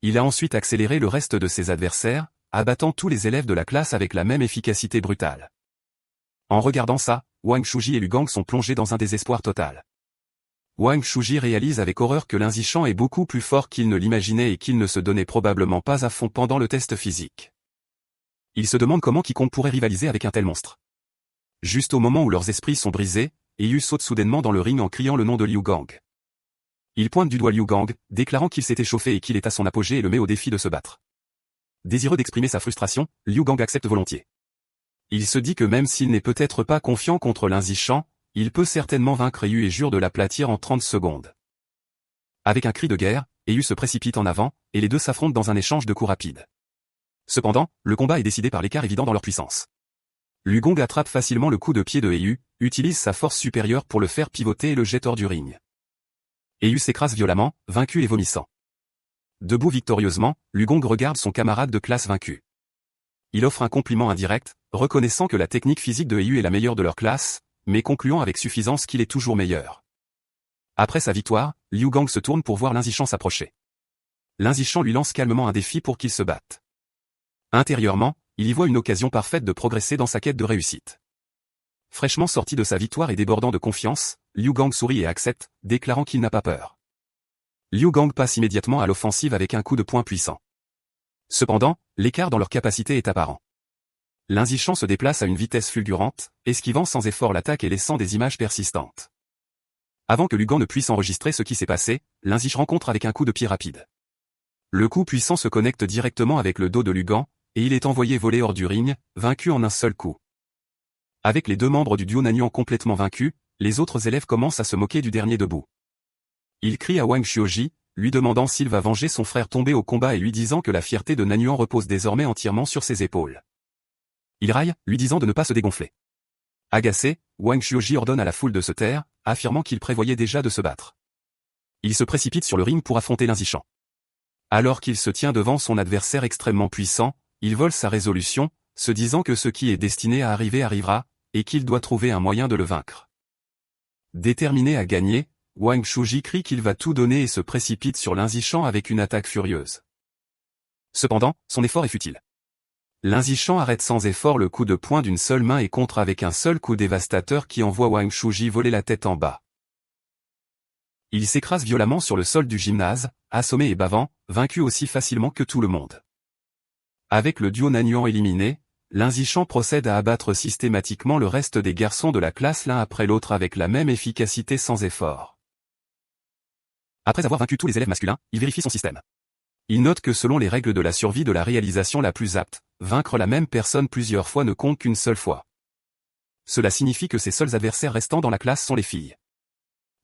Il a ensuite accéléré le reste de ses adversaires, abattant tous les élèves de la classe avec la même efficacité brutale. En regardant ça, Wang Chuji et Lu Gang sont plongés dans un désespoir total. Wang Chuji réalise avec horreur que Lin Zishan est beaucoup plus fort qu'il ne l'imaginait et qu'il ne se donnait probablement pas à fond pendant le test physique. Il se demande comment quiconque pourrait rivaliser avec un tel monstre. Juste au moment où leurs esprits sont brisés, Yu saute soudainement dans le ring en criant le nom de Liu Gang. Il pointe du doigt Liu Gang, déclarant qu'il s'est échauffé et qu'il est à son apogée et le met au défi de se battre. Désireux d'exprimer sa frustration, Liu Gang accepte volontiers. Il se dit que même s'il n'est peut-être pas confiant contre Lin Zishan, il peut certainement vaincre Yu et jure de l'aplatir en 30 secondes. Avec un cri de guerre, Yu se précipite en avant, et les deux s'affrontent dans un échange de coups rapides. Cependant, le combat est décidé par l'écart évident dans leur puissance. Lu Gang attrape facilement le coup de pied de Yu, utilise sa force supérieure pour le faire pivoter et le jette hors du ring. Yu s'écrase violemment, vaincu et vomissant. Debout victorieusement, Lu Gang regarde son camarade de classe vaincu. Il offre un compliment indirect, reconnaissant que la technique physique de Yu est la meilleure de leur classe, mais concluant avec suffisance qu'il est toujours meilleur. Après sa victoire, Liu Gang se tourne pour voir Lin Zishan s'approcher. Lin Zishan lui lance calmement un défi pour qu'ils se battent. Intérieurement, il y voit une occasion parfaite de progresser dans sa quête de réussite. Fraîchement sorti de sa victoire et débordant de confiance, Liu Gang sourit et accepte, déclarant qu'il n'a pas peur. Liu Gang passe immédiatement à l'offensive avec un coup de poing puissant. Cependant, l'écart dans leur capacité est apparent. Lin Zishan se déplace à une vitesse fulgurante, esquivant sans effort l'attaque et laissant des images persistantes. Avant que Lu Gang ne puisse enregistrer ce qui s'est passé, Lin Zishan rencontre avec un coup de pied rapide. Le coup puissant se connecte directement avec le dos de Lu Gang, et il est envoyé voler hors du ring, vaincu en un seul coup. Avec les deux membres du duo Nanyuan complètement vaincus, les autres élèves commencent à se moquer du dernier debout. Il crie à Wang Chuoji, lui demandant s'il va venger son frère tombé au combat et lui disant que la fierté de Nanyuan repose désormais entièrement sur ses épaules. Il raille, lui disant de ne pas se dégonfler. Agacé, Wang Chuoji ordonne à la foule de se taire, affirmant qu'il prévoyait déjà de se battre. Il se précipite sur le ring pour affronter Lin Zishan. Alors qu'il se tient devant son adversaire extrêmement puissant, il vole sa résolution, se disant que ce qui est destiné à arriver arrivera, et qu'il doit trouver un moyen de le vaincre. Déterminé à gagner, Wang Chuoji crie qu'il va tout donner et se précipite sur Lin Zishan avec une attaque furieuse. Cependant, son effort est futile. Lin Zishan arrête sans effort le coup de poing d'une seule main et contre avec un seul coup dévastateur qui envoie Wang Chuoji voler la tête en bas. Il s'écrase violemment sur le sol du gymnase, assommé et bavant, vaincu aussi facilement que tout le monde. Avec le duo Nanyuan éliminé, Lin Zishan procède à abattre systématiquement le reste des garçons de la classe l'un après l'autre avec la même efficacité sans effort. Après avoir vaincu tous les élèves masculins, il vérifie son système. Il note que selon les règles de la survie de la réalisation la plus apte, vaincre la même personne plusieurs fois ne compte qu'une seule fois. Cela signifie que ses seuls adversaires restants dans la classe sont les filles.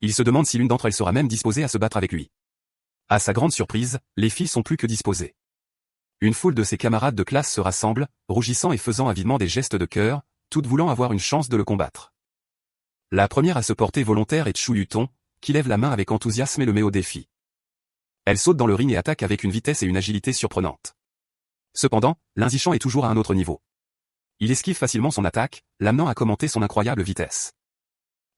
Il se demande si l'une d'entre elles sera même disposée à se battre avec lui. À sa grande surprise, les filles sont plus que disposées. Une foule de ses camarades de classe se rassemble, rougissant et faisant avidement des gestes de cœur, toutes voulant avoir une chance de le combattre. La première à se porter volontaire est Chu Yuton, qui lève la main avec enthousiasme et le met au défi. Elle saute dans le ring et attaque avec une vitesse et une agilité surprenantes. Cependant, Lin Zishan est toujours à un autre niveau. Il esquive facilement son attaque, l'amenant à commenter son incroyable vitesse.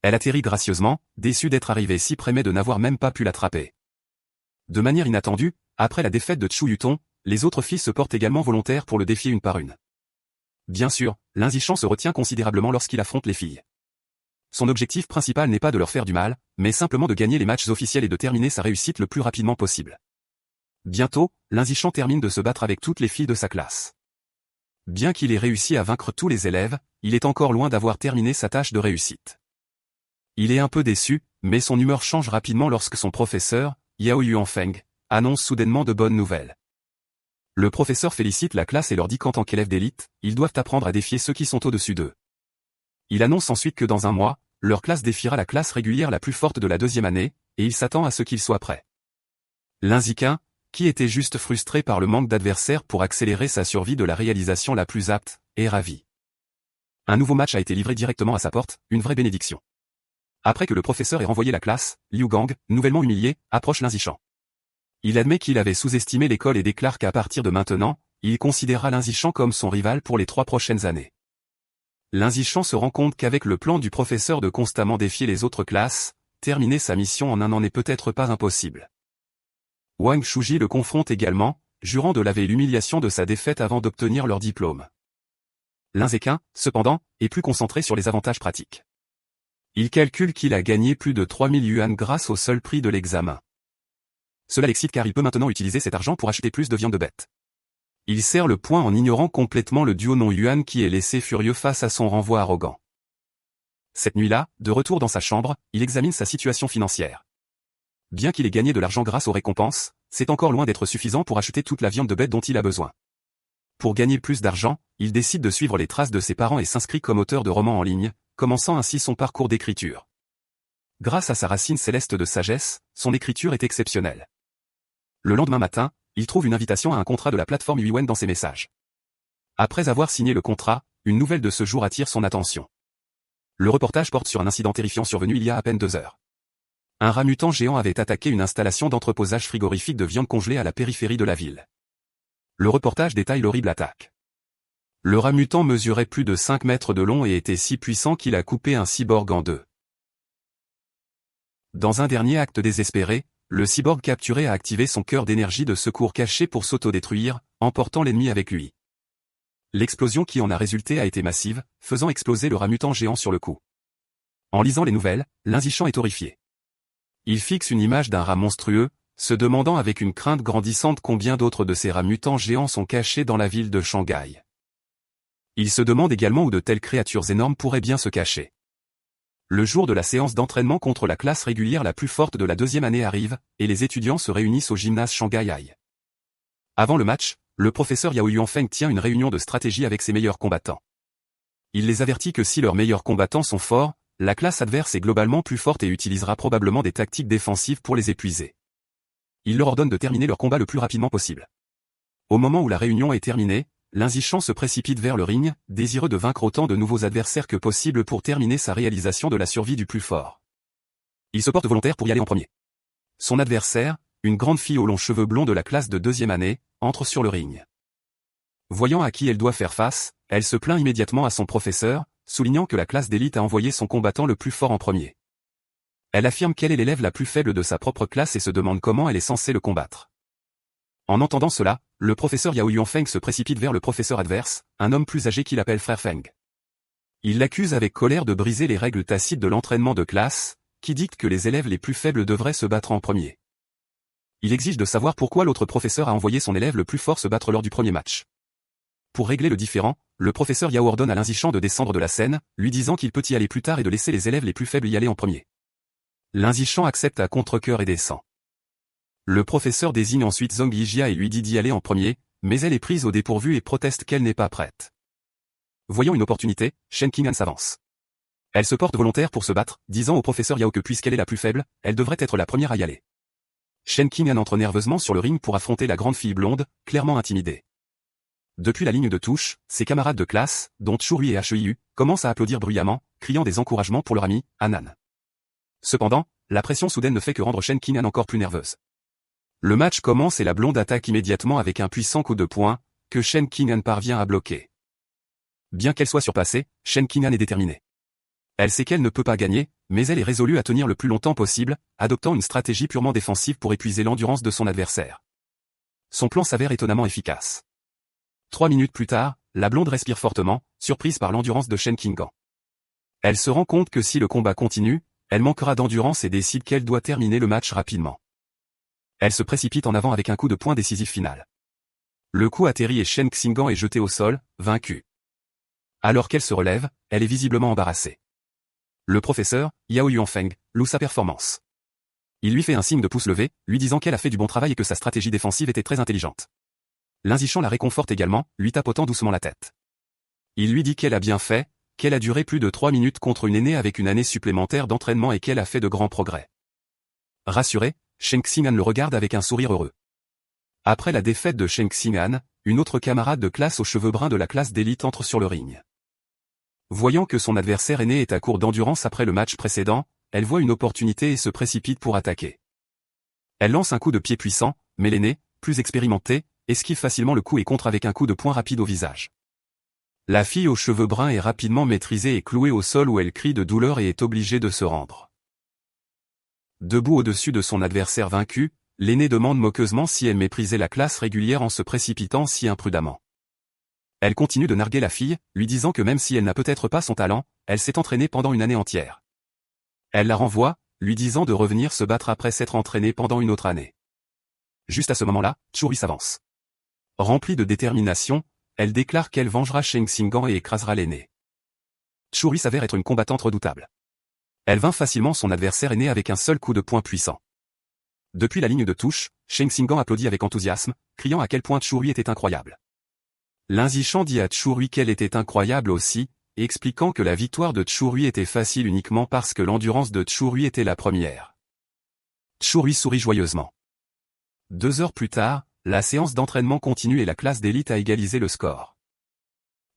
Elle atterrit gracieusement, déçue d'être arrivée si près mais de n'avoir même pas pu l'attraper. De manière inattendue, après la défaite de Chu Yuton, les autres filles se portent également volontaires pour le défier une par une. Bien sûr, Lin Zishan se retient considérablement lorsqu'il affronte les filles. Son objectif principal n'est pas de leur faire du mal, mais simplement de gagner les matchs officiels et de terminer sa réussite le plus rapidement possible. Bientôt, Lin Zishan termine de se battre avec toutes les filles de sa classe. Bien qu'il ait réussi à vaincre tous les élèves, il est encore loin d'avoir terminé sa tâche de réussite. Il est un peu déçu, mais son humeur change rapidement lorsque son professeur, Yao Yuanfeng, annonce soudainement de bonnes nouvelles. Le professeur félicite la classe et leur dit qu'en tant qu'élèves d'élite, ils doivent apprendre à défier ceux qui sont au-dessus d'eux. Il annonce ensuite que dans un mois, leur classe défiera la classe régulière la plus forte de la deuxième année, et il s'attend à ce qu'ils soient prêts. Linziquin, qui était juste frustré par le manque d'adversaires pour accélérer sa survie de la réalisation la plus apte, est ravi. Un nouveau match a été livré directement à sa porte, une vraie bénédiction. Après que le professeur ait renvoyé la classe, Liu Gang, nouvellement humilié, approche Linzichan. Il admet qu'il avait sous-estimé l'école et déclare qu'à partir de maintenant, il considérera Linzichan comme son rival pour les 3 prochaines années. Linzichan se rend compte qu'avec le plan du professeur de constamment défier les autres classes, terminer sa mission en un an n'est peut-être pas impossible. Wang Shuji le confronte également, jurant de laver l'humiliation de sa défaite avant d'obtenir leur diplôme. Linziquin, cependant, est plus concentré sur les avantages pratiques. Il calcule qu'il a gagné plus de 3000 yuan grâce au seul prix de l'examen. Cela l'excite car il peut maintenant utiliser cet argent pour acheter plus de viande de bête. Il serre le poing en ignorant complètement le duo non-yuan qui est laissé furieux face à son renvoi arrogant. Cette nuit-là, de retour dans sa chambre, il examine sa situation financière. Bien qu'il ait gagné de l'argent grâce aux récompenses, c'est encore loin d'être suffisant pour acheter toute la viande de bête dont il a besoin. Pour gagner plus d'argent, il décide de suivre les traces de ses parents et s'inscrit comme auteur de romans en ligne, commençant ainsi son parcours d'écriture. Grâce à sa racine céleste de sagesse, son écriture est exceptionnelle. Le lendemain matin, il trouve une invitation à un contrat de la plateforme Yuan dans ses messages. Après avoir signé le contrat, une nouvelle de ce jour attire son attention. Le reportage porte sur un incident terrifiant survenu il y a à peine 2 heures. Un rat mutant géant avait attaqué une installation d'entreposage frigorifique de viande congelée à la périphérie de la ville. Le reportage détaille l'horrible attaque. Le rat mutant mesurait plus de 5 mètres de long et était si puissant qu'il a coupé un cyborg en deux. Dans un dernier acte désespéré, le cyborg capturé a activé son cœur d'énergie de secours caché pour s'autodétruire, emportant l'ennemi avec lui. L'explosion qui en a résulté a été massive, faisant exploser le rat mutant géant sur le coup. En lisant les nouvelles, Linzichan est horrifié. Il fixe une image d'un rat monstrueux, se demandant avec une crainte grandissante combien d'autres de ces rats mutants géants sont cachés dans la ville de Shanghai. Il se demande également où de telles créatures énormes pourraient bien se cacher. Le jour de la séance d'entraînement contre la classe régulière la plus forte de la deuxième année arrive, et les étudiants se réunissent au gymnase Shanghai High. Avant le match, le professeur Yao Yuanfeng tient une réunion de stratégie avec ses meilleurs combattants. Il les avertit que si leurs meilleurs combattants sont forts, la classe adverse est globalement plus forte et utilisera probablement des tactiques défensives pour les épuiser. Il leur ordonne de terminer leur combat le plus rapidement possible. Au moment où la réunion est terminée, Linzichan se précipite vers le ring, désireux de vaincre autant de nouveaux adversaires que possible pour terminer sa réalisation de la survie du plus fort. Il se porte volontaire pour y aller en premier. Son adversaire, une grande fille aux longs cheveux blonds de la classe de deuxième année, entre sur le ring. Voyant à qui elle doit faire face, elle se plaint immédiatement à son professeur, soulignant que la classe d'élite a envoyé son combattant le plus fort en premier. Elle affirme qu'elle est l'élève la plus faible de sa propre classe et se demande comment elle est censée le combattre. En entendant cela, le professeur Yao Yuanfeng se précipite vers le professeur adverse, un homme plus âgé qu'il appelle frère Feng. Il l'accuse avec colère de briser les règles tacites de l'entraînement de classe, qui dictent que les élèves les plus faibles devraient se battre en premier. Il exige de savoir pourquoi l'autre professeur a envoyé son élève le plus fort se battre lors du premier match. Pour régler le différend, le professeur Yao ordonne à Linzichan de descendre de la scène, lui disant qu'il peut y aller plus tard et de laisser les élèves les plus faibles y aller en premier. Linzichan accepte à contre-cœur et descend. Le professeur désigne ensuite Zhang Yijia et lui dit d'y aller en premier, mais elle est prise au dépourvu et proteste qu'elle n'est pas prête. Voyant une opportunité, Shen Qing'an s'avance. Elle se porte volontaire pour se battre, disant au professeur Yao que puisqu'elle est la plus faible, elle devrait être la première à y aller. Shen Qing'an entre nerveusement sur le ring pour affronter la grande fille blonde, clairement intimidée. Depuis la ligne de touche, ses camarades de classe, dont Churui et Heiyu, commencent à applaudir bruyamment, criant des encouragements pour leur ami, Anan. Cependant, la pression soudaine ne fait que rendre Shen Qing'an encore plus nerveuse. Le match commence et la blonde attaque immédiatement avec un puissant coup de poing, que Shen Qing'an parvient à bloquer. Bien qu'elle soit surpassée, Shen Qing'an est déterminée. Elle sait qu'elle ne peut pas gagner, mais elle est résolue à tenir le plus longtemps possible, adoptant une stratégie purement défensive pour épuiser l'endurance de son adversaire. Son plan s'avère étonnamment efficace. 3 minutes plus tard, la blonde respire fortement, surprise par l'endurance de Shen Qing'an. Elle se rend compte que si le combat continue, elle manquera d'endurance et décide qu'elle doit terminer le match rapidement. Elle se précipite en avant avec un coup de poing décisif final. Le coup atterrit et Shen Qing'an est jeté au sol, vaincu. Alors qu'elle se relève, elle est visiblement embarrassée. Le professeur, Yao Yuanfeng, loue sa performance. Il lui fait un signe de pouce levé, lui disant qu'elle a fait du bon travail et que sa stratégie défensive était très intelligente. Lin Zishan la réconforte également, lui tapotant doucement la tête. Il lui dit qu'elle a bien fait, qu'elle a duré plus de 3 minutes contre une aînée avec une année supplémentaire d'entraînement et qu'elle a fait de grands progrès. Rassuré, Shen Xing'an le regarde avec un sourire heureux. Après la défaite de Shen Xing'an, une autre camarade de classe aux cheveux bruns de la classe d'élite entre sur le ring. Voyant que son adversaire aîné est à court d'endurance après le match précédent, elle voit une opportunité et se précipite pour attaquer. Elle lance un coup de pied puissant, mais l'aîné, plus expérimenté, esquive facilement le coup et contre avec un coup de poing rapide au visage. La fille aux cheveux bruns est rapidement maîtrisée et clouée au sol où elle crie de douleur et est obligée de se rendre. Debout au-dessus de son adversaire vaincu, l'aîné demande moqueusement si elle méprisait la classe régulière en se précipitant si imprudemment. Elle continue de narguer la fille, lui disant que même si elle n'a peut-être pas son talent, elle s'est entraînée pendant une année entière. Elle la renvoie, lui disant de revenir se battre après s'être entraînée pendant une autre année. Juste à ce moment-là, Churi s'avance. Remplie de détermination, elle déclare qu'elle vengera Shen Xing'an et écrasera l'aîné. Churi s'avère être une combattante redoutable. Elle vainc facilement son adversaire aîné avec un seul coup de poing puissant. Depuis la ligne de touche, Shen Xing'an applaudit avec enthousiasme, criant à quel point Churi était incroyable. Lin Zishan dit à Churi qu'elle était incroyable aussi, expliquant que la victoire de Churi était facile uniquement parce que l'endurance de Churi était la première. Churi sourit joyeusement. 2 heures plus tard, la séance d'entraînement continue et la classe d'élite a égalisé le score.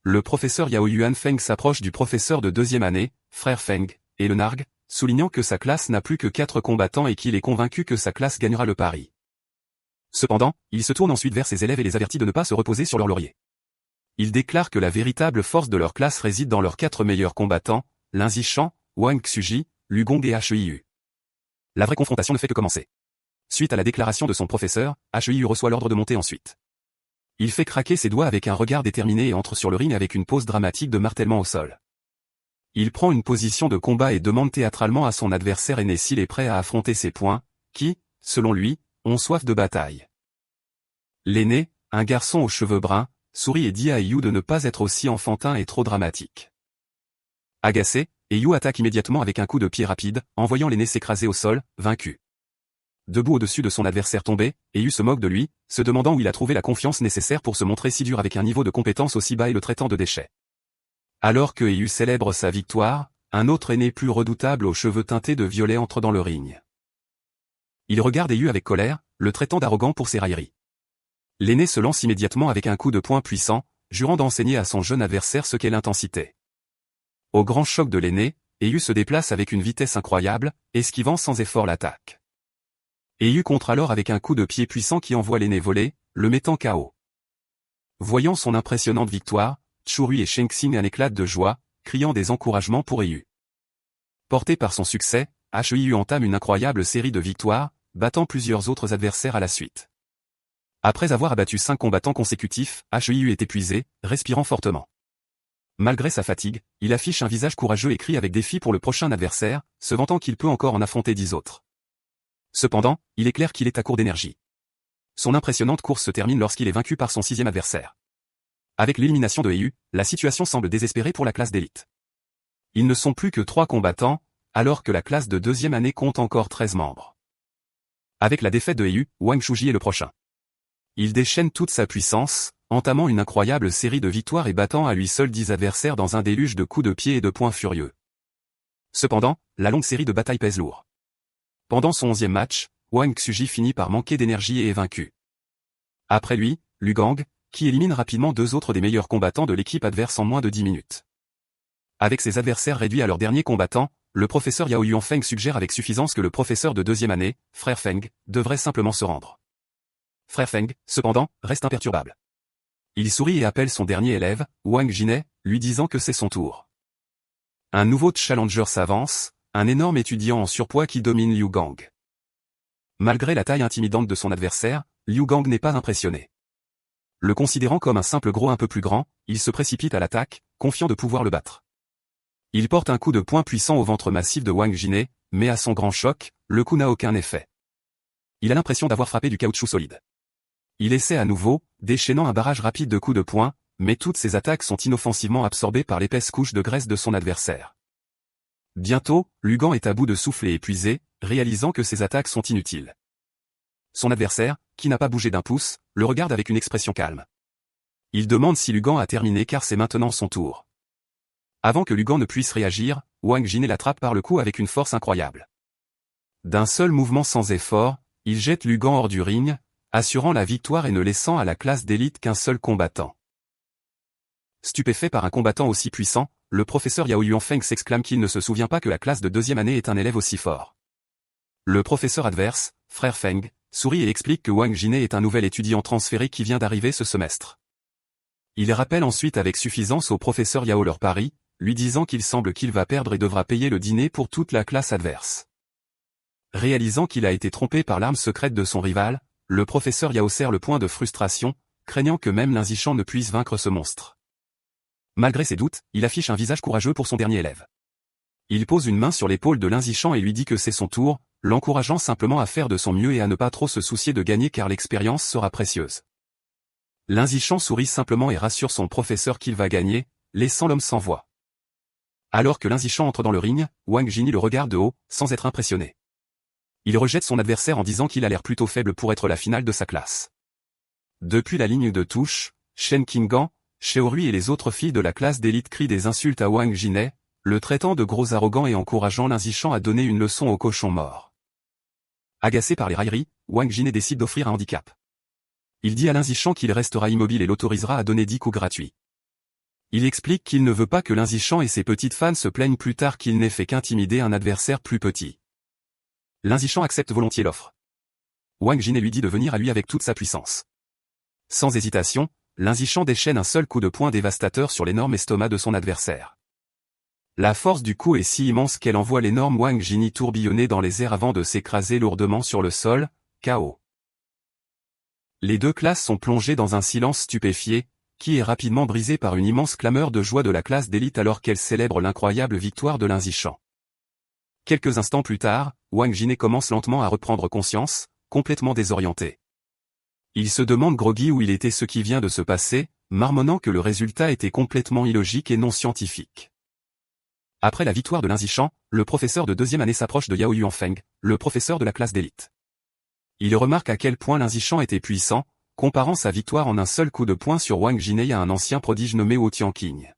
Le professeur Yao Yuan Feng s'approche du professeur de 2e année, frère Feng, et le nargue, soulignant que sa classe n'a plus que 4 combattants et qu'il est convaincu que sa classe gagnera le pari. Cependant, il se tourne ensuite vers ses élèves et les avertit de ne pas se reposer sur leur laurier. Il déclare que la véritable force de leur classe réside dans leurs 4 meilleurs combattants, Lin Zishan, Wang Xuji, Lu Gong et Heiyu. La vraie confrontation ne fait que commencer. Suite à la déclaration de son professeur, Heiyu reçoit l'ordre de monter ensuite. Il fait craquer ses doigts avec un regard déterminé et entre sur le ring avec une pose dramatique de martèlement au sol. Il prend une position de combat et demande théâtralement à son adversaire aîné s'il est prêt à affronter ses poings, qui, selon lui, ont soif de bataille. L'aîné, un garçon aux cheveux bruns, sourit et dit à Heiyu de ne pas être aussi enfantin et trop dramatique. Agacé, Heiyu attaque immédiatement avec un coup de pied rapide, envoyant l'aîné s'écraser au sol, vaincu. Debout au-dessus de son adversaire tombé, Heiyu se moque de lui, se demandant où il a trouvé la confiance nécessaire pour se montrer si dur avec un niveau de compétence aussi bas et le traitant de déchet. Alors que Heiyu célèbre sa victoire, un autre aîné plus redoutable aux cheveux teintés de violet entre dans le ring. Il regarde Heiyu avec colère, le traitant d'arrogant pour ses railleries. L'aîné se lance immédiatement avec un coup de poing puissant, jurant d'enseigner à son jeune adversaire ce qu'est l'intensité. Au grand choc de l'aîné, Heiyu se déplace avec une vitesse incroyable, esquivant sans effort l'attaque. Heiyu contre alors avec un coup de pied puissant qui envoie l'aîné voler, le mettant KO. Voyant son impressionnante victoire, Churi et Shen Xing'an éclatent de joie, criant des encouragements pour Heiyu. Porté par son succès, Heiyu entame une incroyable série de victoires, battant plusieurs autres adversaires à la suite. Après avoir abattu 5 combattants consécutifs, Heiyu est épuisé, respirant fortement. Malgré sa fatigue, il affiche un visage courageux et crie avec défi pour le prochain adversaire, se vantant qu'il peut encore en affronter 10 autres. Cependant, il est clair qu'il est à court d'énergie. Son impressionnante course se termine lorsqu'il est vaincu par son 6e adversaire. Avec l'élimination de Heiyu, la situation semble désespérée pour la classe d'élite. Ils ne sont plus que 3 combattants, alors que la classe de 2e année compte encore 13 membres. Avec la défaite de Heiyu, Wang Xuji est le prochain. Il déchaîne toute sa puissance, entamant une incroyable série de victoires et battant à lui seul 10 adversaires dans un déluge de coups de pied et de poings furieux. Cependant, la longue série de batailles pèse lourd. Pendant son 11e match, Wang Xuji finit par manquer d'énergie et est vaincu. Après lui, Lu Gang, qui élimine rapidement 2 autres des meilleurs combattants de l'équipe adverse en moins de 10 minutes. Avec ses adversaires réduits à leur dernier combattant, le professeur Yao Yuan Feng suggère avec suffisance que le professeur de 2e année, frère Feng, devrait simplement se rendre. Frère Feng, cependant, reste imperturbable. Il sourit et appelle son dernier élève, Wang Jinet, lui disant que c'est son tour. Un nouveau challenger s'avance, un énorme étudiant en surpoids qui domine Liu Gang. Malgré la taille intimidante de son adversaire, Liu Gang n'est pas impressionné. Le considérant comme un simple gros un peu plus grand, il se précipite à l'attaque, confiant de pouvoir le battre. Il porte un coup de poing puissant au ventre massif de Wang Jinet, mais à son grand choc, le coup n'a aucun effet. Il a l'impression d'avoir frappé du caoutchouc solide. Il essaie à nouveau, déchaînant un barrage rapide de coups de poing, mais toutes ses attaques sont inoffensivement absorbées par l'épaisse couche de graisse de son adversaire. Bientôt, Lu Gang est à bout de souffle et épuisé, réalisant que ses attaques sont inutiles. Son adversaire, qui n'a pas bougé d'un pouce, le regarde avec une expression calme. Il demande si Lugan a terminé car c'est maintenant son tour. Avant que Lugan ne puisse réagir, Wang Jiné l'attrape par le cou avec une force incroyable. D'un seul mouvement sans effort, il jette Lugan hors du ring, assurant la victoire et ne laissant à la classe d'élite qu'un seul combattant. Stupéfait par un combattant aussi puissant, le professeur Yao Yuanfeng s'exclame qu'il ne se souvient pas que la classe de deuxième année est un élève aussi fort. Le professeur adverse, frère Feng, sourit et explique que Wang Jiné est un nouvel étudiant transféré qui vient d'arriver ce semestre. Il rappelle ensuite avec suffisance au professeur Yao leur pari, lui disant qu'il semble qu'il va perdre et devra payer le dîner pour toute la classe adverse. Réalisant qu'il a été trompé par l'arme secrète de son rival, le professeur Yao serre le poing de frustration, craignant que même Lin Zishan ne puisse vaincre ce monstre. Malgré ses doutes, il affiche un visage courageux pour son dernier élève. Il pose une main sur l'épaule de Lin Zishan et lui dit que c'est son tour, l'encourageant simplement à faire de son mieux et à ne pas trop se soucier de gagner car l'expérience sera précieuse. Lin Zishan sourit simplement et rassure son professeur qu'il va gagner, laissant l'homme sans voix. Alors que Lin Zishan entre dans le ring, Wang Jiné le regarde de haut, sans être impressionné. Il rejette son adversaire en disant qu'il a l'air plutôt faible pour être la finale de sa classe. Depuis la ligne de touche, Shen Qinggan, Xiaorui et les autres filles de la classe d'élite crient des insultes à Wang Jiné, le traitant de gros arrogant et encourageant Lin Zishan à donner une leçon au cochon mort. Agacé par les railleries, Wang Jiné décide d'offrir un handicap. Il dit à Lin Zishan qu'il restera immobile et l'autorisera à donner 10 coups gratuits. Il explique qu'il ne veut pas que Lin Zishan et ses petites fans se plaignent plus tard qu'il n'ait fait qu'intimider un adversaire plus petit. Lin Zishan accepte volontiers l'offre. Wang Jiné lui dit de venir à lui avec toute sa puissance. Sans hésitation, Lin Zishan déchaîne un seul coup de poing dévastateur sur l'énorme estomac de son adversaire. La force du coup est si immense qu'elle envoie l'énorme Wang Jiné tourbillonner dans les airs avant de s'écraser lourdement sur le sol, KO. Les deux classes sont plongées dans un silence stupéfié, qui est rapidement brisé par une immense clameur de joie de la classe d'élite alors qu'elle célèbre l'incroyable victoire de Lin Zishan. Quelques instants plus tard, Wang Jiné commence lentement à reprendre conscience, complètement désorienté. Il se demande groggy où il était ce qui vient de se passer, marmonnant que le résultat était complètement illogique et non scientifique. Après la victoire de Lin Zishan, le professeur de deuxième année s'approche de Yao Yuanfeng, le professeur de la classe d'élite. Il remarque à quel point Lin Zishan était puissant, comparant sa victoire en un seul coup de poing sur Wang Jiné à un ancien prodige nommé Wu Tianqing.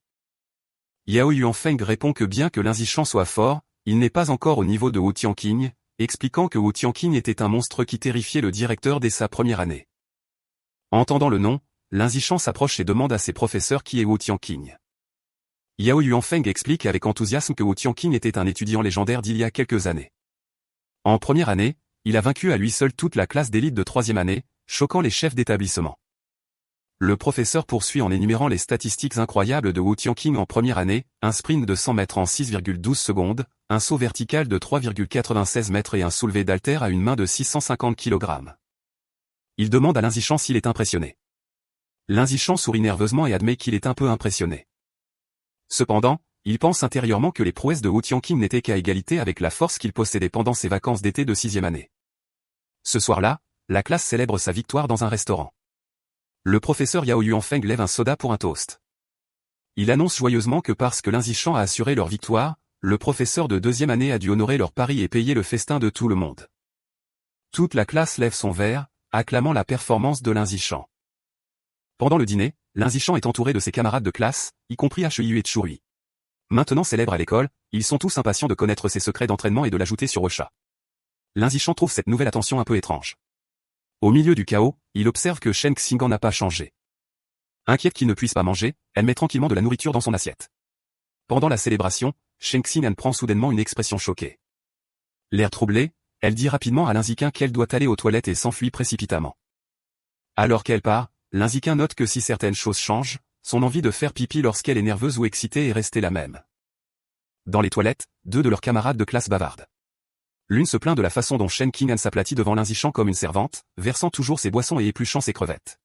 Yao Yuanfeng répond que bien que Lin Zishan soit fort, il n'est pas encore au niveau de Wu Tianqing, expliquant que Wu Tianqing était un monstre qui terrifiait le directeur dès sa première année. Entendant le nom, Lin Zishan s'approche et demande à ses professeurs qui est Wu Tianqing. Yao Yuanfeng explique avec enthousiasme que Wu Tianqing était un étudiant légendaire d'il y a quelques années. En première année, il a vaincu à lui seul toute la classe d'élite de troisième année, choquant les chefs d'établissement. Le professeur poursuit en énumérant les statistiques incroyables de Wu Tianqing en première année, un sprint de 100 mètres en 6,12 secondes, un saut vertical de 3,96 mètres et un soulevé d'haltère à une main de 650 kg. Il demande à Lin Zishan s'il est impressionné. Lin Zishan sourit nerveusement et admet qu'il est un peu impressionné. Cependant, il pense intérieurement que les prouesses de Wu Tianqing n'étaient qu'à égalité avec la force qu'il possédait pendant ses vacances d'été de 6e année. Ce soir-là, la classe célèbre sa victoire dans un restaurant. Le professeur Yao Yuanfeng lève un soda pour un toast. Il annonce joyeusement que parce que Lin Zishan a assuré leur victoire, le professeur de deuxième année a dû honorer leur pari et payer le festin de tout le monde. Toute la classe lève son verre, acclamant la performance de Lin Zishan. Pendant le dîner, Lin Zishan est entouré de ses camarades de classe, y compris Xiaorui et Xiaorui. Maintenant célèbre à l'école, ils sont tous impatients de connaître ses secrets d'entraînement et de l'ajouter sur Ocha. Lin Zishan trouve cette nouvelle attention un peu étrange. Au milieu du chaos, il observe que Shen Qinggan n'a pas changé. Inquiète qu'il ne puisse pas manger, elle met tranquillement de la nourriture dans son assiette. Pendant la célébration, Shen Qinggan prend soudainement une expression choquée. L'air troublé, elle dit rapidement à Lin Ziqin qu'elle doit aller aux toilettes et s'enfuit précipitamment. Alors qu'elle part, Lin Ziqin note que si certaines choses changent, son envie de faire pipi lorsqu'elle est nerveuse ou excitée est restée la même. Dans les toilettes, deux de leurs camarades de classe bavardent. L'une se plaint de la façon dont Shen Qinggan s'aplatit devant Lin Zishan comme une servante, versant toujours ses boissons et épluchant ses crevettes.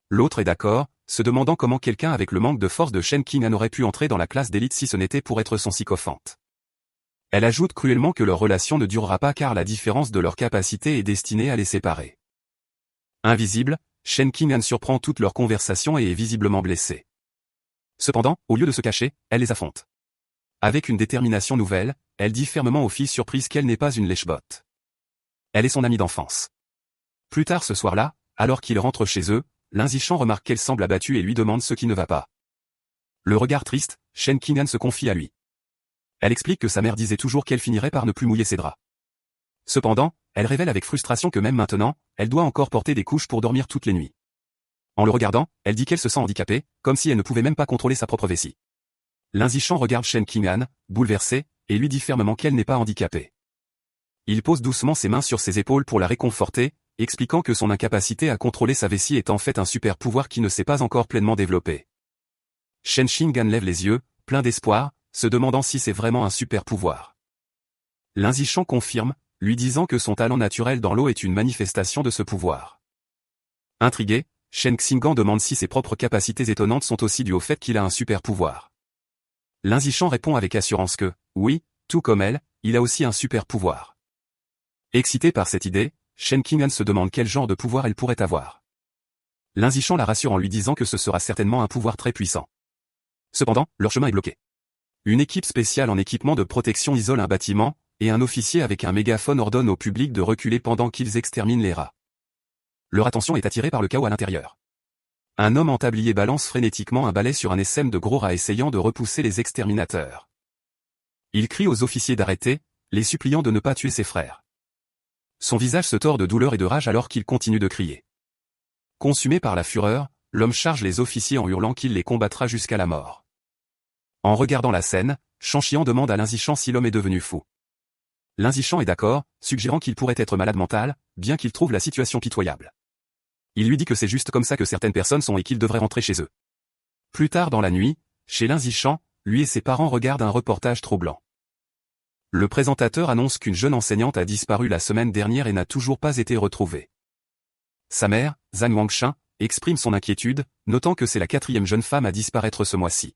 L'autre est d'accord, se demandant comment quelqu'un avec le manque de force de Shen Qinggan aurait pu entrer dans la classe d'élite si ce n'était pour être son sycophante. Elle ajoute cruellement que leur relation ne durera pas car la différence de leur capacité est destinée à les séparer. Invisible, Shen Qinggan surprend toute leur conversation et est visiblement blessée. Cependant, au lieu de se cacher, elle les affronte. Avec une détermination nouvelle, elle dit fermement aux filles surprises qu'elle n'est pas une lèche-botte. Elle est son amie d'enfance. Plus tard ce soir-là, alors qu'ils rentrent chez eux, Linzichang remarque qu'elle semble abattue et lui demande ce qui ne va pas. Le regard triste, Shen Qing'an se confie à lui. Elle explique que sa mère disait toujours qu'elle finirait par ne plus mouiller ses draps. Cependant, elle révèle avec frustration que même maintenant, elle doit encore porter des couches pour dormir toutes les nuits. En le regardant, elle dit qu'elle se sent handicapée, comme si elle ne pouvait même pas contrôler sa propre vessie. Linzichang regarde Shen Qing'an, bouleversé, et lui dit fermement qu'elle n'est pas handicapée. Il pose doucement ses mains sur ses épaules pour la réconforter, expliquant que son incapacité à contrôler sa vessie est en fait un super pouvoir qui ne s'est pas encore pleinement développé. Shen Qing'an lève les yeux, plein d'espoir, se demandant si c'est vraiment un super pouvoir. Linzichang confirme, lui disant que son talent naturel dans l'eau est une manifestation de ce pouvoir. Intrigué, Shen Qing'an demande si ses propres capacités étonnantes sont aussi dues au fait qu'il a un super pouvoir. Linzichang répond avec assurance que, oui, tout comme elle, il a aussi un super pouvoir. Excité par cette idée, Shen Qing'an se demande quel genre de pouvoir elle pourrait avoir. Linzichang la rassure en lui disant que ce sera certainement un pouvoir très puissant. Cependant, leur chemin est bloqué. Une équipe spéciale en équipement de protection isole un bâtiment, et un officier avec un mégaphone ordonne au public de reculer pendant qu'ils exterminent les rats. Leur attention est attirée par le chaos à l'intérieur. Un homme en tablier balance frénétiquement un balai sur un essaim de gros rats essayant de repousser les exterminateurs. Il crie aux officiers d'arrêter, les suppliant de ne pas tuer ses frères. Son visage se tord de douleur et de rage alors qu'il continue de crier. Consumé par la fureur, l'homme charge les officiers en hurlant qu'il les combattra jusqu'à la mort. En regardant la scène, Shan demande à Linzichang si l'homme est devenu fou. Linzichang est d'accord, suggérant qu'il pourrait être malade mental, bien qu'il trouve la situation pitoyable. Il lui dit que c'est juste comme ça que certaines personnes sont et qu'ils devraient rentrer chez eux. Plus tard dans la nuit, chez Linzichang, lui et ses parents regardent un reportage troublant. Le présentateur annonce qu'une jeune enseignante a disparu la semaine dernière et n'a toujours pas été retrouvée. Sa mère, Zhang Wangshan, exprime son inquiétude, notant que c'est la 4e jeune femme à disparaître ce mois-ci.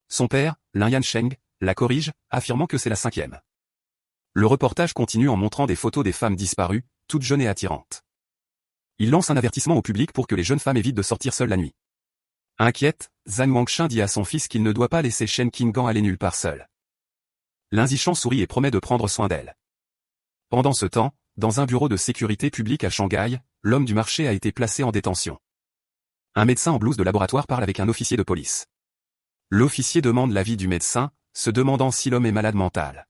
Son père, Lin Yansheng, la corrige, affirmant que c'est la 5e. Le reportage continue en montrant des photos des femmes disparues, toutes jeunes et attirantes. Il lance un avertissement au public pour que les jeunes femmes évitent de sortir seules la nuit. Inquiète, Zhang Wangshan dit à son fils qu'il ne doit pas laisser Shen Qing'an aller nulle part seul. Linzichang sourit et promet de prendre soin d'elle. Pendant ce temps, dans un bureau de sécurité publique à Shanghai, l'homme du marché a été placé en détention. Un médecin en blouse de laboratoire parle avec un officier de police. L'officier demande l'avis du médecin, se demandant si l'homme est malade mental.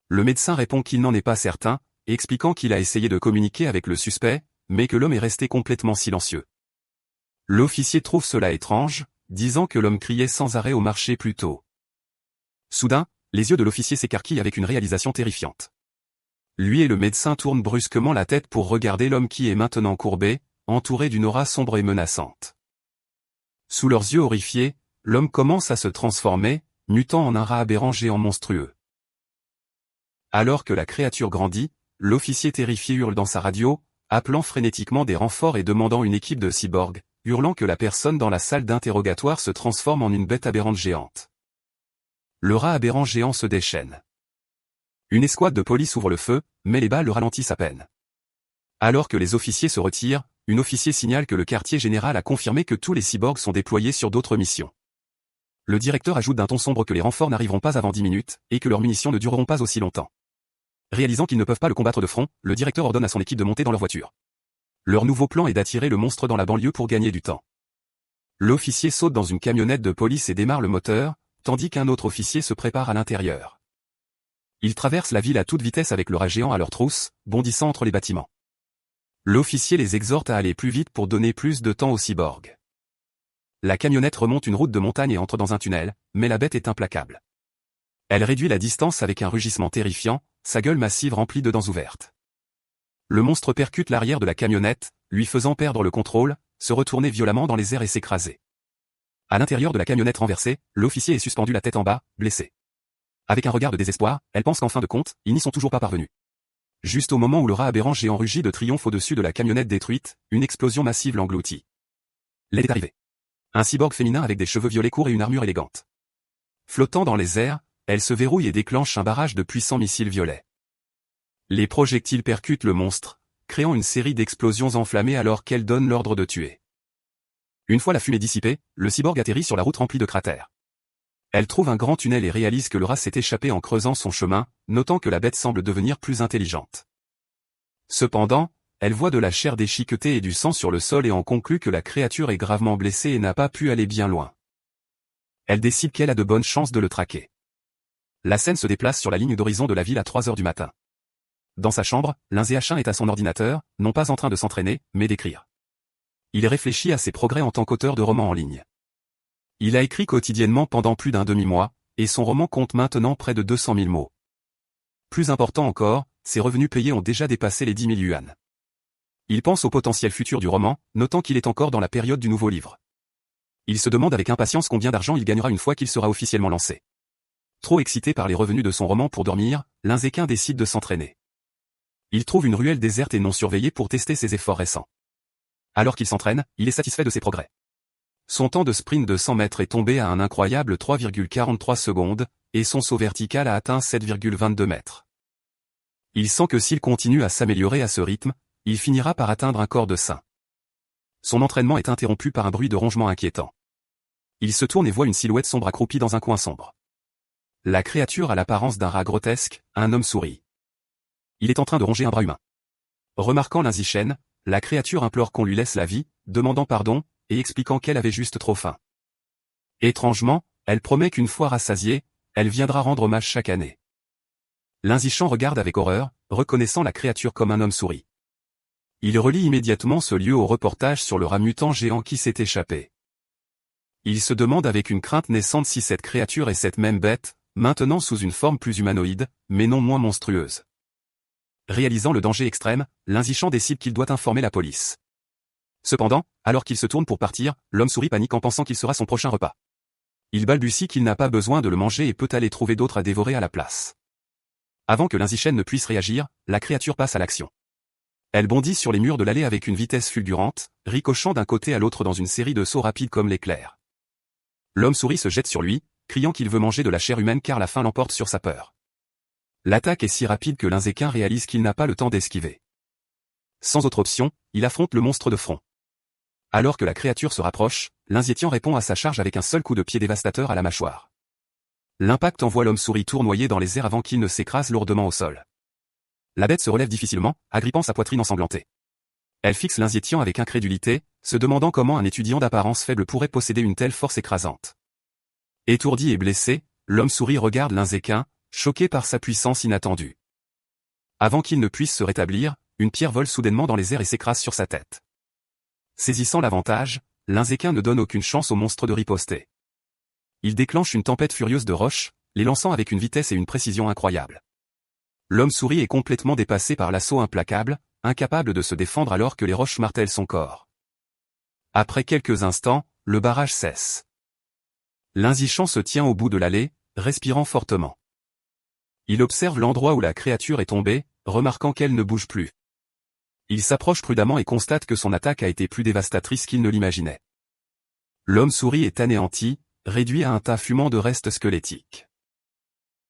Le médecin répond qu'il n'en est pas certain, expliquant qu'il a essayé de communiquer avec le suspect, mais que l'homme est resté complètement silencieux. L'officier trouve cela étrange, disant que l'homme criait sans arrêt au marché plus tôt. Soudain, les yeux de l'officier s'écarquillent avec une réalisation terrifiante. Lui et le médecin tournent brusquement la tête pour regarder l'homme qui est maintenant courbé, entouré d'une aura sombre et menaçante. Sous leurs yeux horrifiés, l'homme commence à se transformer, mutant en un rat aberrant géant monstrueux. Alors que la créature grandit, l'officier terrifié hurle dans sa radio, appelant frénétiquement des renforts et demandant une équipe de cyborgs, hurlant que la personne dans la salle d'interrogatoire se transforme en une bête aberrante géante. Le rat aberrant géant se déchaîne. Une escouade de police ouvre le feu, mais les balles le ralentissent à peine. Alors que les officiers se retirent, un officier signale que le quartier général a confirmé que tous les cyborgs sont déployés sur d'autres missions. Le directeur ajoute d'un ton sombre que les renforts n'arriveront pas avant 10 minutes, et que leurs munitions ne dureront pas aussi longtemps. Réalisant qu'ils ne peuvent pas le combattre de front, le directeur ordonne à son équipe de monter dans leur voiture. Leur nouveau plan est d'attirer le monstre dans la banlieue pour gagner du temps. L'officier saute dans une camionnette de police et démarre le moteur, tandis qu'un autre officier se prépare à l'intérieur. Ils traversent la ville à toute vitesse avec le rat géant à leur trousse, bondissant entre les bâtiments. L'officier les exhorte à aller plus vite pour donner plus de temps aux cyborgs. La camionnette remonte une route de montagne et entre dans un tunnel, mais la bête est implacable. Elle réduit la distance avec un rugissement terrifiant, sa gueule massive remplie de dents ouvertes. Le monstre percute l'arrière de la camionnette, lui faisant perdre le contrôle, se retourner violemment dans les airs et s'écraser. À l'intérieur de la camionnette renversée, l'officier est suspendu la tête en bas, blessé. Avec un regard de désespoir, elle pense qu'en fin de compte, ils n'y sont toujours pas parvenus. Juste au moment où le rat aberrant géant rugit de triomphe au-dessus de la camionnette détruite, une explosion massive l'engloutit. L'aide est arrivée. Un cyborg féminin avec des cheveux violets courts et une armure élégante. Flottant dans les airs, elle se verrouille et déclenche un barrage de puissants missiles violets. Les projectiles percutent le monstre, créant une série d'explosions enflammées alors qu'elle donne l'ordre de tuer. Une fois la fumée dissipée, le cyborg atterrit sur la route remplie de cratères. Elle trouve un grand tunnel et réalise que le rat s'est échappé en creusant son chemin, notant que la bête semble devenir plus intelligente. Cependant, elle voit de la chair déchiquetée et du sang sur le sol et en conclut que la créature est gravement blessée et n'a pas pu aller bien loin. Elle décide qu'elle a de bonnes chances de le traquer. La scène se déplace sur la ligne d'horizon de la ville à 3 heures du matin. Dans sa chambre, Lindsay est à son ordinateur, non pas en train de s'entraîner, mais d'écrire. Il réfléchit à ses progrès en tant qu'auteur de romans en ligne. Il a écrit quotidiennement pendant plus d'un demi-mois, et son roman compte maintenant près de 200 000 mots. Plus important encore, ses revenus payés ont déjà dépassé les 10 000 yuan. Il pense au potentiel futur du roman, notant qu'il est encore dans la période du nouveau livre. Il se demande avec impatience combien d'argent il gagnera une fois qu'il sera officiellement lancé. Trop excité par les revenus de son roman pour dormir, Lindsay décide de s'entraîner. Il trouve une ruelle déserte et non surveillée pour tester ses efforts récents. Alors qu'il s'entraîne, il est satisfait de ses progrès. Son temps de sprint de 100 mètres est tombé à un incroyable 3,43 secondes, et son saut vertical a atteint 7,22 mètres. Il sent que s'il continue à s'améliorer à ce rythme, il finira par atteindre un corps de saint. Son entraînement est interrompu par un bruit de rongement inquiétant. Il se tourne et voit une silhouette sombre accroupie dans un coin sombre. La créature a l'apparence d'un rat grotesque, un homme-souris. Il est en train de ronger un bras humain. Remarquant Lindsay, la créature implore qu'on lui laisse la vie, demandant pardon, et expliquant qu'elle avait juste trop faim. Étrangement, elle promet qu'une fois rassasiée, elle viendra rendre hommage chaque année. Lindsay regarde avec horreur, reconnaissant la créature comme un homme-souris. Il relie immédiatement ce lieu au reportage sur le rat mutant géant qui s'est échappé. Il se demande avec une crainte naissante si cette créature est cette même bête, maintenant sous une forme plus humanoïde, mais non moins monstrueuse. Réalisant le danger extrême, Lindsay décide qu'il doit informer la police. Cependant, alors qu'il se tourne pour partir, l'homme-souris panique en pensant qu'il sera son prochain repas. Il balbutie qu'il n'a pas besoin de le manger et peut aller trouver d'autres à dévorer à la place. Avant que Lindsay ne puisse réagir, la créature passe à l'action. Elle bondit sur les murs de l'allée avec une vitesse fulgurante, ricochant d'un côté à l'autre dans une série de sauts rapides comme l'éclair. L'homme-souris se jette sur lui, criant qu'il veut manger de la chair humaine car la faim l'emporte sur sa peur. L'attaque est si rapide que Lindsay réalise qu'il n'a pas le temps d'esquiver. Sans autre option, il affronte le monstre de front. Alors que la créature se rapproche, Lindsay répond à sa charge avec un seul coup de pied dévastateur à la mâchoire. L'impact envoie l'homme-souris tournoyer dans les airs avant qu'il ne s'écrase lourdement au sol. La bête se relève difficilement, agrippant sa poitrine ensanglantée. Elle fixe Lindsay avec incrédulité, se demandant comment un étudiant d'apparence faible pourrait posséder une telle force écrasante. Étourdi et blessé, l'homme-souris regarde Lindsay, choqué par sa puissance inattendue. Avant qu'il ne puisse se rétablir, une pierre vole soudainement dans les airs et s'écrase sur sa tête. Saisissant l'avantage, Lindsay ne donne aucune chance au monstre de riposter. Il déclenche une tempête furieuse de roches, les lançant avec une vitesse et une précision incroyables. L'homme-souris est complètement dépassé par l'assaut implacable, incapable de se défendre alors que les roches martèlent son corps. Après quelques instants, le barrage cesse. Lindsay se tient au bout de l'allée, respirant fortement. Il observe l'endroit où la créature est tombée, remarquant qu'elle ne bouge plus. Il s'approche prudemment et constate que son attaque a été plus dévastatrice qu'il ne l'imaginait. L'homme-souris est anéanti, réduit à un tas fumant de restes squelettiques.